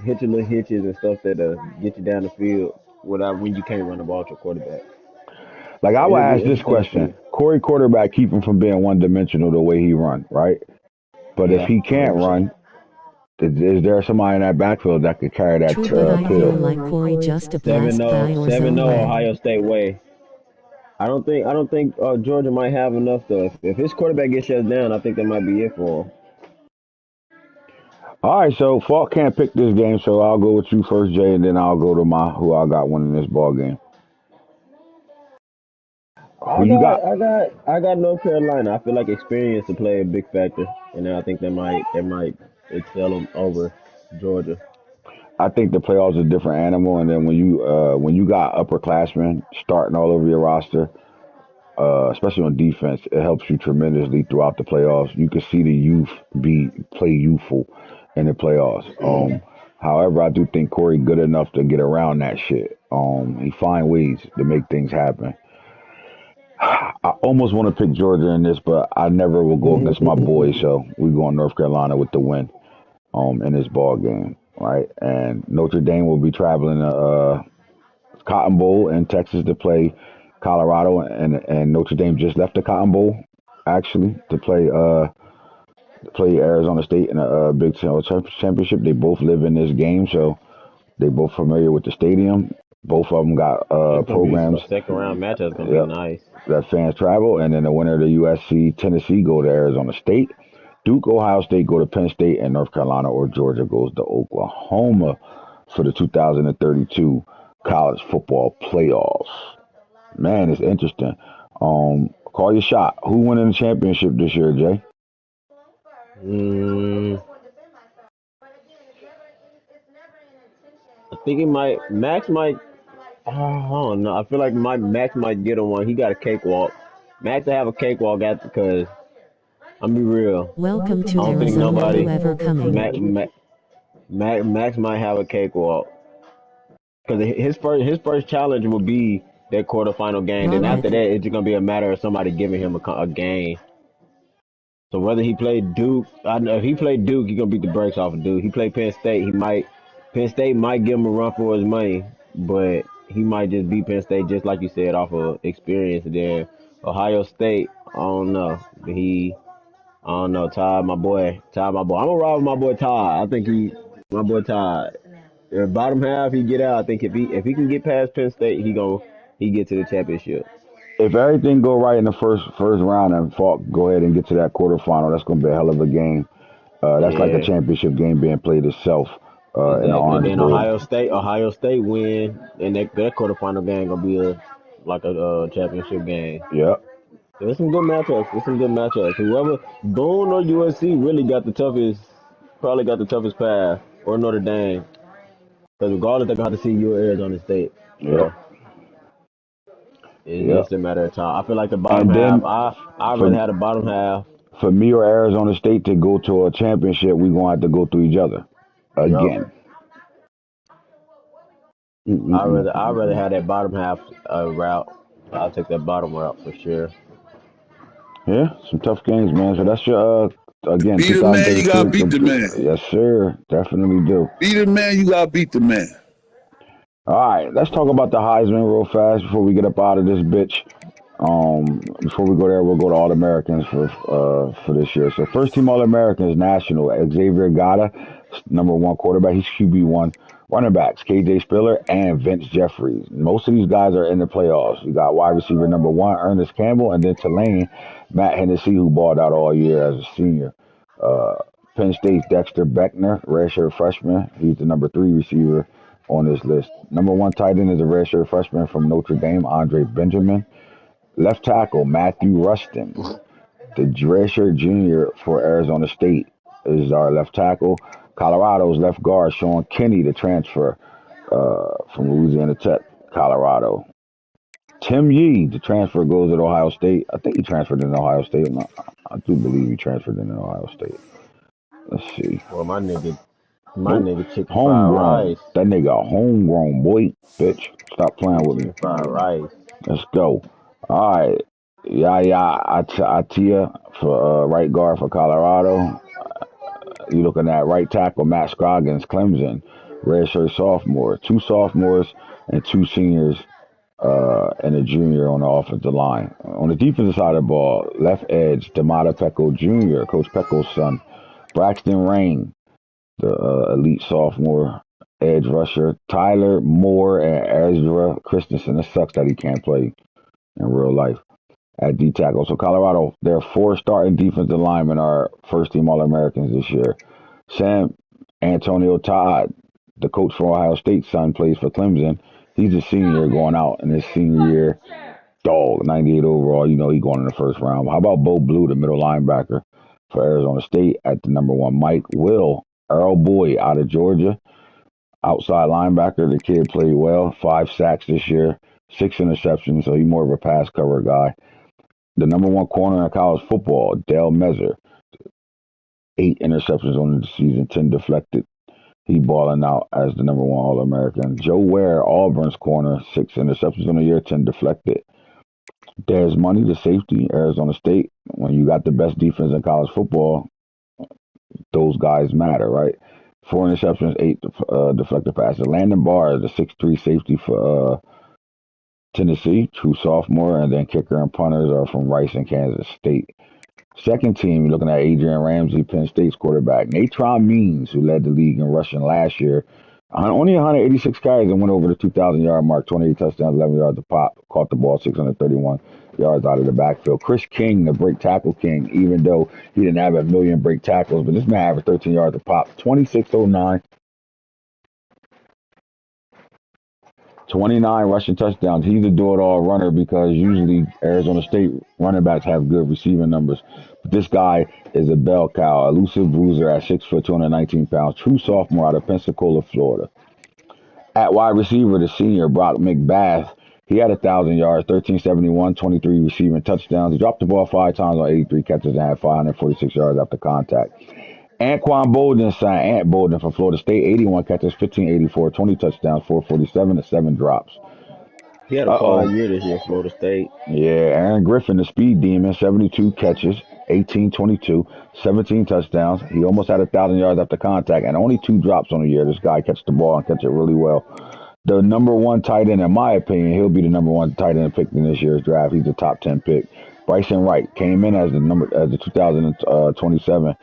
D: Hit your little hitches and stuff that get you down the field without when you can't run the ball with your quarterback.
B: Like
D: So
B: I would
D: it'll be
B: ask this
D: interesting to
B: question:
D: see.
B: Corey quarterback keep him from being one dimensional the way he run, right? But if
D: Yeah,
B: he can't
D: 100%.
B: run, is there somebody in that backfield that could carry that
C: True, but I feel
B: pill?
C: like Corey just a
D: 7
C: blast
D: 0
C: guy or
D: 7
C: zone
D: 0
C: rag.
D: Ohio State way. I don't think Georgia might have enough though. If his quarterback gets shut down, I think that might be it for him.
B: All right, so Falk can't pick this game, so I'll go with you first, Jay, and then I'll go to who I got winning this ball game. Who you got?
D: I got North Carolina. I feel like experience to play a big factor, and I think they might excel them over Georgia.
B: I think the playoffs is a different animal, and then when you got upperclassmen starting all over your roster, especially on defense, it helps you tremendously throughout the playoffs. You can see the youth play youthful in the playoffs. However, I do think Corey good enough to get around that shit. He find ways to make things happen. I almost want to pick Georgia in this, but I never will go against my boys. So we going North Carolina with the win in this ball game, right? And Notre Dame will be traveling to Cotton Bowl in Texas to play Colorado, and Notre Dame just left the Cotton Bowl actually to play Arizona State in a Big Ten championship. They both live in this game, so they both familiar with the stadium. Both of them got
D: It's gonna be a
B: programs.
D: second round matchup. It's gonna be
B: Yep,
D: nice.
B: that fans travel, and then the winner of the USC Tennessee go to Arizona State. Duke, Ohio State go to Penn State, and North Carolina or Georgia goes to Oklahoma for the 2032 college football playoffs. Man, it's interesting. Call your shot. Who winning the championship this year, Jay?
D: Mm, I think it might. Max might. I don't know. I feel like Max might get on one. He got a cakewalk. Max will have a cakewalk after because I'm be real.
C: Welcome
D: I
C: to
D: don't think
C: Arizona,
D: nobody.
C: whoever coming.
D: Max might have a cakewalk because his first challenge will be that quarterfinal game. Then after
C: Robert.
D: that, it's just gonna be a matter of somebody giving him a game. So whether he played Duke, I know if he played Duke, he gonna beat the brakes off of Duke. He played Penn State, he might. Penn State might give him a run for his money, but he might just beat Penn State just like you said off of experience. And then Ohio State, I don't know. I don't know. Todd, my boy. I'm gonna ride with my boy Todd. I think my boy Todd. Bottom half, he get out. I think if he can get past Penn State, he get to the championship.
B: If everything go right in the first round and Falk go ahead and get to that quarterfinal, that's gonna be a hell of a game. That's like a
D: Yeah,
B: championship game being played itself in the
D: exactly. And
B: Orange
D: then
B: Bowl.
D: Ohio State win, and that quarterfinal game gonna be like a championship game.
B: Yep.
D: There's some good matchups. Whoever Boone or USC really got the toughest probably got the toughest path, or Notre Dame. Because regardless, they're going to have to see you at Arizona State.
B: Yep.
D: So it's
B: Yep.
D: just a matter of time. I feel like the bottom
B: And
D: half,
B: then
D: I'd
B: for
D: rather have the bottom half.
B: for me or Arizona State to go to a championship, we're gonna have to go through each other
D: Yup.
B: again.
D: I'd rather have that bottom half route. I'll take that bottom route for sure.
B: Yeah, some tough games, man. So that's your again
A: Beat a man, you gotta
B: 2032.
A: beat the man.
B: Yes, sir. Definitely do.
A: Beat a man, you gotta beat the man.
B: All right, let's talk about the Heisman real fast before we get up out of this bitch. Before we go there, we'll go to All Americans for this year. So first team All Americans national: Xavier Gata, #1 quarterback. He's QB1. Running backs: KJ Spiller and Vince Jeffries. Most of these guys are in the playoffs. You got wide receiver #1 Ernest Campbell, and then Tulane Matt Hennessy, who balled out all year as a senior. Uh, Penn State's Dexter Beckner, redshirt freshman. He's the #3 receiver on this list. #1 tight end is a redshirt freshman from Notre Dame, Andre Benjamin. Left tackle, Matthew Rustin. The redshirt junior for Arizona State is our left tackle. Colorado's left guard, Sean Kinney, the transfer from Louisiana Tech, Colorado. Tim Yee, the transfer, goes to Ohio State. I think he transferred in Ohio State. I do believe he transferred in Ohio State. Let's see.
D: Well, my
B: Nope.
D: nigga chicken fried
B: Homegrown.
D: rice.
B: That nigga homegrown, boy. Bitch. Stop playing with me.
D: Chicken fried rice.
B: Let's go. All right. Yaya Atia for right guard for Colorado. You looking at right tackle Matt Scroggins, Clemson, redshirt sophomore. Two sophomores and two seniors and a junior on the offensive line. On the defensive side of the ball, left edge, Damata Pecco Jr., Coach Pecco's son. Braxton Rain, the elite sophomore edge rusher. Tyler Moore and Ezra Christensen. It sucks that he can't play in real life at D tackle. So Colorado, their 4 starting defensive linemen are first team All Americans this year. Sam Antonio Todd, the coach from Ohio State's son, plays for Clemson. He's a senior going out in his senior year. Dog, 98 overall. You know he's going in the first round. How about Bo Blue, the middle linebacker for Arizona State at the #1? Mike Will, Earl Boyd out of Georgia, outside linebacker. The kid played well. 5 sacks this year, 6 interceptions, so he's more of a pass cover guy. The #1 corner in college football, Dale Mezer, 8 interceptions on the season, 10 deflected. He balling out as the #1 All-American. Joe Ware, Auburn's corner, 6 interceptions on the year, 10 deflected. There's money to safety, Arizona State. When you got the best defense in college football, those guys matter, right? 4 interceptions, 8 deflected passes. Landon Barr, the 6'3 safety for Tennessee, true sophomore, and then kicker and punters are from Rice and Kansas State. Second team, you're looking at Adrian Ramsey, Penn State's quarterback. Natron Means, who led the league in rushing last year. Only 186 carries and went over the 2,000-yard mark, 28 touchdowns, 11 yards a pop. Caught the ball 631 yards out of the backfield. Chris King, the break tackle king, even though he didn't have a million break tackles, but this man averaged 13 yards a pop, 2609. 29 rushing touchdowns. He's a do-it-all runner because usually Arizona State running backs have good receiving numbers. But this guy is a bell cow, elusive bruiser at 6 foot, 219 pounds, true sophomore out of Pensacola, Florida. At wide receiver, the senior Brock McBath, he had 1,000 yards, 1371, 23 receiving touchdowns. He dropped the ball 5 times on 83 catches and had 546 yards after contact. Anquan Bolden, son, Ant Bolden from Florida State, 81 catches, 1584, 20 touchdowns, 447 and 7 drops.
D: He had a quiet year this year, Florida State.
B: Yeah, Aaron Griffin, the speed demon, 72 catches, 1822, 17 touchdowns. He almost had 1,000 yards after contact and only 2 drops on the year. This guy catches the ball and catch it really well. The #1 tight end, in my opinion, he'll be the #1 tight end picked in this year's draft. He's a top 10 pick. Bryson Wright came in as the 2027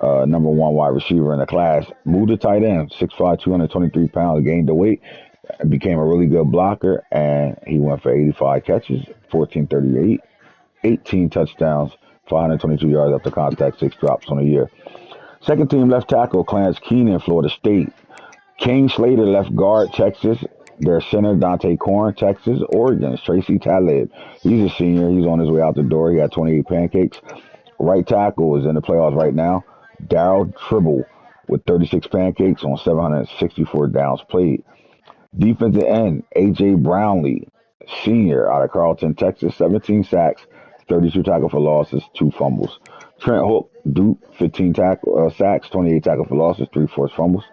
B: #1 wide receiver in the class. Moved to tight end, 6'5", 223 pounds, gained the weight, and became a really good blocker, and he went for 85 catches, 1438, 18 touchdowns, 522 yards after contact, 6 drops on the year. Second team left tackle, Clarence Keenan, Florida State. King Slater, left guard, Texas. Their center, Dante Corn, Texas. Oregon's Tracy Talib. He's a senior. He's on his way out the door. He had 28 pancakes. Right tackle is in the playoffs right now. Darryl Tribble, with 36 pancakes on 764 downs played. Defensive end, A.J. Brownlee, senior out of Carlton, Texas, 17 sacks, 32 tackle for losses, 2 fumbles. Trent Hook, Duke, 15 sacks, 28 tackle for losses, 3 forced fumbles.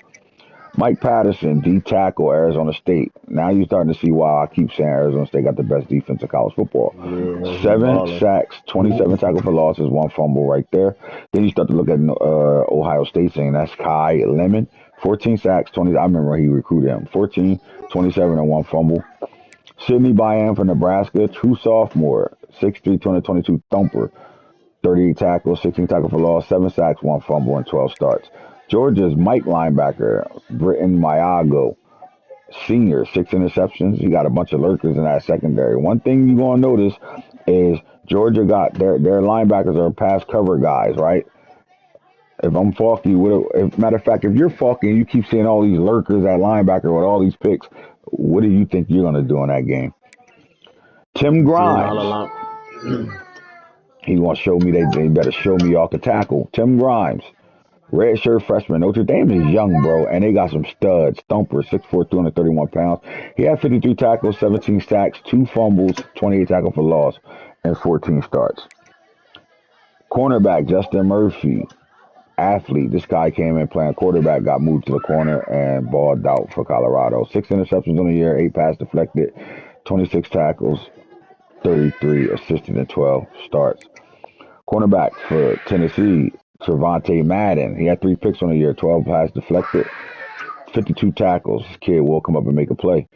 B: Mike Patterson, D tackle, Arizona State. Now you're starting to see why I keep saying Arizona State got the best defense in college football.
D: Yeah, he
B: 7
D: balling.
B: sacks, 27 tackle for losses, 1 fumble right there. Then you start to look at Ohio State saying that's Kai Lemon. 14 sacks, 20. I remember he recruited him. 14, 27, and 1 fumble. Sidney Byan from Nebraska, true sophomore. 6'3", 222 thumper. 38 tackles, 16 tackle for loss, 7 sacks, 1 fumble, and 12 starts. Georgia's Mike linebacker, Britton Mayago, senior, 6 interceptions. He got a bunch of lurkers in that secondary. One thing you're going to notice is Georgia got their linebackers are pass cover guys, right? If I'm Falky, matter of fact, if you're Falky and you keep seeing all these lurkers at linebacker with all these picks, what do you think you're going to do in that game? Tim
D: Seeing all
B: Grimes,
D: along.
B: he going to show me they better show me off the tackle. Tim Grimes, redshirt freshman. Notre Dame is young, bro, and they got some studs. Thumper, 6'4", 231 pounds. He had 53 tackles, 17 sacks, 2 fumbles, 28 tackles for loss, and 14 starts. Cornerback, Justin Murphy, athlete. This guy came in playing quarterback, got moved to the corner, and balled out for Colorado. 6 interceptions on the year, 8 pass deflected, 26 tackles, 33 assisted, and 12 starts. Cornerback for Tennessee, Trevante Madden. He had 3 picks on the year, 12 pass deflected, 52 tackles. This kid will come up and make a play.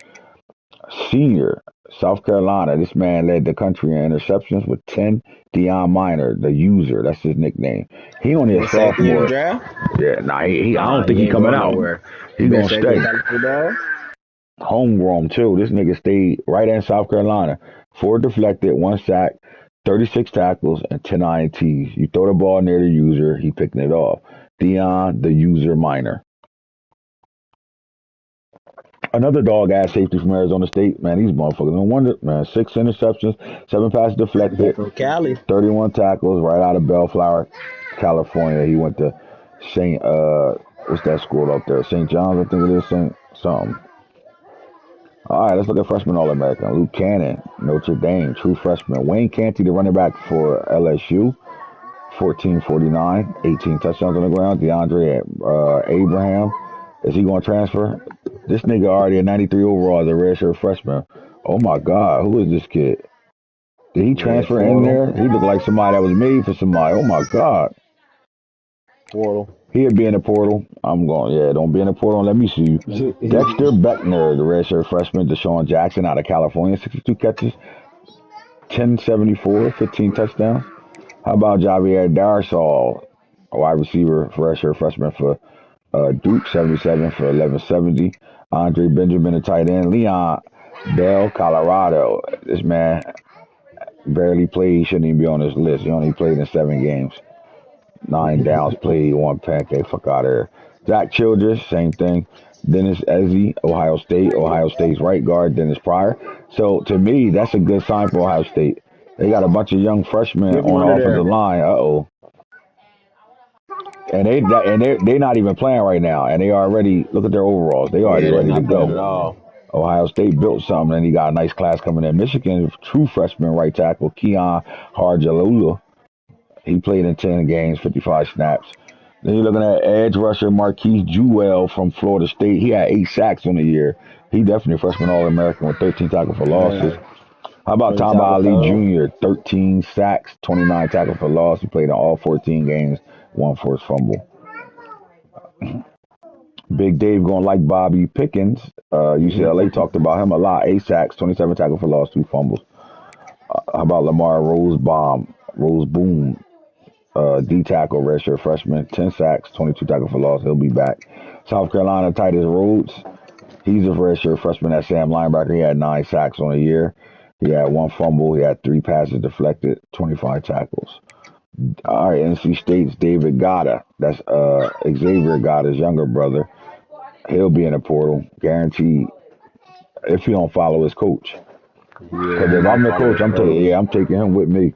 B: Senior, South Carolina. This man led the country in interceptions with 10. Deion Miner, the user. That's his nickname. He only a
D: Best safety in the
B: sophomore.
D: draft?
B: Yeah, I
D: Nah,
B: don't think
D: he
B: he
D: ain't
B: coming
D: going
B: out.
D: nowhere.
B: He gonna
D: Best safety
B: stay.
D: in college football?
B: Homegrown too. This nigga stayed right in South Carolina. 4 deflected, 1 sack, 36 tackles, and 10 INTs. You throw the ball near the user, he picking it off. Deion, the user minor. Another dog ass safety from Arizona State. Man, these motherfuckers. No wonder, man. 6 interceptions, 7 passes
D: He
B: deflected,
D: from Cali.
B: 31 tackles, right out of Bellflower, California. He went to St. What's that school up there? St. John's, I think it is. St. something. All right, let's look at freshman All-American. Luke Cannon, Notre Dame, true freshman. Wayne Canty, the running back for LSU, 1449, 18 touchdowns on the ground. DeAndre Abraham, is he going to transfer? This nigga already a 93 overall as a redshirt freshman. Oh my God, who is this kid? Did he
D: Yeah,
B: transfer in
D: portal.
B: there? He looked like somebody that was made for somebody. Oh my God.
D: Portal.
B: He'd be in the portal. I'm going, yeah, don't be in the portal and let me see you. Dexter Beckner, the redshirt freshman. Deshaun Jackson out of California, 62 catches, 1074, 15 touchdowns. How about Javier Darsal, a wide receiver, redshirt freshman for Duke, 77 for 1170. Andre Benjamin, a tight end. Leon Bell, Colorado. This man barely played. He shouldn't even be on this list. He only played in 7 games. 9 downs played, 1 pancake. Fuck out of here. Zach Childress, same thing. Dennis Ezzie, Ohio State. Ohio State's right guard, Dennis Pryor. So to me, that's a good sign for Ohio State. They got a bunch of young freshmen
D: Which
B: on
D: one
B: the
D: of there?
B: offensive line. And they not even playing right now. And they already look at their overalls. They already
D: Yeah, they're
B: ready to
D: not playing at
B: go.
D: all.
B: Ohio State built something, and he got a nice class coming in. Michigan, true freshman right tackle Keon Harjalula. He played in 10 games, 55 snaps. Then you're looking at edge rusher Marquise Jewell from Florida State. He had 8 sacks on the year. He definitely a freshman All-American with 13 tackles for losses. How about
D: 20
B: Tom
D: tackle
B: Ali
D: total.
B: Jr., 13 sacks, 29 tackles for loss. He played in all 14 games, 1 forced fumble. Big Dave gonna like Bobby Pickens. UCLA talked about him a lot. 8 sacks, 27 tackles for loss, 2 fumbles. How about Lamar Roseboom, D tackle, redshirt freshman, 10 sacks, 22 tackles for loss. He'll be back. South Carolina Titus Rhodes. He's a redshirt freshman at Sam linebacker. He had 9 sacks on the year. He had 1 fumble. He had 3 passes deflected, 25 tackles. All right, NC State's David Gotta. That's Xavier Gotta's younger brother. He'll be in the portal, guaranteed, if he don't follow his coach.
D: Yeah,
B: Because
D: he
B: if
D: might
B: I'm the
D: follow
B: coach,
D: his coach.
B: I'm taking him with me.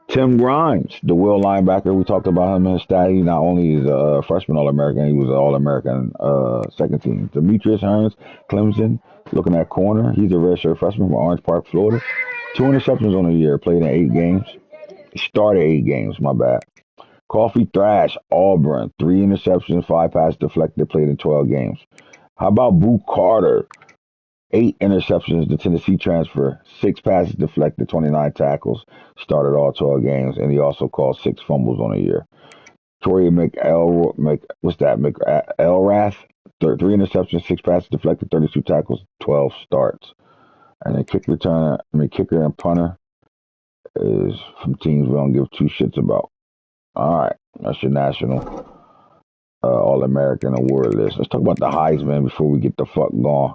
B: Tim Grimes, the will linebacker, we talked about him in his stat. He not only is a freshman All-American, he was an All-American second team. Demetrius Hearns, Clemson, looking at corner. He's a redshirt freshman from Orange Park, Florida. 2 interceptions on the year, played in 8 games. Started 8 games, my bad. Coffee Thrash, Auburn, 3 interceptions, 5 passes deflected, played in 12 games. How about Boo Carter? 8 interceptions, the Tennessee transfer, 6 passes deflected, 29 tackles, started all 12 games, and he also called 6 fumbles on a year. Troy McElrath, 3 interceptions, 6 passes deflected, 32 tackles, 12 starts. And then kicker and punter is from teams we don't give 2 shits about. All right, that's your national All-American award list. Let's talk about the Heisman before we get the fuck going.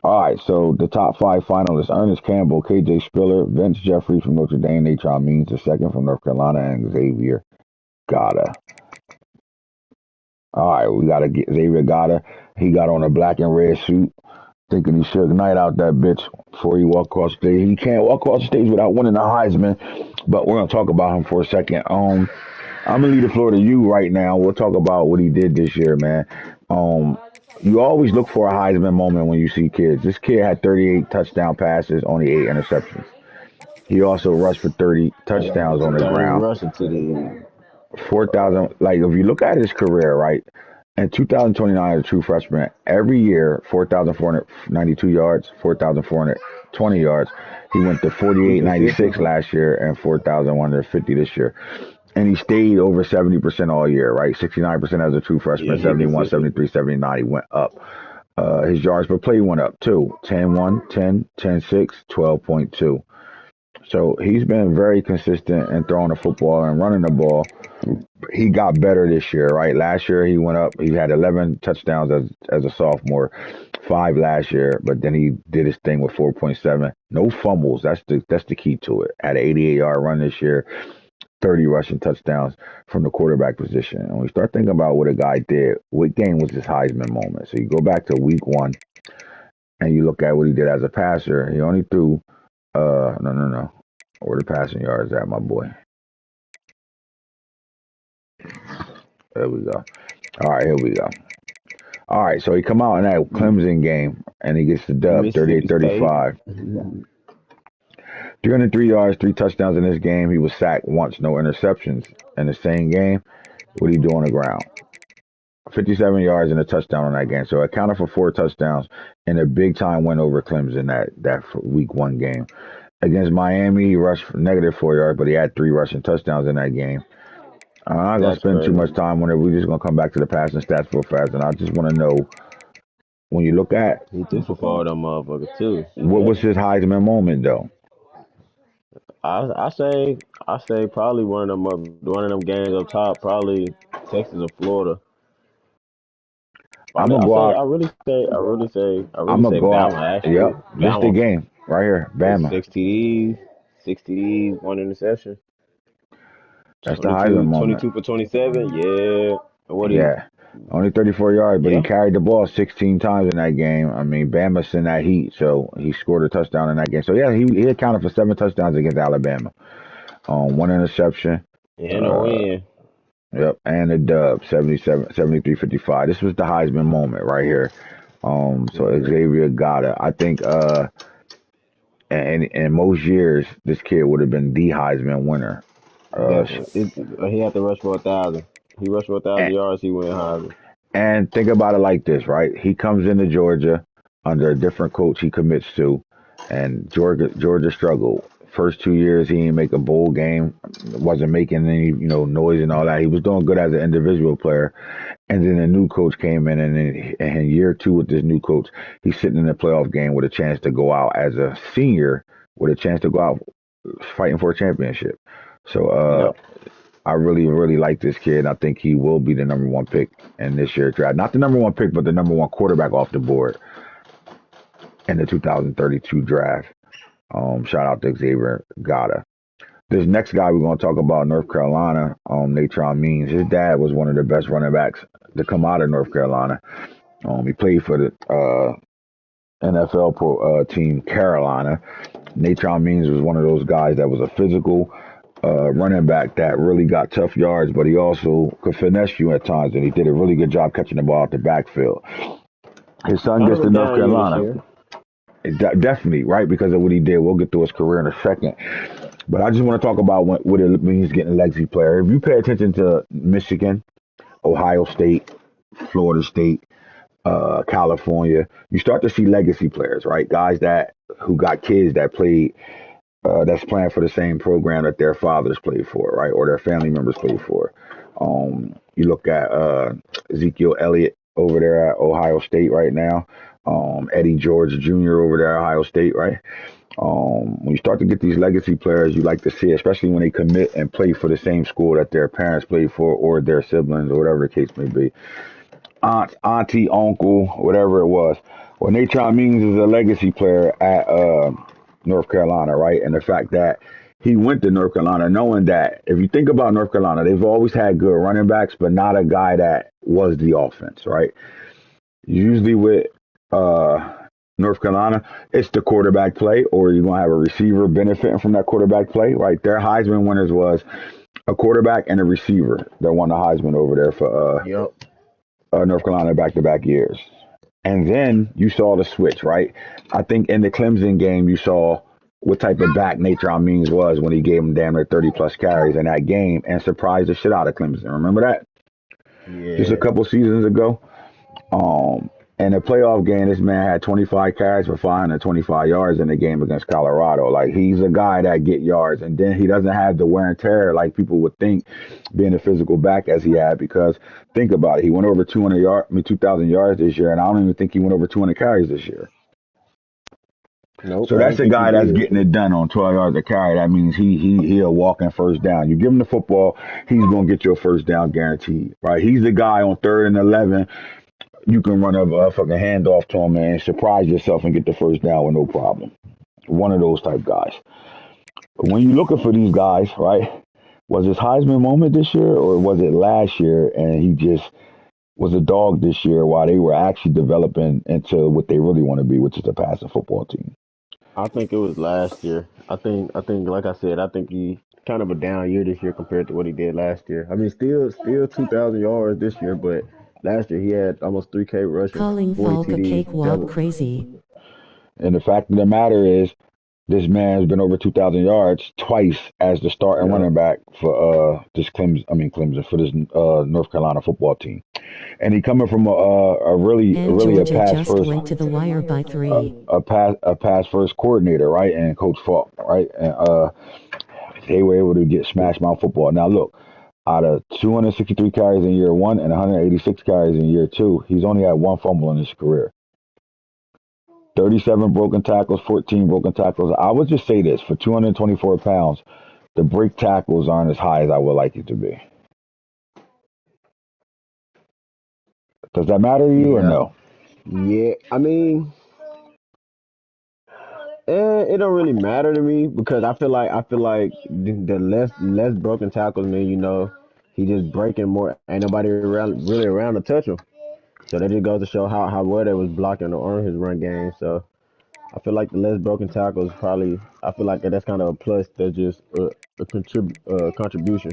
B: All right, so the top 5 finalists: Ernest Campbell, KJ Spiller, Vince Jeffrey from Notre Dame, Natron Means the second from North Carolina, and Xavier Gata. All right, we gotta get Xavier Gata. He got on a black and red suit, thinking he should Knight out that bitch before he walked across the stage. He can't walk across the stage without winning the Heisman, but we're gonna talk about him for a second. I'm gonna leave the floor to you right now. We'll talk about what he did this year, man. You always look for a Heisman moment when you see kids. This kid had 38 touchdown passes, only 8 interceptions. He also rushed for 30 touchdowns on the
D: Third
B: ground.
D: rusher to the
B: 4,000. Like if you look at his career, right? In 2029, as a true freshman, every year 4,492 yards, 4,420 yards. He went to 4896 last year and 4,150 this year. And he stayed over 70% all year, right? 69% as a true freshman, 71, 73, 79. He went up. His yards per play went up too. 10-1, 10, 10-6, 12.2. So he's been very consistent in throwing the football and running the ball. He got better this year, right? Last year he went up. He had 11 touchdowns as a sophomore, 5 last year, but then he did his thing with 4.7. No fumbles. That's the key to it. Had an 88-yard run this year. 30 rushing touchdowns from the quarterback position. And when we start thinking about what a guy did, what game was his Heisman moment? So you go back to week 1 and you look at what he did as a passer. He only threw, no. Where the passing yards at, my boy? There we go. All right, here we go. All right, so he come out in that Clemson game and he gets the dub, 38-35. 303 yards, 3 touchdowns in this game. He was sacked once, no interceptions. In the same game, what did he do on the ground? 57 yards and a touchdown on that game. So it accounted for 4 touchdowns in a big time win over Clemson that week 1 game. Against Miami, he rushed for -4 yards, but he had 3 rushing touchdowns in that game. I'm not going to spend too much time on it. We're just going to come back to the passing stats real fast. And I just want to know, when you look at,
D: he threw for 4 of them motherfuckers too.
B: what was his Heisman moment, though?
D: I say probably one of them games up top, probably Texas or Florida.
B: I'm gonna go out.
D: I really say
B: I'm gonna go
D: Bama,
B: out.
D: actually.
B: Yep, this the game right here, Bama.
D: 6 TDs, 1 interception.
B: That's the Heisman moment.
D: 22 for 27, yeah.
B: Yeah, only 34 yards, but he carried the ball 16 times in that game. I mean, Bama's in that heat, so he scored a touchdown in that game. So yeah, he accounted for 7 touchdowns against Alabama. 1 interception.
D: And a win.
B: Yep, and a dub, 73-55. This was the Heisman moment right here. So Xavier Gata. I think in most years, this kid would have been the Heisman winner.
D: He had to rush for 1,000. He rushed for 1,000 yards. He went Heisman.
B: And think about it like this, right? He comes into Georgia under a different coach he commits to, and Georgia struggled. First 2 years, he didn't make a bowl game, wasn't making any noise and all that. He was doing good as an individual player, and then a new coach came in, and in year 2 with this new coach, he's sitting in the playoff game with a chance to go out as a senior, with a chance to go out fighting for a championship. So I really, really like this kid. I think he will be the number 1 pick in this year's draft. Not the number 1 pick, but the number 1 quarterback off the board in the 2032 draft. Shout out to Xavier Gata. This next guy we're going to talk about, North Carolina, Natron Means. His dad was one of the best running backs to come out of North Carolina. He played for the NFL team Carolina. Natron Means was one of those guys that was a physical, running back that really got tough yards, but he also could finesse you at times, and he did a really good job catching the ball out the backfield. His son
D: Kind
B: gets
D: of a
B: to North
D: down year this
B: Carolina.
D: year.
B: Definitely, right? Because of what he did. We'll get to his career in a second. But I just want to talk about what it means getting a legacy player. If you pay attention to Michigan, Ohio State, Florida State, California, you start to see legacy players, right? Guys that who got kids that played that's playing for the same program that their fathers played for, right, or their family members played for. You look at Ezekiel Elliott over there at Ohio State right now. Eddie George Jr. over there at Ohio State, right? When you start to get these legacy players, you like to see, especially when they commit and play for the same school that their parents played for, or their siblings, or whatever the case may be, aunt, auntie, uncle, whatever it was. Well, Natron Means is a legacy player at North Carolina, right? And the fact that he went to North Carolina knowing that if you think about North Carolina, they've always had good running backs, but not a guy that was the offense, right? Usually with North Carolina, it's the quarterback play, or you're gonna have a receiver benefiting from that quarterback play, right? Their Heisman winners was a quarterback and a receiver that won the Heisman over there for
D: Yep.
B: North Carolina back-to-back years. And then you saw the switch, right? I think in the Clemson game, you saw what type of back Natron Means was when he gave him damn near 30 plus carries in that game and surprised the shit out of Clemson. Remember that? Just a
D: Yeah.
B: couple seasons ago. Um, in a playoff game, this man had 25 carries for 525 yards in the game against Colorado. Like, he's a guy that get yards, and then he doesn't have the wear and tear like people would think being a physical back as he had. Because think about it, he went over 2,000 yards this year, and I don't even think he went over 200 carries this year.
D: Nope,
B: So
D: I
B: that's
D: don't
B: a
D: think he
B: guy that's
D: did.
B: getting it done on 12 yards a carry. That means he'll walk in first down. You give him the football, he's gonna get you a first down guaranteed, right? He's the guy on 3rd and 11. You can run a fucking handoff to him and surprise yourself and get the first down with no problem. One of those type guys. But when you're looking for these guys, right? Was his Heisman moment this year, or was it last year and he just was a dog this year while they were actually developing into what they really want to be, which is a passing football team?
D: I think it was last year. I think, like I said, I think he kind of a down year this year compared to what he did last year. I mean, still 2,000 yards this year, but last year he had almost 3K rushing,
C: Calling
D: 40
C: Falk a
D: TDs,
C: cakewalk
D: double.
C: crazy.
B: And the fact of the matter is, this man's been over 2,000 yards twice as the starting
D: Yep.
B: running back for this Clemson for this North Carolina football team. And he coming from
C: And
B: really a
C: Georgia
B: pass
C: just
B: first
C: went to the wire by 3.
B: a pass first coordinator, right? And Coach Falk, right? And they were able to get smash mouth football. Now look, out of 263 carries in year one and 186 carries in year two, he's only had one fumble in his career. 37 broken tackles, 14 broken tackles. I would just say this: for 224 pounds, the break tackles aren't as high as I would like it to be. Does that matter to you or
D: Yeah.
B: no?
D: Yeah. I mean, it don't really matter to me because I feel like the less broken tackles mean he just breaking more. Ain't nobody really around to touch him. So that just goes to show how well they was blocking on his run game. So I feel like the less broken tackles probably. I feel like that's kind of a plus. That's just a contribution.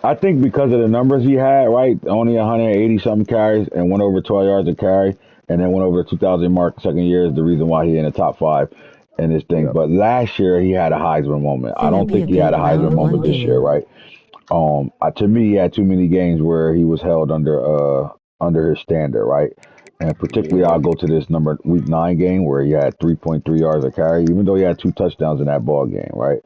B: I think because of the numbers he had, right? Only 180 something carries and went over 12 yards a carry, and then went over the 2,000 mark second year is the reason why he in the top five in this thing.
D: Yep.
B: But last year he had a Heisman moment. I
C: Finna
B: don't
C: be
B: think
C: a
B: he had
C: good
B: a Heisman
C: round 1
B: moment this year,
C: game.
B: right? To me, he had too many games where he was held under his standard, right? And particularly,
D: Yeah.
B: I'll go to this week 9 game where he had 3.3 yards a carry, even though he had two touchdowns in that ball game, right?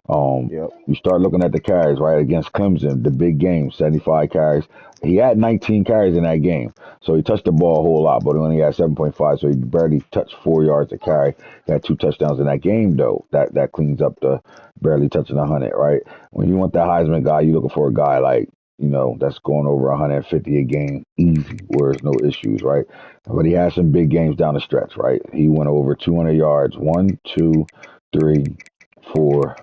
D: Yep.
B: You start looking at the carries, right, against Clemson, the big game, 75 carries. He had 19 carries in that game, so he touched the ball a whole lot, but he only had 7.5, so he barely touched 4 yards a carry. He had two touchdowns in that game, though. That cleans up the barely touching 100, right? When you want that Heisman guy, you're looking for a guy like, that's going over 150 a game, easy, where there's no issues, right? But he had some big games down the stretch, right? He went over 200 yards, one, two, three, four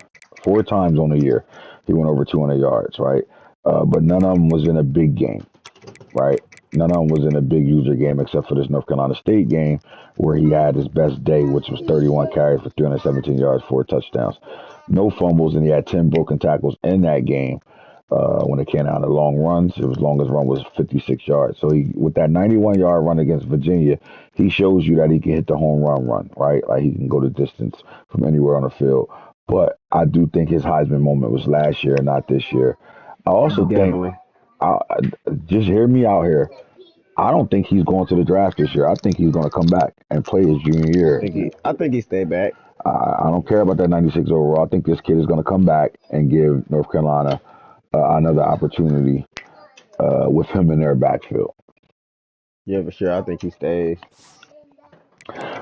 B: times on the year. He went over 200 yards, right? But none of them was in a big game, right? None of them was in a big user game except for this North Carolina State game where he had his best day, which was 31 carries for 317 yards, 4 touchdowns. no fumbles, and he had 10 broken tackles in that game. When it came down to long runs, his longest run was 56 yards. So he, with that 91-yard run against Virginia, he shows you that he can hit the home run, right? Like he can go the distance from anywhere on the field. But I do think his Heisman moment was last year, not this year. I also think,
D: Definitely.
B: I, just hear me out here. I don't think he's going to the draft this year. I think he's going to come back and play his junior year.
D: I think he stayed back.
B: I don't care about that 96 overall. I think this kid is going to come back and give North Carolina another opportunity with him in their backfield.
D: Yeah, for sure. I think he stays.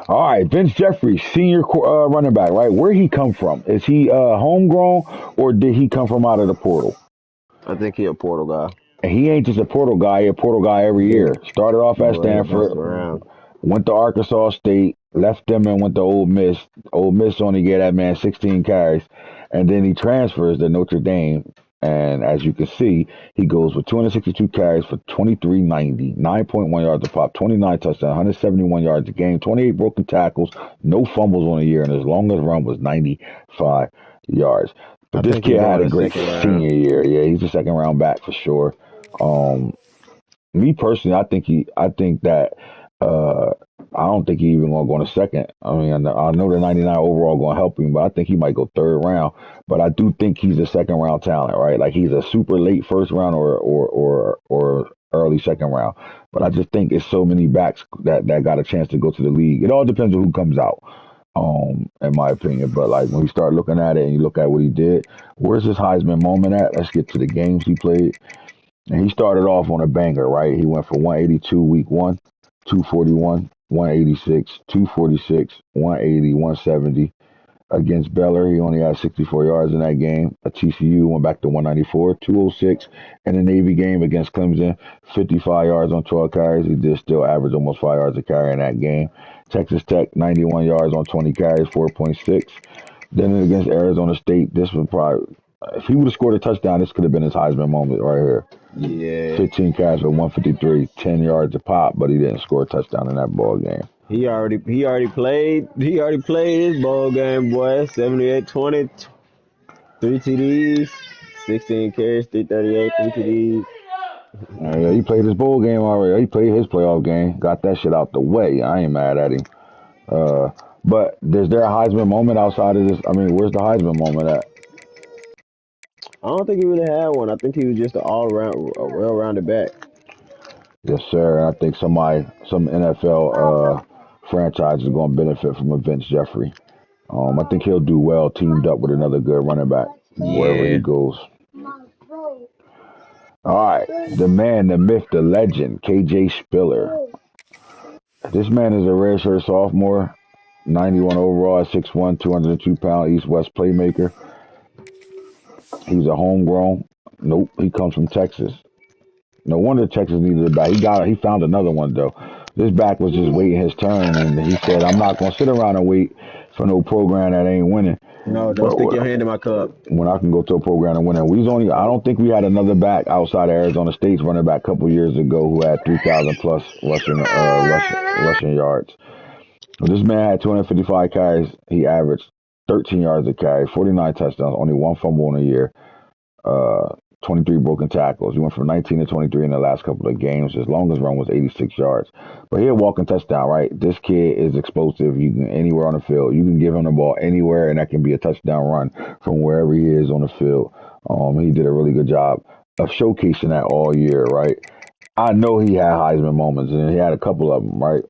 B: All right, Vince Jeffries, senior running back, right? Where he come from? Is he homegrown or did he come from out of the portal?
D: I think he a portal guy.
B: And he ain't just a portal guy; he a portal guy every
D: Yeah,
B: year. Started off at
D: boy, he
B: Stanford,
D: bounced around.
B: went to Arkansas State, left them and went to Ole Miss. Ole Miss only gave that man 16 carries, and then he transfers to Notre Dame. And as you can see, he goes with 262 carries for 2390, 9.1 yards a pop, 29 touchdowns, 171 yards a game, 28 broken tackles, no fumbles on the year, and his longest run was 95 yards.
D: I
B: But this
D: think he
B: kid had
D: going
B: a
D: the
B: great
D: second round.
B: senior year. Yeah, he's a second round back for sure. Um, Me personally, I think that uh, I don't think he even gonna go in a second. I mean, I know the 99 overall gonna help him, but I think he might go third round. But I do think he's a second round talent, right? Like he's a super late first round or early second round. But I just think it's so many backs that got a chance to go to the league. It all depends on who comes out, in my opinion. But like when you start looking at it and you look at what he did, where's his Heisman moment at? Let's get to the games he played. And he started off on a banger, right? He went for 182 week one, 241, 186, 246, 180, 170. Against Baylor, he only had 64 yards in that game. At TCU, went back to 194, 206. In the Navy game against Clemson, 55 yards on 12 carries. He did still average almost 5 yards a carry in that game. Texas Tech, 91 yards on 20 carries, 4.6. Then against Arizona State, this was probably, if he would have scored a touchdown, this could have been his Heisman moment right here.
D: Yeah,
B: 15 catches for 153, 10 yards a pop, but he didn't score a touchdown in that ball game.
D: he already played his bowl game, boy. 78-20, 3 TDs, 16 carries, 338, 3 TDs.
B: Yeah, he played his bowl game already. He played his playoff game. Got that shit out the way. I ain't mad at him. Uh, but is there a Heisman moment outside of this? I mean, where's the Heisman moment at?
D: I don't think he really had one. I think he was just an all around, a well rounded back.
B: Yes, sir. I think some NFL franchise is going to benefit from a Vince Jeffrey. I think he'll do well teamed up with another good running back wherever he
D: Yeah.
B: goes. All right, the man, the myth, the legend, KJ Spiller. This man is a redshirt sophomore, 91 overall, 6'1", 202-pound East-West playmaker. He's a homegrown. Nope, he comes from Texas. No wonder Texas needed a back. He found another one though. This back was just waiting his turn, and he said, "I'm not gonna sit around and wait for no program that ain't winning."
D: No, don't
B: But
D: stick your hand in my cup.
B: when I can go to a program and win it, I don't think we had another back outside of Arizona State's running back a couple years ago who had 3,000 plus rushing yards. But this man had 255 carries. He averaged 13 yards a carry, 49 touchdowns, only one fumble in a year. uh, 23 broken tackles. He went from 19 to 23 in the last couple of games. His longest run was 86 yards. But he had walking touchdown, right? This kid is explosive. You can anywhere on the field. You can give him the ball anywhere, and that can be a touchdown run from wherever he is on the field. He did a really good job of showcasing that all year, right? I know he had Heisman moments, and he had a couple of them, right?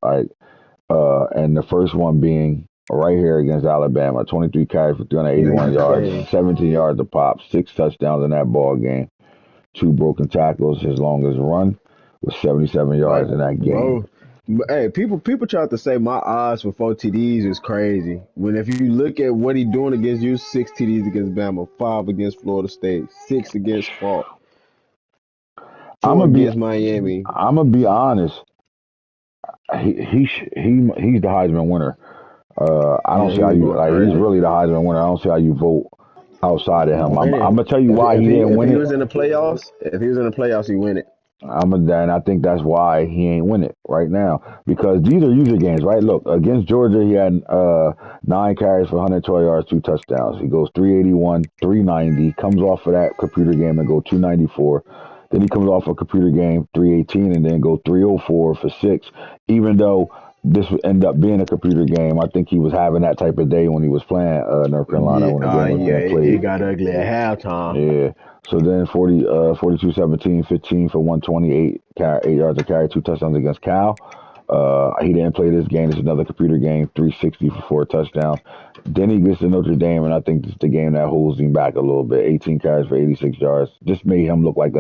B: And the first one being right here against Alabama, 23 carries for 381 yards,
D: Yeah.
B: 17 yards a pop, 6 touchdowns in that ball game, 2 broken tackles. His longest run was 77
D: Like,
B: yards in that game.
D: bro, hey, people try to say my odds for 4 TDs is crazy. When if you look at what he doing against you, 6 TDs against Bama, 5 against Florida State, 6 against Fall,
B: I'm
D: four
B: gonna be
D: against Miami.
B: I'm gonna be honest. He's the Heisman winner. I don't
D: Yeah,
B: see
D: he
B: how
D: was
B: you
D: going
B: like. He's
D: crazy.
B: really the Heisman winner. I don't see how you vote outside of him. I'm
D: Winning.
B: gonna tell you why
D: If
B: he
D: he
B: didn't
D: if
B: win
D: he
B: it.
D: was in the playoffs, he win it.
B: And I think that's why he ain't win it right now because these are user games, right? Look, against Georgia, he had 9 carries for 112 yards, 2 touchdowns. He goes 381, 390, comes off of that computer game and go 294. Then he comes off a computer game 318 and then go 304 for 6. Even though this would end up being a computer game, I think he was having that type of day when he was playing North Carolina
D: Yeah,
B: when the game was
D: yeah,
B: being
D: it
B: played.
D: got ugly at halftime.
B: Yeah. So then 42 17, 15 for 128, 8 yards a carry, 2 touchdowns against Cal. He didn't play this game. It's another computer game, 360 for 4 touchdowns. Then he gets to Notre Dame, and I think this is the game that holds him back a little bit. 18 carries for 86 yards. Just made him look like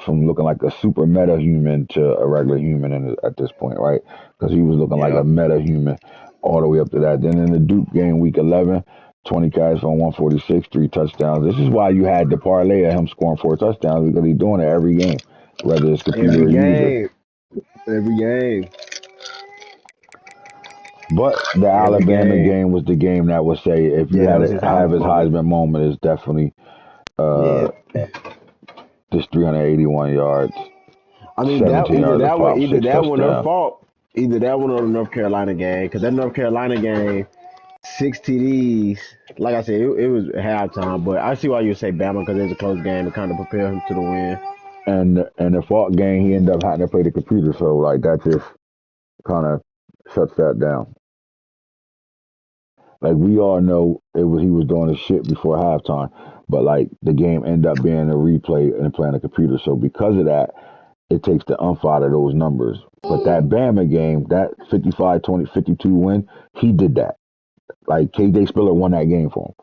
B: from looking like a super meta human to a regular human at this point, right? Because he was looking like a
D: Yeah.
B: meta human all the way up to that. Then in the Duke game, week 11, 20 carries for 146, 3 touchdowns. This is why you had the parlay of him scoring 4 touchdowns because he's doing it every game, whether it's computer
D: Every
B: or user.
D: game. Every game.
B: But the
D: Every
B: Alabama
D: game.
B: game was the game that would say if you
D: Yeah, that
B: had
D: was
B: to
D: his
B: have
D: Heisman
B: his
D: moment.
B: Heisman moment, it's definitely uh,
D: Yeah.
B: this 381 yards,
D: I mean, that
B: 17 yards of pop,
D: either
B: six
D: that one her
B: touchdowns.
D: fault, either that one or the North Carolina game. Because that North Carolina game, 6 TDs. Like I said, it was halftime, but I see why you say Bama because it's a close game and kind of prepare him to the win.
B: And the fault game, he ended up having to play the computer, so like that just kind of shuts that down. Like we all know he was doing his shit before halftime, but like the game ended up being a replay and playing a computer. So because of that, it takes the umph out of those numbers. But that Bama game, that 55-20, 52 win, he did that. Like KJ Spiller won that game for him.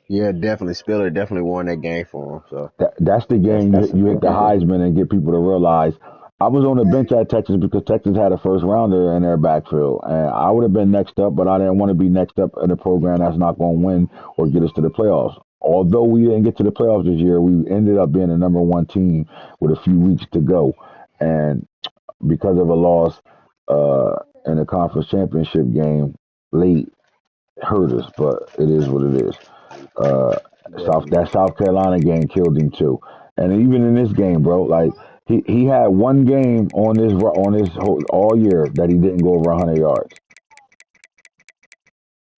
D: Yeah, definitely. Spiller definitely won that game for him. So
B: That's the
D: that's
B: game
D: that's a
B: you hit
D: good
B: the
D: game.
B: Heisman and get people to realize. I was on the bench at Texas because Texas had a first rounder in their backfield, and I would have been next up, but I didn't want to be next up in a program that's not going to win or get us to the playoffs. Although we didn't get to the playoffs this year, we ended up being the number one team with a few weeks to go, and because of a loss in the conference championship game late hurt us, but it is what it is. Uh,
D: Definitely.
B: South Carolina game killed him too, and even in this game, bro, like he had one game on this whole, all year that he didn't go over 100 yards.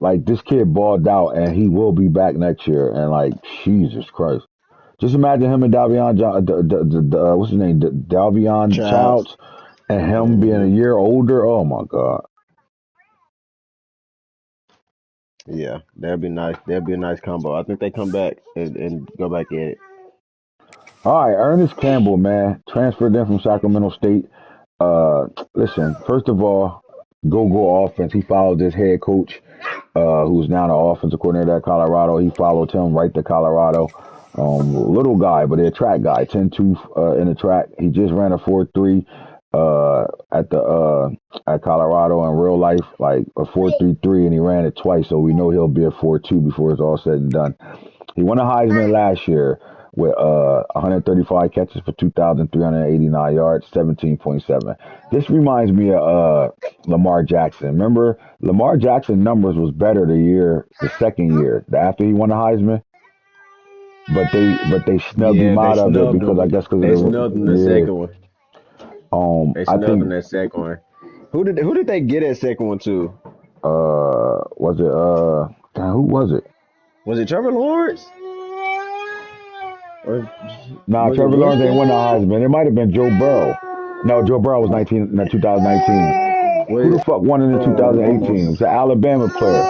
B: Like this kid balled out, and he will be back next year. And like Jesus Christ, just imagine him and Davion, what's his name, Davion
D: Childs.
B: Childs, and him being a
D: Hmm.
B: year older. Oh my God.
D: Yeah, that'd be nice. That'd be a nice combo. I think they come back and go back at it.
B: All right, Ernest Campbell, man, transferred in from Sacramento State. Uh, Listen, first of all, go offense. He followed his head coach, who's now the offensive coordinator at Colorado. He followed him right to Colorado. Little guy, but a track guy, 10-2 in the track. He just ran a 4.3 at Colorado in real life, like a 4.33, and he ran it twice. So we know he'll be a 4.2 before it's all said and done. He won a Heisman last year with 135 catches for 2,389 yards, 17.7. This reminds me of Lamar Jackson. Remember, Lamar Jackson numbers was better the second year, after he won the Heisman, but they snubbed
D: Yeah,
B: him
D: they
B: out of it
D: snubbed
B: because I
D: him.
B: guess because of
D: They snubbed him the
B: the
D: second one. They
B: I
D: snubbed him
B: think
D: that second one. Who did they get that second one to?
B: was it damn, who was it?
D: Was it Trevor Lawrence or
B: Nah,
D: was it
B: Trevor Lawrence ain't
D: Winston?
B: win the Heisman. It might have been Joe Burrow. No, Joe Burrow was 2019. Who the
D: Wait,
B: fuck won it in
D: almost.
B: 2018? It was an Alabama player.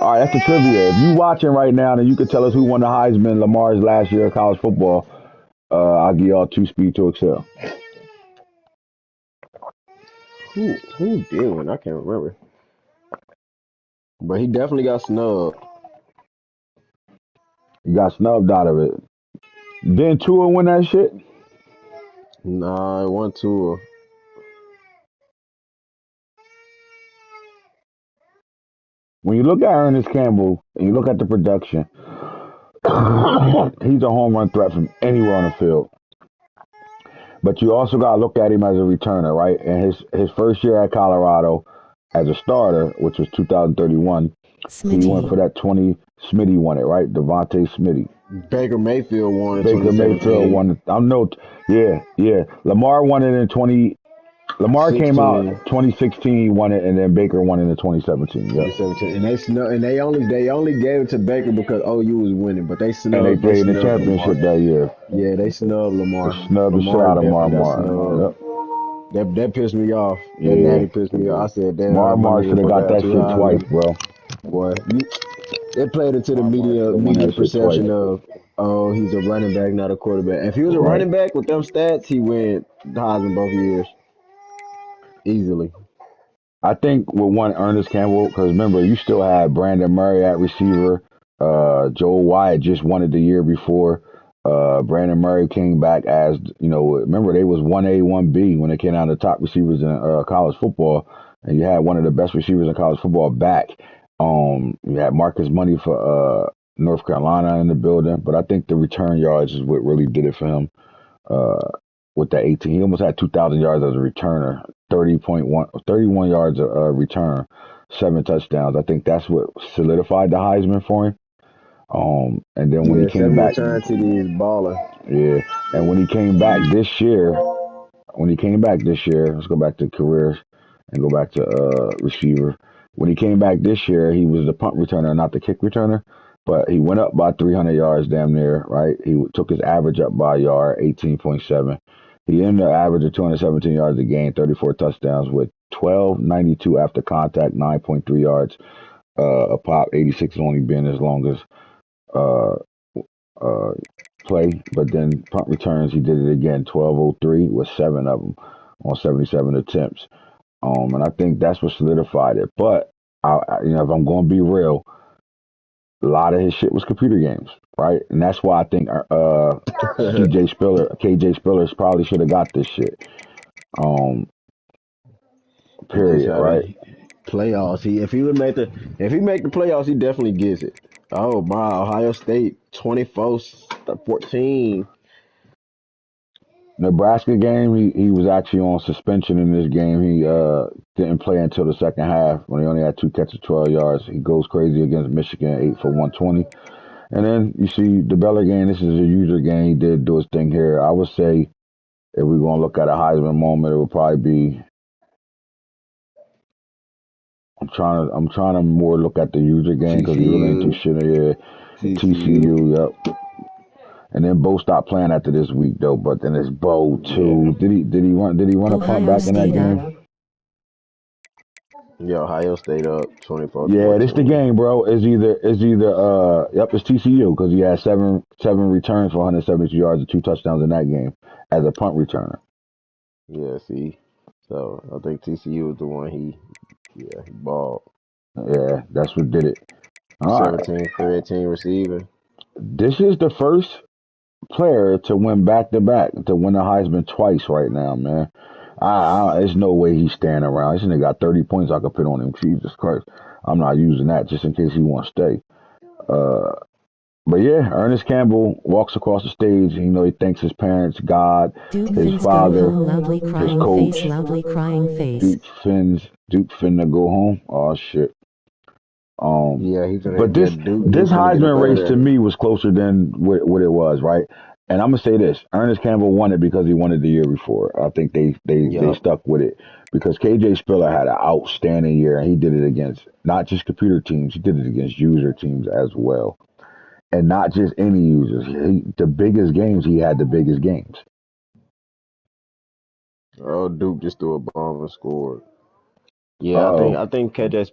B: All right, that's the trivia. If you watching right now and you could tell us who won the Heisman Lamar's last year of college football, I'll give y'all two speed to excel.
D: Who did win? I can't remember. But he definitely got snubbed.
B: You got snubbed out of it. Didn't Tua win that shit?
D: Nah, it won two.
B: When you look at Ernest Campbell and you look at the production, he's a home run threat from anywhere on the field. But you also got to look at him as a returner, right? And his first year at Colorado as a starter, which was 2031, he went
C: Smitty.
B: for that 20. Smitty won it, right? Devontae Smitty.
D: Baker Mayfield won in
B: Baker Mayfield
D: 2017,
B: won. Yeah. Lamar won it in 20. Lamar came out
D: 16,
B: 2016, won it, and then Baker won it in 2017. Yep.
D: 2017, and they only gave it to Baker because OU was winning, but they
B: And they
D: snubbed
B: played in the
D: Lamar.
B: championship that year.
D: Yeah, they snubbed
B: They
D: Lamar.
B: snubbed the shit
D: Lamar
B: out of
D: definitely got
B: Marmar.
D: snubbed.
B: Yep.
D: That pissed me off. That
B: Yeah.
D: natty pissed me off. I said, damn, my
B: Marmar
D: nigga
B: should have
D: supposed to
B: got
D: have
B: that
D: two
B: shit twice,
D: Heisman.
B: bro.
D: Boy, it played into the
B: Marmar should have won
D: media
B: that shit twice.
D: perception of, oh, he's a running back, not a quarterback. If he was a
B: Right.
D: running back with them stats, he went the Heisman both years easily.
B: I think with one Ernest Campbell, because remember, you still had Brandon Murray at receiver. Joel Wyatt just won it the year before. Brandon Murray came back as, remember they was 1A, 1B when they came out of the top receivers in college football. And you had one of the best receivers in college football back. You had Marcus Money for North Carolina in the building. But I think the return yards is what really did it for him. Uh, with that 18. He almost had 2,000 yards as a returner, 31 yards a return, 7 touchdowns. I think that's what solidified the Heisman for him. And then when he
D: Yeah,
B: came
D: 7
B: back,
D: return TDs balling.
B: yeah, and when he came back this year, let's go back to careers and go back to receiver. When he came back this year, he was the punt returner, not the kick returner. But he went up by 300 yards damn near, right? He took his average up by a yard, 18.7. He ended the average of 217 yards a game, 34 touchdowns with 12.92 after contact, 9.3 yards a pop. 86 has only been his longest uh, uh, play. But then punt returns, he did it again, 12.03 with 7 of them on 77 attempts. And I think that's what solidified it. But if I'm going to be real, a lot of his shit was computer games, right? And that's why I think KJ Spiller probably should have got this shit. Um,
D: He just
B: period,
D: had
B: right?
D: a playoffs. If he make the playoffs, he definitely gets it. Oh my, Ohio State 24-14.
B: Nebraska game, he was actually on suspension in this game. He didn't play until the second half when he only had 2 catches, 12 yards. He goes crazy against Michigan, 8 for 120. And then you see the Beller game. This is a user game. He did do his thing here. I would say if we're gonna look at a Heisman moment, it would probably be. I'm trying to more look at the user game because he really ain't do
D: TCU,
B: shit here.
D: TCU.
B: TCU, yep. And then Bo stopped playing after this week though. But then it's Bo
D: Yeah,
B: too. Did he run a punt
C: Ohio
B: back in that
C: State up.
B: game?
D: yeah. Ohio State up 24
B: Yeah, this the
D: 14.
B: game, bro. It's TCU because he had seven returns for 172 yards and 2 touchdowns in that game as a punt returner.
D: Yeah, see. So I think TCU was the one he balled.
B: Yeah, that's what did it. All right,
D: 17 for 18 receiving.
B: this is the first player to win back to back to win the Heisman twice right now, man. There's no way he's staying around. This nigga got 30 points I could put on him. Jesus Christ, I'm not using that just in case he won't stay. Uh, But yeah, Ernest Campbell walks across the stage. He thanks his parents, God,
C: Duke
B: his
C: Fins go
B: father,
C: home loudly
B: his
C: crying face
B: coach.
C: loudly crying face.
B: Duke finna go home. Oh shit.
D: Yeah, he finna
B: But this
D: get Duke.
B: this
D: Duke finna get up
B: Heisman
D: out of
B: race to
D: there.
B: me was closer than what it was, right? And I'm gonna say this: Ernest Campbell won it because he won it the year before. I think they
D: Yup.
B: stuck with it because KJ Spiller had an outstanding year, and he did it against not just computer teams, he did it against user teams as well. And not just any users. The biggest games, he had the biggest games.
D: Oh, Duke just threw a bomb and scored. Yeah,
B: Uh-oh.
D: I think KJ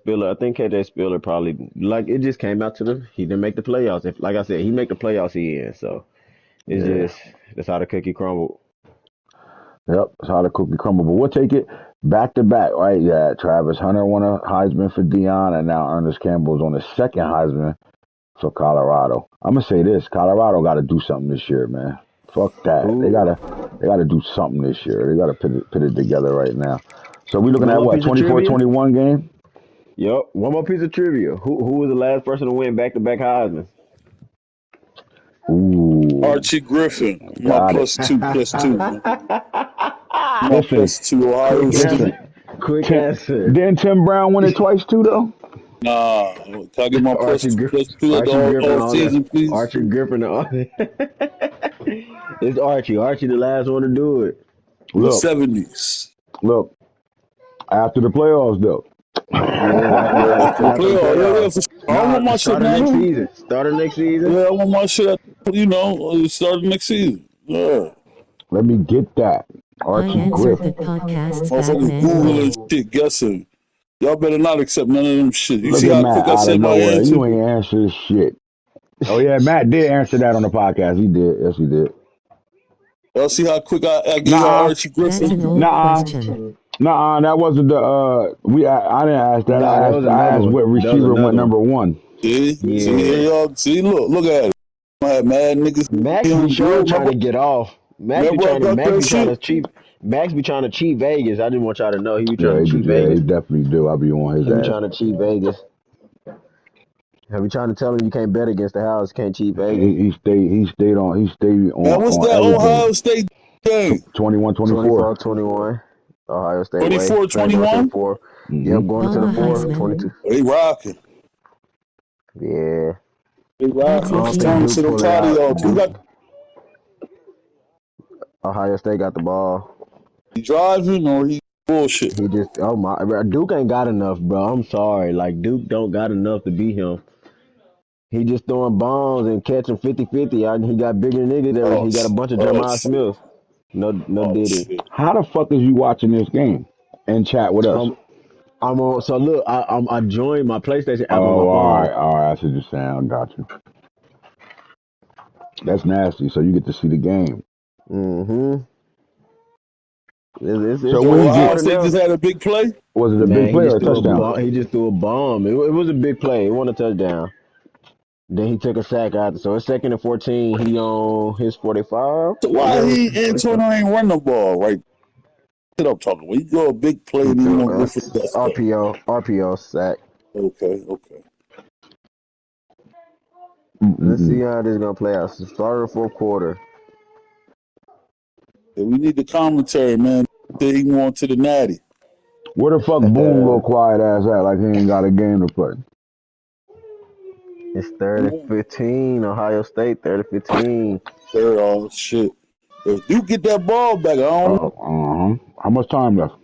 D: Spiller probably like it just came out to the he didn't make the playoffs. If like I said, he make the playoffs he in. So it's
B: Yeah.
D: just that's how the cookie crumbled.
B: Yep. That's how the cookie crumble. But we'll take it back to back, right? Yeah. Travis Hunter won a Heisman for Dion, and now Ernest Campbell's on the second Heisman for Colorado. I'm gonna say this: Colorado got to do something this year, man. Fuck that. They
D: Who?
B: gotta do something this year. They gotta put it together right now. So we looking
D: One
B: at
D: more
B: what
D: piece of
B: twenty four
D: trivia.
B: 21 game?
D: Yep. One more piece of trivia. Who was the last person to win back to back Heisman?
B: Ooh,
A: Archie Griffin, my
B: got it.
A: +2, man. My
B: Listen,
A: +2, Ohio
D: Quick
A: State.
B: listen.
D: answer. Quick
B: Tim,
D: answer.
B: didn't Tim Brown win it twice too, though?
A: Nah, Can I get my
D: Archie,
A: plus two at the
D: Archie Griffin
A: all
D: on the
A: season, please?
D: Archie Griffin on. It's Archie. Archie, the last one to do it.
A: In the
B: Look,
A: 70s.
B: look. After the playoffs, though.
D: Yeah,
A: Yeah, after the
D: after the
A: playoff. Yeah, yeah,
D: playoffs.
A: for sure. I don't want
D: Nah,
A: my shit
D: start of next
A: now.
D: season. Start of next season.
A: Yeah, I want my shit starting next season. Yeah.
B: Let me get that.
C: I
B: Archie
C: answered the
B: Griffin.
C: podcast's
A: Motherfuckers
C: Batman
A: Googling
C: lore.
A: shit, guessing. Y'all better not accept none of them shit. You
B: Look
A: see
B: at
A: how
B: Matt
A: quick I
B: out of
A: said my
B: nowhere.
A: answer?
B: You ain't answer shit. Oh yeah, Matt did answer that on the podcast. He did. Yes, he did.
A: Y'all see how quick I gave y'all
B: Nuh-uh.
A: Archie
C: That's
A: Griffin?
C: an old
B: Nuh-uh.
C: question.
B: Nuh-uh. That wasn't the I didn't ask that.
D: Nah, that was
B: I
D: another
B: asked
D: one.
B: what
D: That was
B: receiver went
D: another one.
B: number one.
A: See, here
D: Yeah.
A: y'all. See, look at it. I had mad niggas
D: Max be
A: on
D: showing
A: drill.
D: trying to get off. Max be
A: Remember I
D: trying to
A: got
D: Max
A: that
D: be trying
A: shit?
D: to cheat. Max be trying to cheat Vegas. I just want y'all to know he be trying
B: Yeah,
D: to
B: he
D: cheat
B: did. Yeah, he
D: Vegas.
B: definitely do. I'll be on his
D: He be
B: ass.
D: trying to cheat Vegas. I be trying to tell him you can't bet against the house. Can't cheat Vegas.
B: He stayed
A: Man, what's
B: on
A: that
B: everything.
A: Ohio State game?
B: 21-24.
D: 24-21. Ohio State way. Finna go to the
A: 24-21?
D: fourth.
B: Mm-hmm.
D: Yep, going into the
C: Bama
D: fourth.
C: Heisman.
D: 22.
A: They rocking.
D: Yeah.
A: They
C: That's
A: rocking.
D: I
A: I'm
D: don't
A: just
D: think
A: trying to
C: easy.
D: Duke
A: sit on
D: pull it
A: top of
D: out.
A: y'all. Who
D: Duke.
A: got
D: Ohio State got the ball.
A: he driving or he bullshit?
D: He just oh my Duke ain't got enough, bro. I'm sorry. Like Duke don't got enough to beat him. He just throwing bombs and catching 50-50. He got bigger niggas.
A: Oh,
D: He got a bunch of
A: oh
D: Jeremiah
A: shit.
D: Smiths. No
A: Oh
D: diddy.
A: shit.
B: How the fuck is you watching this game and chat with us?
D: Um, I'm on. So look, I joined my PlayStation app on
B: Oh,
D: my phone.
B: all right. I see what you're saying. I got you. That's nasty. So you get to see the game.
D: Mm-hmm.
B: So
D: It's
B: when
A: So
B: he
D: getting
A: Ohio
B: get,
D: started
A: State
D: now.
A: just had a big play?
B: was it a big
D: Man,
B: play or a touchdown?
D: He just threw a bomb. It was a big play. It wasn't a touchdown. Then he took a sack after. So it's 2nd and 14. He on his 45.
A: So why
D: Yeah,
A: he
D: 45.
A: Antonio ain't run the ball right? Shit I'm talking about. You go a big play
D: He
A: and then you
D: threw
A: gonna go for the touchdown.
D: RPO sack.
A: Okay.
D: Let's see
B: Mm-mm.
D: how this is gonna play out. So start of the fourth quarter.
A: Yeah, we need the commentary, man. Say he going to the natty.
B: Where the fuck Boone little quiet ass at? Like he ain't got a game to play.
D: It's 3rd and 15. Ohio State 3rd and 15.
A: Third all shit. If Duke get that ball back, I don't know.
B: How much time left?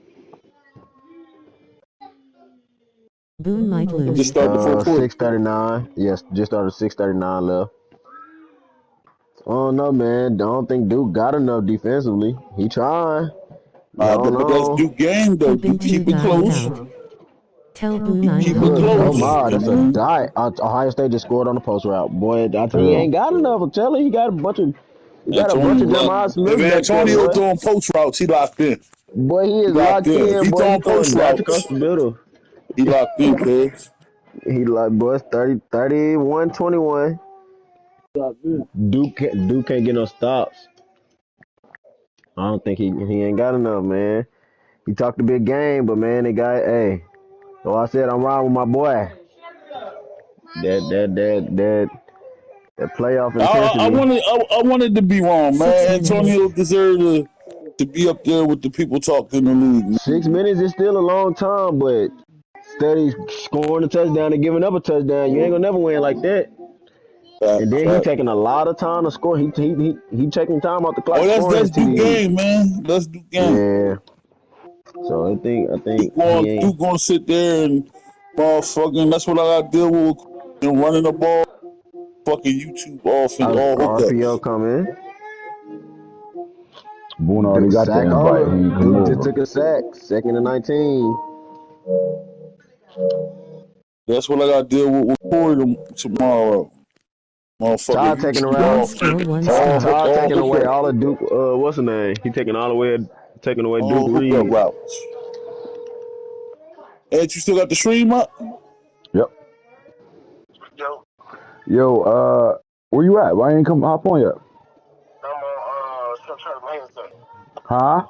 C: Boone might
A: Just
C: lose.
A: start the fourth quarter.
D: 6:39. Yes, just started 6:39 left. Oh no, man. Don't think Duke got enough defensively. He trying. Going
A: But that's
D: on.
A: Duke game though.
C: Hoping
A: Duke
C: to
A: keep it
C: die
A: close.
C: without. Tell Boone
A: Duke
C: I'm
A: keep it
D: Look,
C: coming.
D: oh
A: close.
D: my,
A: You
D: that's a
A: know?
D: dot. Ohio State just scored on the post route. Boy, I tell you, he
B: Yeah.
D: ain't got enough. I'm telling you, he got a bunch
A: Antonio
D: of
A: locked.
D: Jeremiah
A: If
D: Smiths back there,
A: Antonio
D: boy.
A: throwing post routes, he locked in.
D: Boy, he
A: He
D: is
A: locked
D: locked
A: in. If
D: in.
A: he
D: Boy, he
A: throwing post
D: throwing dots across
A: routes,
D: the middle.
A: he locked in, cuz.
D: He like, boy, it's 31-21.
A: Locked in.
D: Duke can't get no stops. I don't think he ain't got enough, man. He talked a big game, but man, the guy, hey. So I said I'm riding with my boy. That playoff intensity.
A: I wanted to be wrong,
C: 6
A: man.
C: minutes.
A: Antonio deserved to be up there with the people talking in the league, man.
D: 6 minutes is still a long time, but steady scoring a touchdown and giving up a touchdown, you ain't gonna never win like that. And then he
A: Fact.
D: taking a lot of time to score. He taking time off the clock
A: Oh,
D: scoring
A: that's
D: his
A: Duke
D: TDs.
A: game, man. That's Duke game.
D: Yeah. So I think he ain't.
A: Duke gonna sit there and motherfucking. That's what I got to deal with. And running the ball, fucking YouTube offense, all
D: RPO
A: hookups.
D: coming.
B: Boone already got the
D: Sack
B: invite. He ain't come
D: Duke just
B: over.
D: took a sack. 2nd and 19.
A: That's what I got to deal with Corey tomorrow. Motherfucking
D: Todd taking
A: YouTube
C: Final
D: around.
C: score
A: offense,
C: 1
A: all
C: star.
D: Todd taking away
A: hookup,
D: all of Duke. What's the name? He taking away Duke
A: all hookup
D: reads.
A: routes. And you still got the stream up?
B: Yep. Yo, where you at? Why ain't come hop on yet? Huh?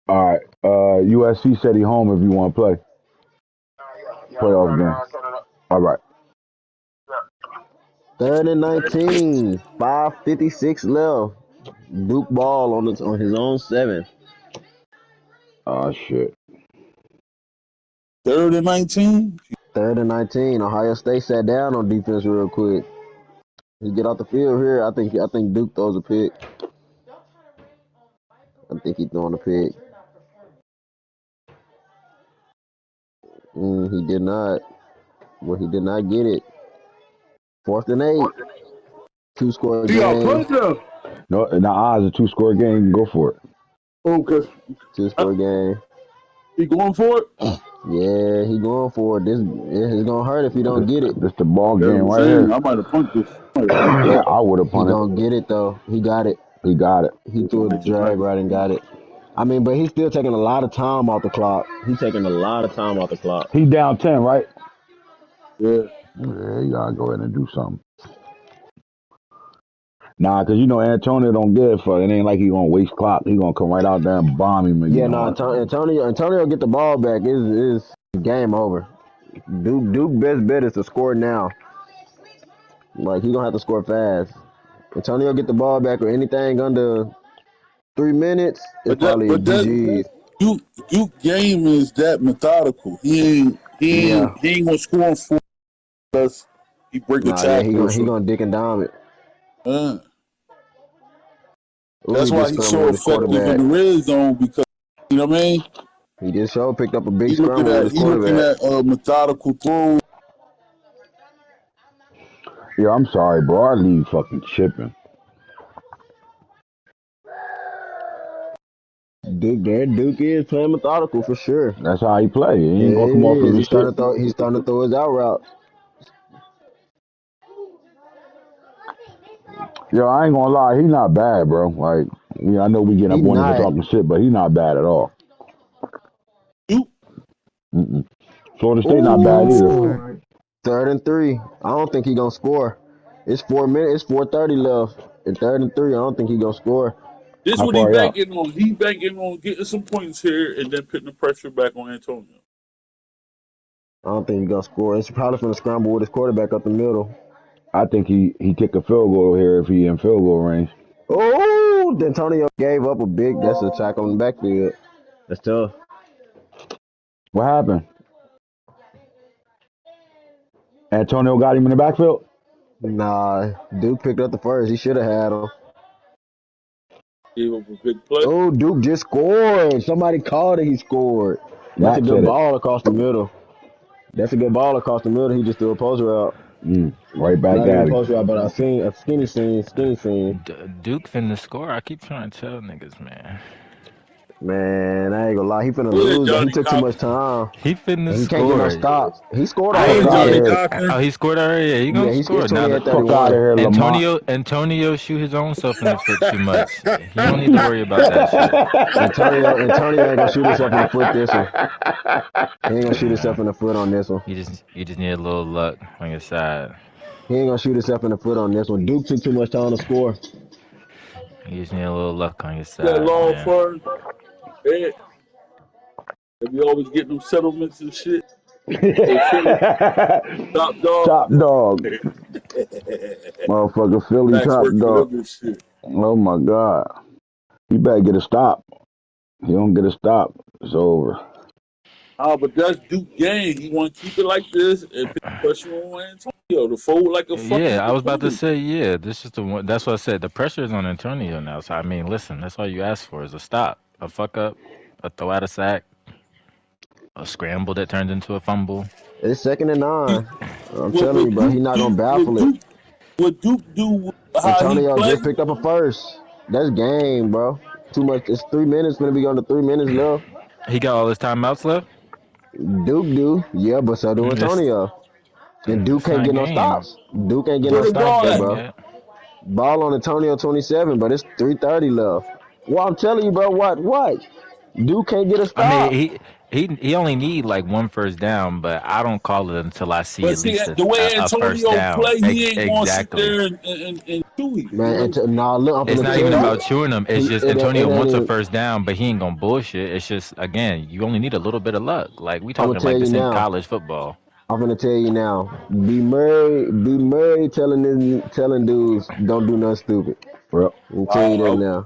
B: All right. USC said he home if you want to play. Playoff game. All right.
D: 3rd and 19. 5:56 left. Duke ball on his own 7.
B: Oh shit.
A: 3rd and 19.
D: 3rd and 19. Ohio State sat down on defense real quick. He get off the field here. I think Duke throws a pick. I think he's throwing a pick. He did not. Well, he did not get it. 4th and 8. 2-score
A: He got
D: game.
A: touchdown.
B: No, in the odds a 2-score game. Go for it.
A: Okay.
D: 2-score game.
A: He going for it?
D: Yeah, he going for it. It's gonna hurt if he don't get it.
B: This the ball
A: That's
B: game
A: what I'm
B: right
A: saying.
B: here.
A: I might have punked this.
B: Yeah, I would have
D: He
B: punted.
D: gonna get it though. He got it.
B: He got it.
D: He threw a drag right and got it. I mean, but he's still taking a lot of time off the clock. He's taking a lot of time off the clock.
B: He down 10, right?
A: Yeah.
B: Yeah, you gotta go ahead and do something. Nah, cause you know Antonio don't give a fuck. It ain't like he gonna waste clock. He gonna come right out there and bomb him. And
D: Yeah, no, Antonio get the ball back. Is game over. Duke best bet is to score now. Like he gonna have to score fast. Antonio get the ball back or anything under 3 minutes, it's probably GG.
A: Duke game is that methodical. He ain't gonna score on 4 unless he break a
D: Yeah, he
A: tackle or
D: gonna dick and dom it.
A: That's why he's so effective in the red zone because you know what I mean.
D: He just picked up a big scramble with his quarterback.
A: He looking at methodical throws.
B: Yeah, I'm sorry, bro. Our league fucking chipping.
D: Duke is playing methodical for sure.
B: That's how he play. He ain't gonna come off of his shit.
D: He's starting to throw his out route.
B: Yo, I ain't gonna lie, he not bad, bro. Like, I know we getting up on him for talking shit, but he not bad at all. Florida State not bad either.
D: 3rd and 3. I don't think he gonna score. It's 4 minutes. It's 4:30 left. And 3rd and 3. I don't think he gonna score.
A: This is what he banking on. He banking on getting some points here and then putting the pressure back on Antonio.
D: I don't think he gonna score. It's probably gonna scramble with his quarterback up the middle.
B: I think he kick a field goal here if he in field goal range.
D: Oh, Antonio gave up a big. That's a tackle in the backfield. That's tough.
B: What happened? Antonio got him in the backfield?
D: Nah, Duke picked up the first. He should have had him.
A: Gave up a big play.
D: Oh, Duke just scored. Somebody called it. He scored. That's a good ball across the middle. That's a good ball across the middle. He just threw a post route.
B: Right back at him.
D: Post route, but I seen a skinny scene.
E: Duke finna score. I keep trying to tell niggas, man.
D: Man, I ain't gonna lie. He finna lose. He took too much time.
E: He finna
D: he
E: score.
D: Can't get no stops. He scored
E: already. He scored already. Yeah, he gonna score. Now,
B: fuck out of here,
E: Antonio shoot his own self in the foot too much. He don't need to worry about that shit.
D: Antonio ain't gonna shoot himself in the foot this one. He ain't gonna shoot himself in the foot on this one.
E: You just need a little luck on your side.
D: He ain't gonna shoot himself in the foot on this one. Duke took too much time to score.
E: You just need a little luck on your side.
A: That law firm. They be always getting them settlements and shit. Top dog.
B: Top dog. Motherfucker, Philly
A: Max
B: top dog.
A: Shit.
B: Oh my God. He better get a stop. He don't get a stop, it's over.
A: But that's Duke game. He want to keep it like this and put pressure on Antonio to fold like a fucking.
E: Yeah, I was about to say, yeah, this is the one. That's what I said. The pressure is on Antonio now. So, I mean, listen, that's all you ask for is a stop, a fuck up, a throw out a sack, a scramble that turned into a fumble.
D: It's 2nd and 9. I'm telling you, bro, he's not going to baffle it.
A: What Duke do?
D: Antonio just picked up a first. That's game, bro. Too much. It's 3 minutes. Going to be on the 3 minutes left.
E: He got all his timeouts left?
D: Duke do. Yeah, but so do Antonio. And Duke can't get no stops. Duke ain't get no stops, bro. Ball on Antonio 27, but it's 3:30 left. Well, I'm telling you, bro, what? Duke can't get a stop.
E: I mean, he only need like one first down, but I don't call it until I see at least
A: the way
E: a first down.
A: Play, he ain't going to sit there and chew him.
D: Man, look,
E: it's not even about chewing him. It's just Antonio wants a first down, but he ain't gonna bullshit. It's just, again, you only need a little bit of luck. Like we talking like this in college football.
D: I'm gonna tell you now. Be Murray telling dudes don't do nothing stupid.
B: Bro,
D: I'm telling you that now.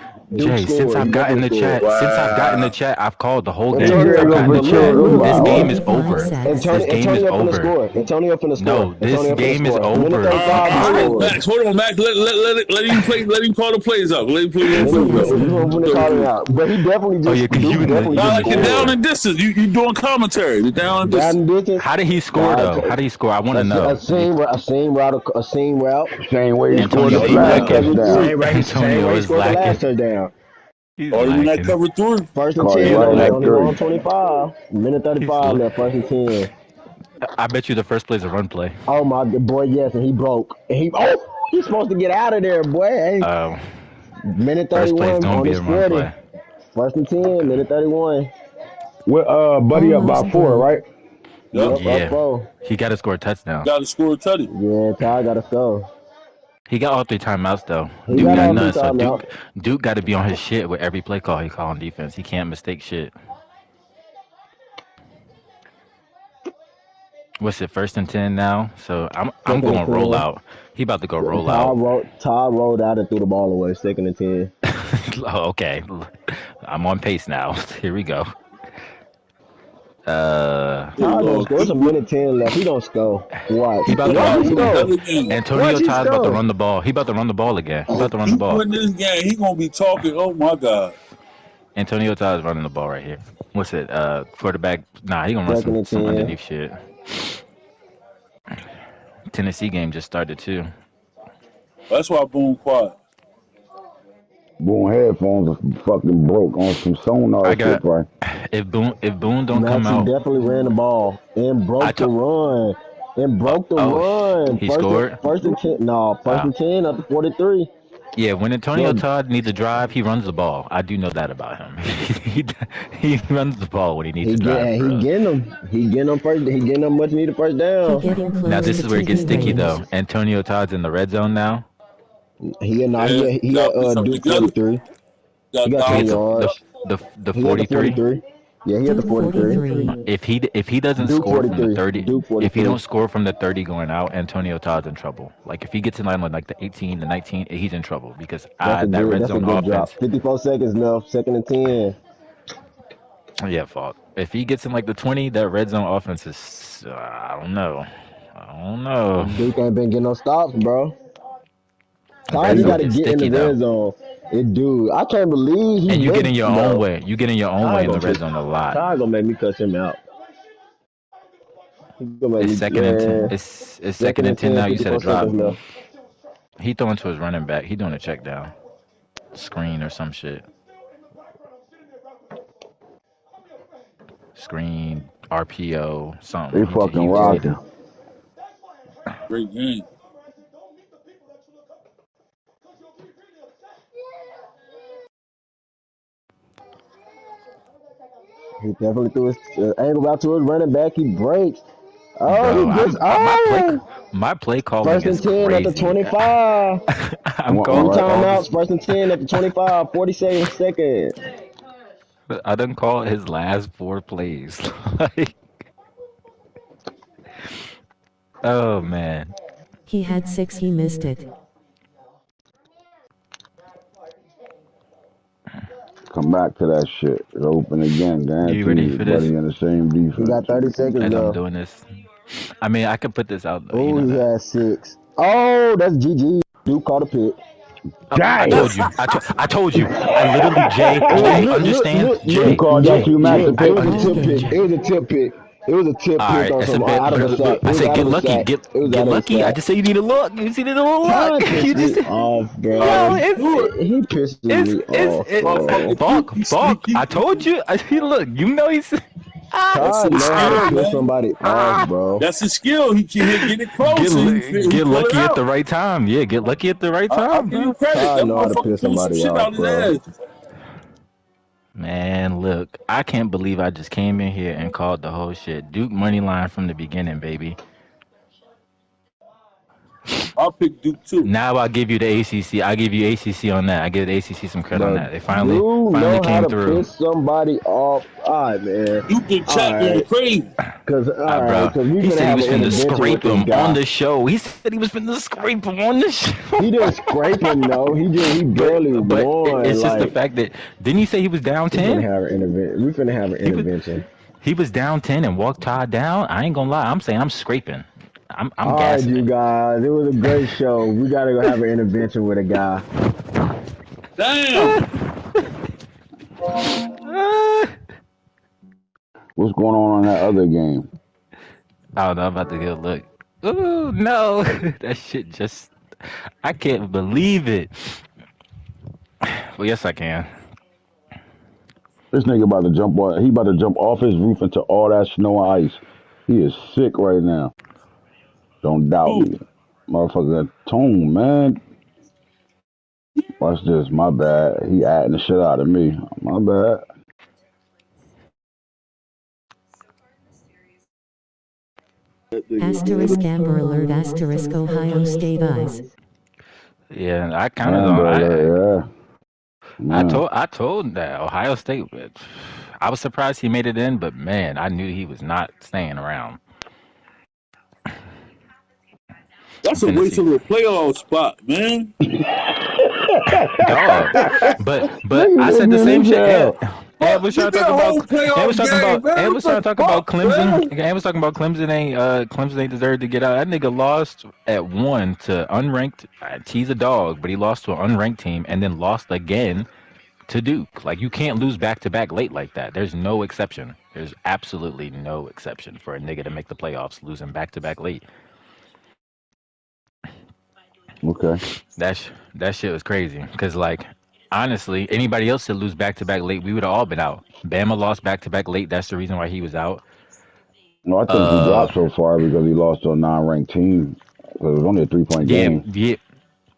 D: Duke
E: Jay, since
D: scored. He
E: I've got in
D: definitely
E: the
D: scored.
E: chat,
A: Wow.
E: I've called the whole game
B: He
E: since
D: Antonio,
E: I've
B: ain't
E: got in
B: gonna
E: the
B: for
D: but
E: chat.
B: sure
D: look,
B: them
D: look,
E: This
B: hours.
E: game is
D: look.
C: 55
E: over.
C: seconds.
E: This game is
D: Antonio finna
E: over.
D: score. Antonio finna
E: No,
D: score.
E: this
D: Antonio finna
E: game is
D: score. Minute
E: over.
D: 35 finna score.
A: Max, hold on, Max. Let him play. Let him call the plays out. Let him play the
D: Minute,
A: plays
C: Time
A: out.
C: is
D: we
C: up.
D: finna
A: So,
D: call it out. But he definitely
E: Oh
D: just
E: yeah, cause
D: Duke definitely
E: you
A: not
E: in
D: just
E: the
A: like the
D: scored.
A: down
E: chat.
A: and distance. You doing commentary. The down and
D: Down
A: distance.
D: distance.
E: How did he score
D: Nah,
E: though? How did he score? I want to
D: a
E: know.
D: seam, a seam route.
B: Same way he scored
E: Antonio,
B: the
E: he
A: Or you
B: last
A: not
E: lacking.
A: cover
B: touchdown.
A: three.
D: Same
E: Antonio
D: way he
E: is
D: scored the
E: lacking.
D: last touchdown.
E: He's
A: Or you not
E: lacking.
A: cover three.
D: First and
B: Call you
D: 10
B: right
D: though. He
B: at
D: only on
B: 3.
D: 25. Minute
E: He's.
D: 35 left. First and 10.
E: I bet you the first play is a run play.
D: Oh my boy, yes, and he broke. And he's supposed to get out of there, boy. Hey,
E: Um,
D: minute
E: First play is
D: 31
E: gonna
D: on
E: be
D: his
E: a run
D: 40.
E: play.
D: First and 10, minute 31.
B: With Buddy up by
C: Almost
B: 4,
C: broke.
B: right?
A: Yep.
D: Yep, up
E: Yeah,
D: 4.
E: he got to score a touchdown.
A: Got to score a tutty.
D: Yeah, Ty got to go.
E: He got all three timeouts though.
D: He
E: Duke
D: got
E: got
D: all 3
E: none, so
D: timeouts.
E: Duke got to be on his shit with every play call he call on defense. He can't mistake shit. What's it? First and 10 now. So I'm
D: Second and
E: going roll
D: 10.
E: out. He about to go roll
D: Ty,
E: out.
D: Ty rolled out and threw the ball away. Second and 10.
E: Oh, okay, I'm on pace now. Here we go.
A: There you
D: Ty gonna
A: go.
D: score. It's a minute 10 left. He gonna score. Watch.
E: He about to
D: Watch
E: run.
D: he
A: He win
D: score.
A: another game.
D: Watch
E: Antonio
D: he
E: Todd about to
D: score.
E: run the ball. He about to run the ball again. He about to run the
A: He
E: ball.
A: win this game. He gonna be talking. Oh my god.
E: Antonio Todd is running the ball right here. What's it? Quarterback. Nah, he gonna run
D: Second
E: some
D: and
E: some
D: 10.
E: underneath shit. Tennessee game just started too.
A: That's why Boone quiet.
B: Boom headphones are fucking broke on some sonar
E: I
B: shit,
E: got
B: bro.
E: if Boone don't come
D: Maxie
E: out,
D: definitely ran the ball and
E: I
D: broke the
E: told.
D: run. And broke the run.
E: He scored.
D: First and 10. No, first
E: Uh,
D: and 10 at the 43.
E: yeah, when Antonio
D: Bro,
E: Todd needs to drive, he runs the ball. I do know that about him. he he runs the ball when he needs to drive,
D: he
E: bro.
D: getting them. He getting them first. He getting them much needed first
C: He
D: down.
C: getting
E: Now
C: close
E: this
C: to
E: is where it gets
C: TV
E: sticky
C: range.
E: though. Antonio Todd's in the red zone now.
A: Yeah,
D: He
A: gotta
D: at
A: put something
D: Duke
A: together.
D: 43. He
A: Got
D: got
E: He
D: 20
E: at
A: dollars.
D: yards.
E: the
D: He at the
E: 43.
D: 43. Yeah, he at the
C: Duke
D: 43.
C: 43.
E: If he doesn't
D: Duke
E: score from the
D: 43.
E: 30,
D: Duke
E: if he
D: 43.
E: don't score from the 30 going out, Antonio Todd's in trouble. Like if he gets in line with like the 18, the 19, he's in trouble because that red
D: That's a
E: zone
D: good drop.
E: offense.
D: 54 seconds left. Second and 10.
E: Yeah, fault. If he gets in like the 20, that red zone offense is I don't know. I don't know.
D: Duke ain't been getting no stops, bro. Ty
E: Red
D: just
B: They
E: zone
D: got to
E: gets
D: get in the
E: sticky though.
D: red zone. Dude, I can't believe he
E: And you get in
D: let,
E: your own
D: bro.
E: way. You get in your own way
D: Ty
E: in the
D: gonna
E: red
D: piss.
E: zone a lot.
D: Ty gonna make me cuss him out. He gonna make
E: It's
D: me,
E: second and ten.
D: man.
E: It's second
D: Second
E: and
D: and
E: 10
D: 10,
E: now. You said a
D: 54 seconds
E: drop.
D: left.
E: He throwing to his running back. He doing a check down screen or some shit. Screen RPO something.
B: fucking
E: He just need
B: rocking.
E: to.
A: Great game.
D: He definitely threw his ankle out to his running back. He breaks. Oh,
E: Bro,
D: he gets.
E: my
D: Oh!
E: my play calling
D: First and
E: is
D: 10 at the
E: crazy.
D: 25.
E: I'm
B: All
D: Two
E: calling
B: right.
E: all this.
D: timeouts. First and 10 at the 25. 47 seconds.
E: I done call his last four plays. Like, oh man,
C: He had 6, he missed it.
B: Come back to that shit. It's open again,
E: you ready
B: guaranteed.
E: for this?
B: Buddy in the same
D: He got
B: defense.
D: 30 seconds
E: As I'm
D: left.
E: doing this, I mean, I could put this out though. You
D: Oh,
E: know
D: he
E: that.
D: has 6. Oh, that's GG. Duke caught a pick.
E: I
B: Dang!
E: told you. I told you. I literally Jay understand
B: Who
E: Jay
B: called that
E: Jay
B: to you, Max, the
D: Look. It
B: pick?
D: was a
C: Ball
D: tip pick.
C: game.
D: It was a tip pick. It was a tip
E: All
D: pick
E: right,
D: on
E: it's a
D: some
E: bit.
D: out of a sack. It
E: I
D: was
E: said
D: out
E: get
D: of a
E: lucky.
D: sack. It was
E: Get
D: out of a
E: lucky. I
D: sack.
E: just say you need a look. You see, need a little luck.
D: Ty
E: You
D: pissed me
E: just
D: off,
A: All
D: bro.
E: yo.
A: right, do it.
D: He pisses
E: It's
D: me
E: it's
D: off,
E: it.
D: bro.
A: Motherfucker, Duke,
E: Fuck,
A: you
E: fuck.
A: sneaky.
E: I told you. Look. You know he's.
A: That's
D: Ty
A: his
D: know how to
A: skill,
D: piss
A: man.
D: somebody off, bro.
A: That's his skill. He'll get it
E: Get
A: close and he
E: get
A: pull it
E: lucky at the
A: out.
E: right time. Yeah, get lucky at the right
A: I'll
E: time,
A: give you
E: bro.
A: credit.
D: Ty
A: That
D: know how to
A: motherfucker
D: piss
A: pulled some
D: somebody
A: shit
D: off,
A: out his
D: bro.
A: ass.
E: Man, look, I can't believe I just came in here and called the whole shit. Duke money line from the beginning, baby.
A: I'll pick Duke too.
E: Now I'll give you the ACC. I'll give you ACC on that. I give the ACC some credit on
D: Bro,
E: that. They
D: you
E: finally
D: know how
E: came
D: to
E: through.
D: piss somebody off. All right, man.
A: Duke and
D: All
A: Chat going
D: right.
A: crazy.
E: Bro,
D: We
E: he
D: finna
E: said he
D: have
E: was
D: an
E: finna
D: intervention with
E: scrape
D: this
E: him on
D: guy.
E: the show. He said he was finna scrape him on the show.
D: He didn't scrape him though. He barely won.
E: It's just the
D: Like
E: fact that didn't he say he was down
D: we finna
E: 10?
D: have an intervention. We finna have an
E: He was
D: intervention.
E: he was down 10 and walked Todd down. I ain't gonna lie. I'm saying I'm scraping. I'm
D: All right,
E: gassing
D: you
E: it.
D: guys. It was a great show. We gotta go have an intervention with a guy.
A: Damn.
B: What's going on that other game?
E: I don't know. I'm about to get a look. Ooh, no. That shit just. I can't believe it. Well, yes, I can.
B: This nigga about to jump on. He about to jump off his roof into all that snow and ice. He is sick right now. Don't doubt
A: Ooh.
B: me, motherfucker. Tone, man. Watch this. My bad. He adding the shit out of me. My bad.
C: Asterisk Amber Alert Asterisk Ohio State Eyes.
E: Yeah, I kind of don't.
B: Amber alert. Yeah. Man.
E: I told that Ohio State. I was surprised he made it in, but man, I knew he was not staying around. I'm
A: That's a
E: finna
A: waste
E: see,
A: of a playoff spot, man.
E: dog. But I
B: Niggas
E: said the
B: ignorant
E: same
B: as
E: shit.
B: hell.
E: And
A: Fuck,
E: was
A: give
E: trying to
A: me a
E: talk about.
A: whole
E: And was
A: playoff
E: talking
A: game,
E: about.
A: man.
E: And
A: What
E: was
A: the
E: trying to talk about
A: fuck,
E: Clemson.
A: man?
E: And was talking about Clemson ain't deserved to get out. That nigga lost at one to unranked. He's a dog, but he lost to an unranked team and then lost again to Duke. Like you can't lose back to back late like that. There's no exception. There's absolutely no exception for a nigga to make the playoffs losing back to back late.
B: Okay.
E: That shit was crazy. Cause like honestly, anybody else to lose back to back late, we would have all been out. Bama lost back to back late. That's the reason why he was out.
B: No, I think he
E: Uh,
B: dropped so far because he lost to a non-ranked team. So it was only a 3-point
E: yeah,
B: game.
E: yeah.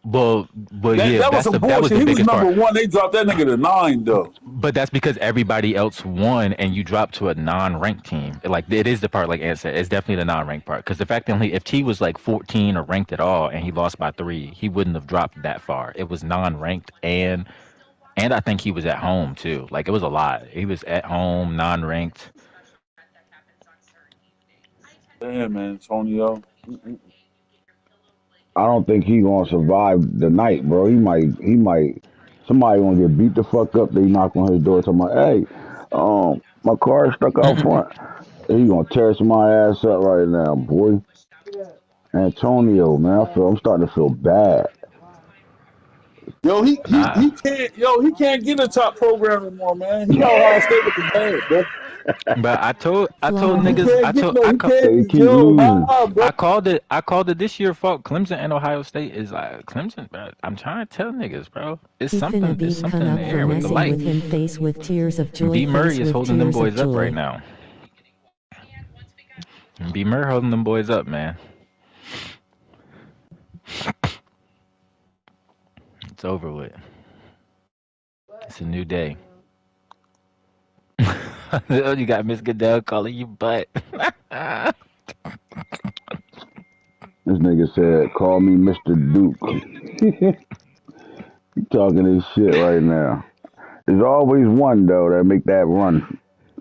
E: Well,
A: That
E: yeah.
A: that was some
E: That was
A: bullshit.
E: the
A: He was
E: biggest part.
A: number one. They dropped that nigga to 9 though.
E: But that's because everybody else won, and you dropped to a non-ranked team. Like it is the part, like Ant said, it's definitely the non-ranked part. Because the fact that if T was like 14 or ranked at all, and he lost by 3, he wouldn't have dropped that far. It was non-ranked, and I think he was at home too. Like it was a lot. He was at home, non-ranked.
A: Damn, man, Antonio. Mm-mm.
B: I don't think he gonna survive the night, bro. He might. Somebody gonna get beat the fuck up. They knock on his door, talking about, "Hey, my car is stuck out front." He gonna tear somebody ass up right now, boy. Antonio, man, I'm starting to feel bad.
A: Yo,
E: Nah,
A: he can't get a top program anymore, man. He got Ohio State looking bad, bro.
E: but I told
C: Florida.
A: He
E: niggas
A: can't get no.
E: I
A: He
E: called.
A: can't.
B: They keep
A: Yo,
B: losing.
A: nah, bro.
E: I called it this year. Fault Clemson and Ohio State is like Clemson. Bro, I'm trying to tell niggas, bro.
C: He finna
E: It's
C: beam
E: something
C: come
E: in the
C: up for
E: air with the
C: messing
E: light.
C: with him face with tears of
E: And
C: joy
E: B
C: face
E: Murray is
C: with
E: holding them
C: tears of
E: boys up right
C: joy.
E: now. And B Murray holding them boys up, man. It's over with. It's a new day. You got Miss Goodell calling you butt.
B: This nigga said, "Call me Mr. Duke." He talking his shit right now. There's always one though that make that run.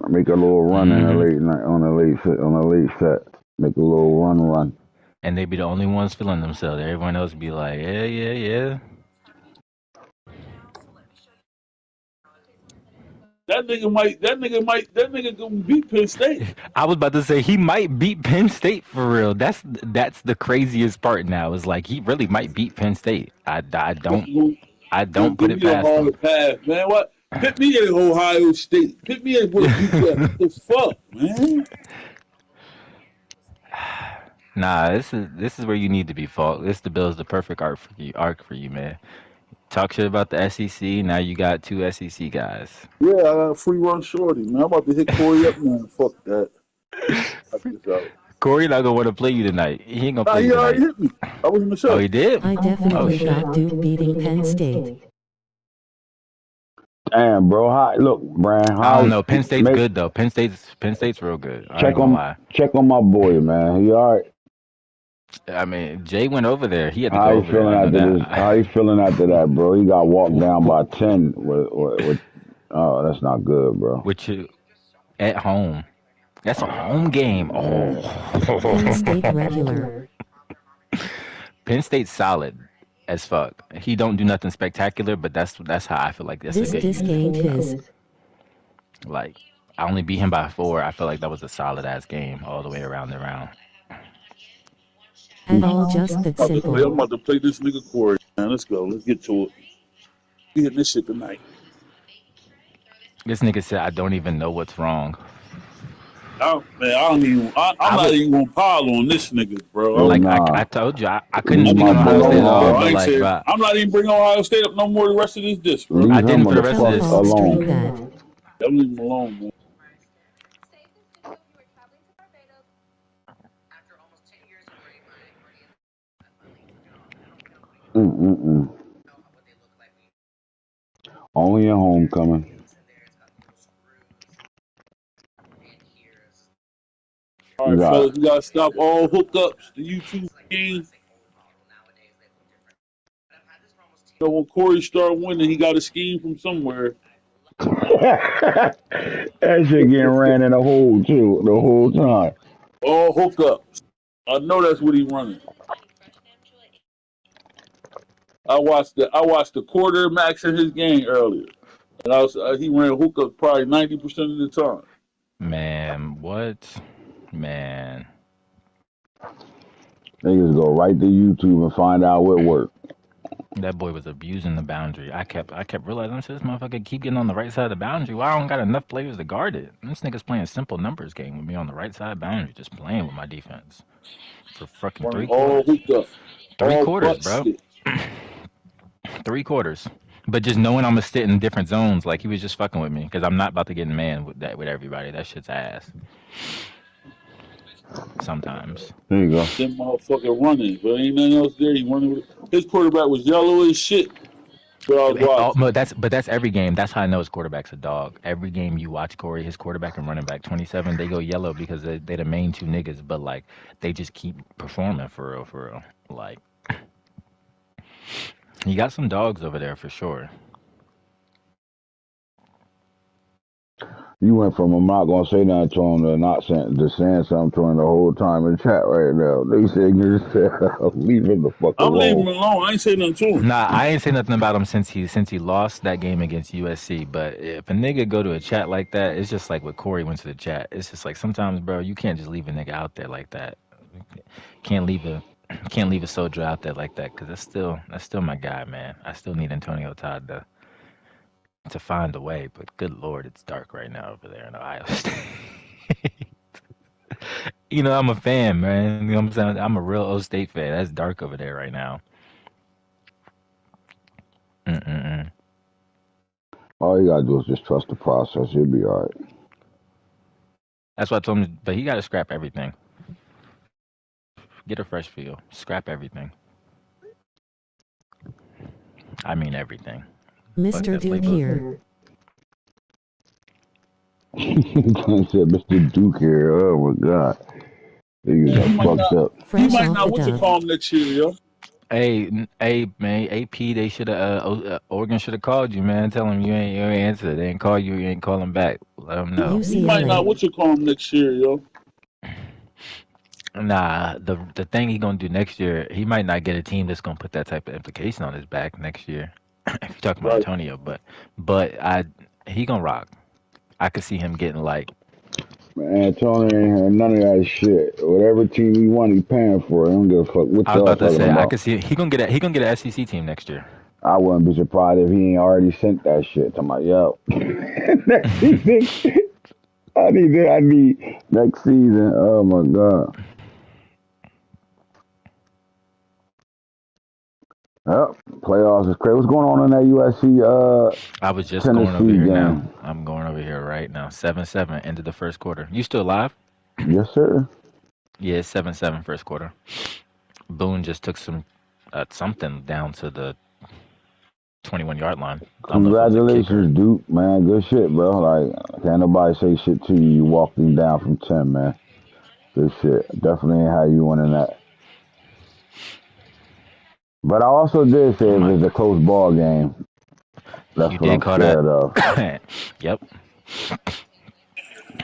B: Make a little run in a
E: Hmm.
B: late night on a late set. Make a little run.
E: And they be the only ones feeling themselves. Everyone else be like, yeah, yeah, yeah.
A: That nigga gonna beat Penn State.
E: I was about to say he might beat Penn State for real. That's the craziest part now. Is like he really might beat Penn State. I don't put
A: Give
E: it
A: me a
E: past him.
A: hard pass, man. What? Put me at Ohio State. Put me at where Duke at. What the fuck, man?
E: Nah, this is where you need to be, fault. This the Bills the perfect arc for you, man. Talk shit about the SEC. Now you got two SEC guys.
A: Yeah, I got a free run shorty, man. I'm about to hit Corey up, man. Fuck that. Check this out.
E: Corey not gonna want to play you tonight. He ain't gonna
A: Nah,
E: play you
A: he already
E: tonight.
A: hit me. I was in the
E: Oh,
A: show.
E: he did.
C: I
E: Oh
C: definitely
E: shit.
C: got Duke beating Penn State.
B: Damn, bro. Look, Brian.
E: I don't
B: How's
E: know. Penn State's
B: make
E: good though. Penn State's real good. I ain't gonna lie.
B: check on my boy, man. He all right?
E: I mean, Jay went over there. He had to
B: How
E: go
B: you
E: over there.
B: feeling
E: I know
B: after this?
E: that.
B: How you feeling after that, bro? He got walked down by 10 with oh, that's not good, bro.
E: With you at home. That's a home game.
B: Yeah.
C: Penn
E: Oh.
C: State regular.
E: Penn State's solid as fuck. He don't do nothing spectacular, but that's how I feel like that's a good
C: This
E: unit.
C: game his.
E: Like I only beat him by 4. I feel like that was a solid ass game all the way around and around.
C: At all just that
A: I'm
C: simple.
A: about to play this nigga Corey. Man, let's go. Let's get to it. We hitting this shit tonight.
E: This nigga said I don't even know what's wrong.
A: Man, I don't even. I'm
E: I
A: not
E: would
A: even gonna pile on this nigga, bro.
B: Hey,
E: I
B: nah.
E: told you I couldn't
B: Leave
A: I
E: speak
B: my
A: need
E: on
A: to
E: Ohio
A: move
B: boy
E: State at
A: on,
E: all,
A: bro.
B: alone.
A: I
E: but
A: ain't
E: like,
A: saying.
E: bro,
A: I'm not even bringing Ohio State up no more the rest of this disc, bro.
E: I
B: Leave
E: didn't
B: him
E: for the
B: the
E: rest of
B: fuck
C: Tell
E: this.
C: Hawk stream
B: alone.
C: that.
A: Y'all leave him alone, man.
B: Mm-mm-mm. Only a homecoming.
A: All
B: You
A: right,
B: got
A: fellas, we gotta stop all hookups. The YouTube game. So when Corey start winning, he got a scheme from somewhere.
B: that shit getting ran in the hole too the whole time.
A: All hookups. I know that's what he running. I watched the quarterbacks in his game earlier, and he ran hookups probably 90% of the time.
E: Man, what? Man,
B: Niggas go right to YouTube and find out what worked.
E: that boy was abusing the boundary. I kept realizing, I said, this motherfucker keep getting on the right side of the boundary. Why I don't got enough players to guard it? This nigga's playing simple numbers game with me on the right side boundary, just playing with my defense for fucking
A: Running
E: three
A: all
E: quarters.
A: hookup,
E: Three
A: all
E: quarters,
A: butt
E: bro.
A: shit.
E: 3 quarters. But just knowing I'm gonna sit in different zones, like he was just fucking with me, because I'm not about to get in man with that with everybody. That shit's ass. Sometimes.
B: There you go.
A: Them motherfucker running, but ain't nothing else there. He running with his quarterback was yellow as shit. But I was
E: Oh,
A: watching.
E: but that's every game. That's how I know his quarterback's a dog. Every game you watch Corey, his quarterback and running back 27, they go yellow because they the main two niggas. But like they just keep performing for real, for real. Like you got some dogs over there for sure.
B: You went from I'm not gonna say nothing to him to not saying to saying something to him the whole time in chat right now. They saying yourself. Leave him the fuck
A: I'm leaving
B: alone.
A: him alone. I ain't saying nothing to him.
E: Nah, I ain't say nothing about him since he lost that game against USC. But if a nigga go to a chat like that, it's just like what Corey went to the chat. It's just like sometimes, bro, you can't just leave a nigga out there like that. Can't leave a can't leave a soldier out there like that because that's still my guy, man. I still need Antonio Todd to find a way. But good lord, it's dark right now over there in Ohio State. I'm a fan, man. You know what I'm saying? I'm a real O State fan. That's dark over there right now. Mm-mm-mm.
B: All you gotta do is just trust the process. You'll be all right.
E: That's what I told him. But he got to scrap everything. Get a fresh feel. Scrap everything. I mean everything. Fuck
C: Mr.
E: that
C: Duke
E: playbook.
C: here.
B: I said Mr. Duke here. Oh my god. Niggas
A: Man,
B: are fucked up.
A: he
C: Fresh
A: might
C: off
A: not.
C: the
A: What you
C: dub.
A: call him next year, yo?
E: Hey, man, AP, they should have, Oregon should have called you, man. Tell them you ain't answer. They ain't call you, you ain't call them back. Let them know.
A: He might not.
C: UCLA.
A: What you call him next year, yo?
E: Nah, the thing he gonna do next year, he might not get a team that's gonna put that type of implication on his back next year. If you're talking about
A: Right.
E: Antonio, but he gonna rock. I could see him getting like
B: Man, Tony ain't heard none of that shit. Whatever team he want, he paying for. I don't give a fuck what
E: I was
B: y'all
E: about to
B: talking
E: say, I
B: about.
E: could see he gonna get an SEC team next year.
B: I wouldn't be surprised if he ain't already sent that shit to my yo. Next season, I need next season. Oh my god. Yep, playoffs is crazy. What's going on in that USC
E: I was just going over
B: Tennessee
E: here now.
B: game?
E: I'm going over here right now. 7-7 into the first quarter. You still live?
B: Yes, sir.
E: Yeah, it's 7-7 first quarter. Boone just took something down to the 21-yard line. I don't know if it was a kick or
B: Congratulations, Duke, man. Good shit, bro. Like, can't nobody say shit to you. You walked him down from 10, man. Good shit. Definitely ain't how you winning that. But I also did say
E: Oh
B: if
E: my!
B: it's a close ball game, that's
E: You
B: what
E: did
B: I'm
E: call that.
B: scared of.
E: Yep.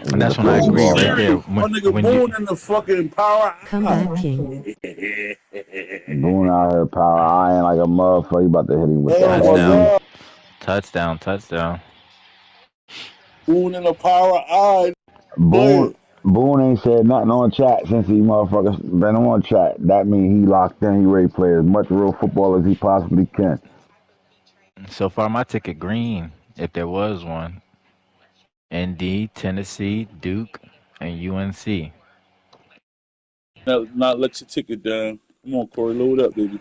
B: If
E: And
B: it's a
E: that's when I
B: close
A: I'm
E: agree
B: ball
E: right
B: game.
E: there.
A: serious. My nigga
E: When you
A: Boone in the fucking power
C: Comeback
A: eye.
C: King.
B: Boone out here power eyeing like a motherfucker. You about to hit him with the
A: Oh my
E: touchdown,
B: heavy.
A: god.
E: touchdown.
A: Boone in the power eye.
B: Boone
A: Play.
B: Boone ain't said nothing on chat since he motherfuckers been on chat. That means he locked in. He ready to play as much real football as he possibly can.
E: So far, my ticket green, if there was one. ND, Tennessee, Duke, and UNC.
A: Not let your ticket down. Come on, Corey, load up, baby.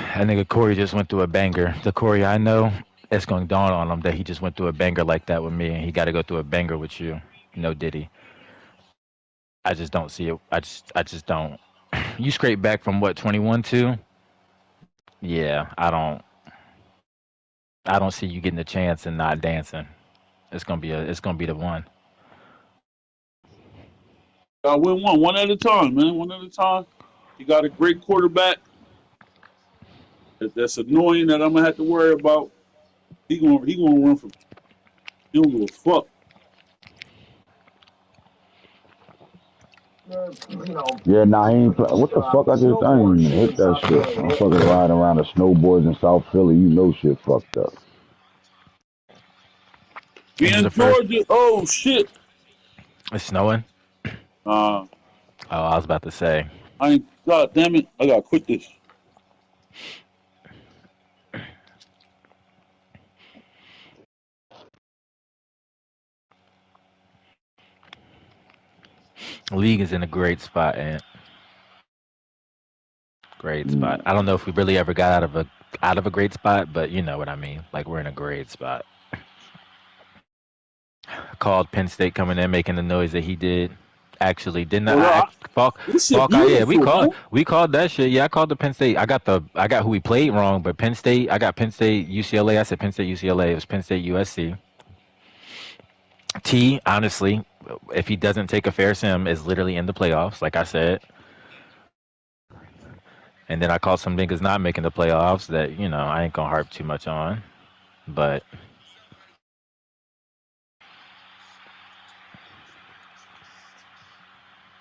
E: That nigga Corey just went through a banger. The Corey I know, it's going to dawn on him that he just went through a banger like that with me, and he got to go through a banger with you. No Diddy. I just don't see it. I just don't. You scrape back from what 21-2? Yeah, I don't see you getting a chance and not dancing. It's gonna be the one.
A: I win one at a time, man. One at a time. You got a great quarterback. That's annoying that I'm gonna have to worry about. He gonna run for. He don't give a fuck.
B: Yeah, nah, he ain't play. What the fuck? I ain't even hit that shit. Motherfuckers riding around the snowboards in South Philly. You know shit fucked up.
E: This
A: Be
E: is
A: in
E: the first.
A: Georgia. Oh shit.
E: It's snowing.
A: Uh,
E: Oh, I was about to say.
A: I ain't. God damn it. I gotta quit this.
E: League is in a great spot, and great spot.
B: Mm.
E: I don't know if we really ever got out of a great spot, but you know what I mean. Like we're in a great spot. Called Penn State coming in making the noise that he did. Actually, didn't
A: Oh no, this shit
E: Falk? Yeah, we
A: beautiful,
E: called
A: man.
E: we called that shit. Yeah, I called the Penn State. I got who we played wrong, but Penn State. I got Penn State UCLA. I said Penn State UCLA. It was Penn State USC. T honestly, if he doesn't take a fair sim, is literally in the playoffs. Like I said. And then I called some niggas not making the playoffs that, I ain't gonna harp too much on. But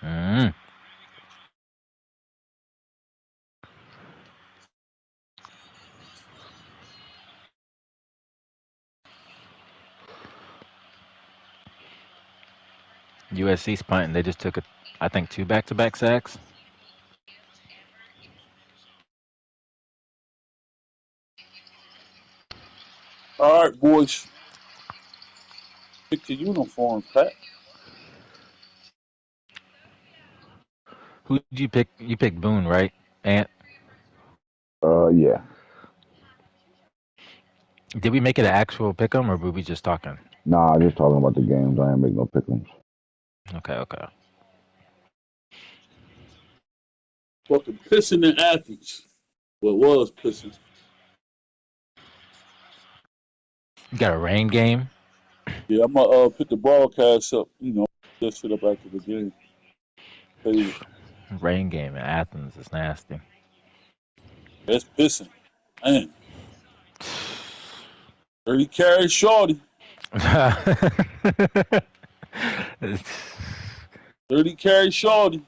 E: mm, USC's punting. They just took I think two back-to-back sacks.
A: All right, boys. Pick your uniform, Pat.
E: Who did you pick? You picked Boone, right? And
B: Yeah.
E: did we make it an actual pick 'em or were we just talking?
B: Nah, just talking about the games. I ain't make no pickings.
E: Okay, okay.
A: Fucking pissing in Athens. Well, it was pissing.
E: You got a rain game?
A: Yeah, I'm gonna put the broadcast up. That shit up after the game. Save it.
E: Rain game in Athens is nasty.
A: That's pissing. Man, 30 carries shorty. 30 carries shorty.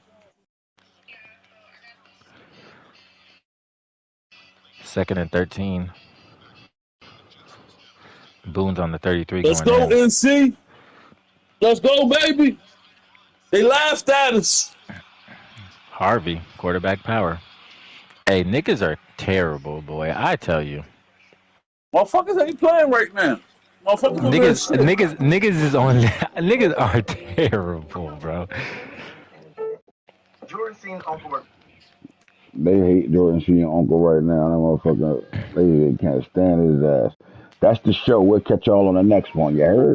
E: Second and 13. Boone's on the 33
A: Let's
E: going
A: go,
E: in.
A: NC. Let's go, baby. They laughed at us.
E: Harvey, quarterback power. Hey, niggas are terrible, boy. I tell you.
A: Motherfuckers ain't playing right now. Motherfuckers on that
E: Niggas,
A: shit.
E: niggas is on. Niggas are terrible, bro.
B: They hate Jordan C and Uncle right now. That motherfucker, they can't stand his ass. That's the show. We'll catch y'all on the next one. You heard?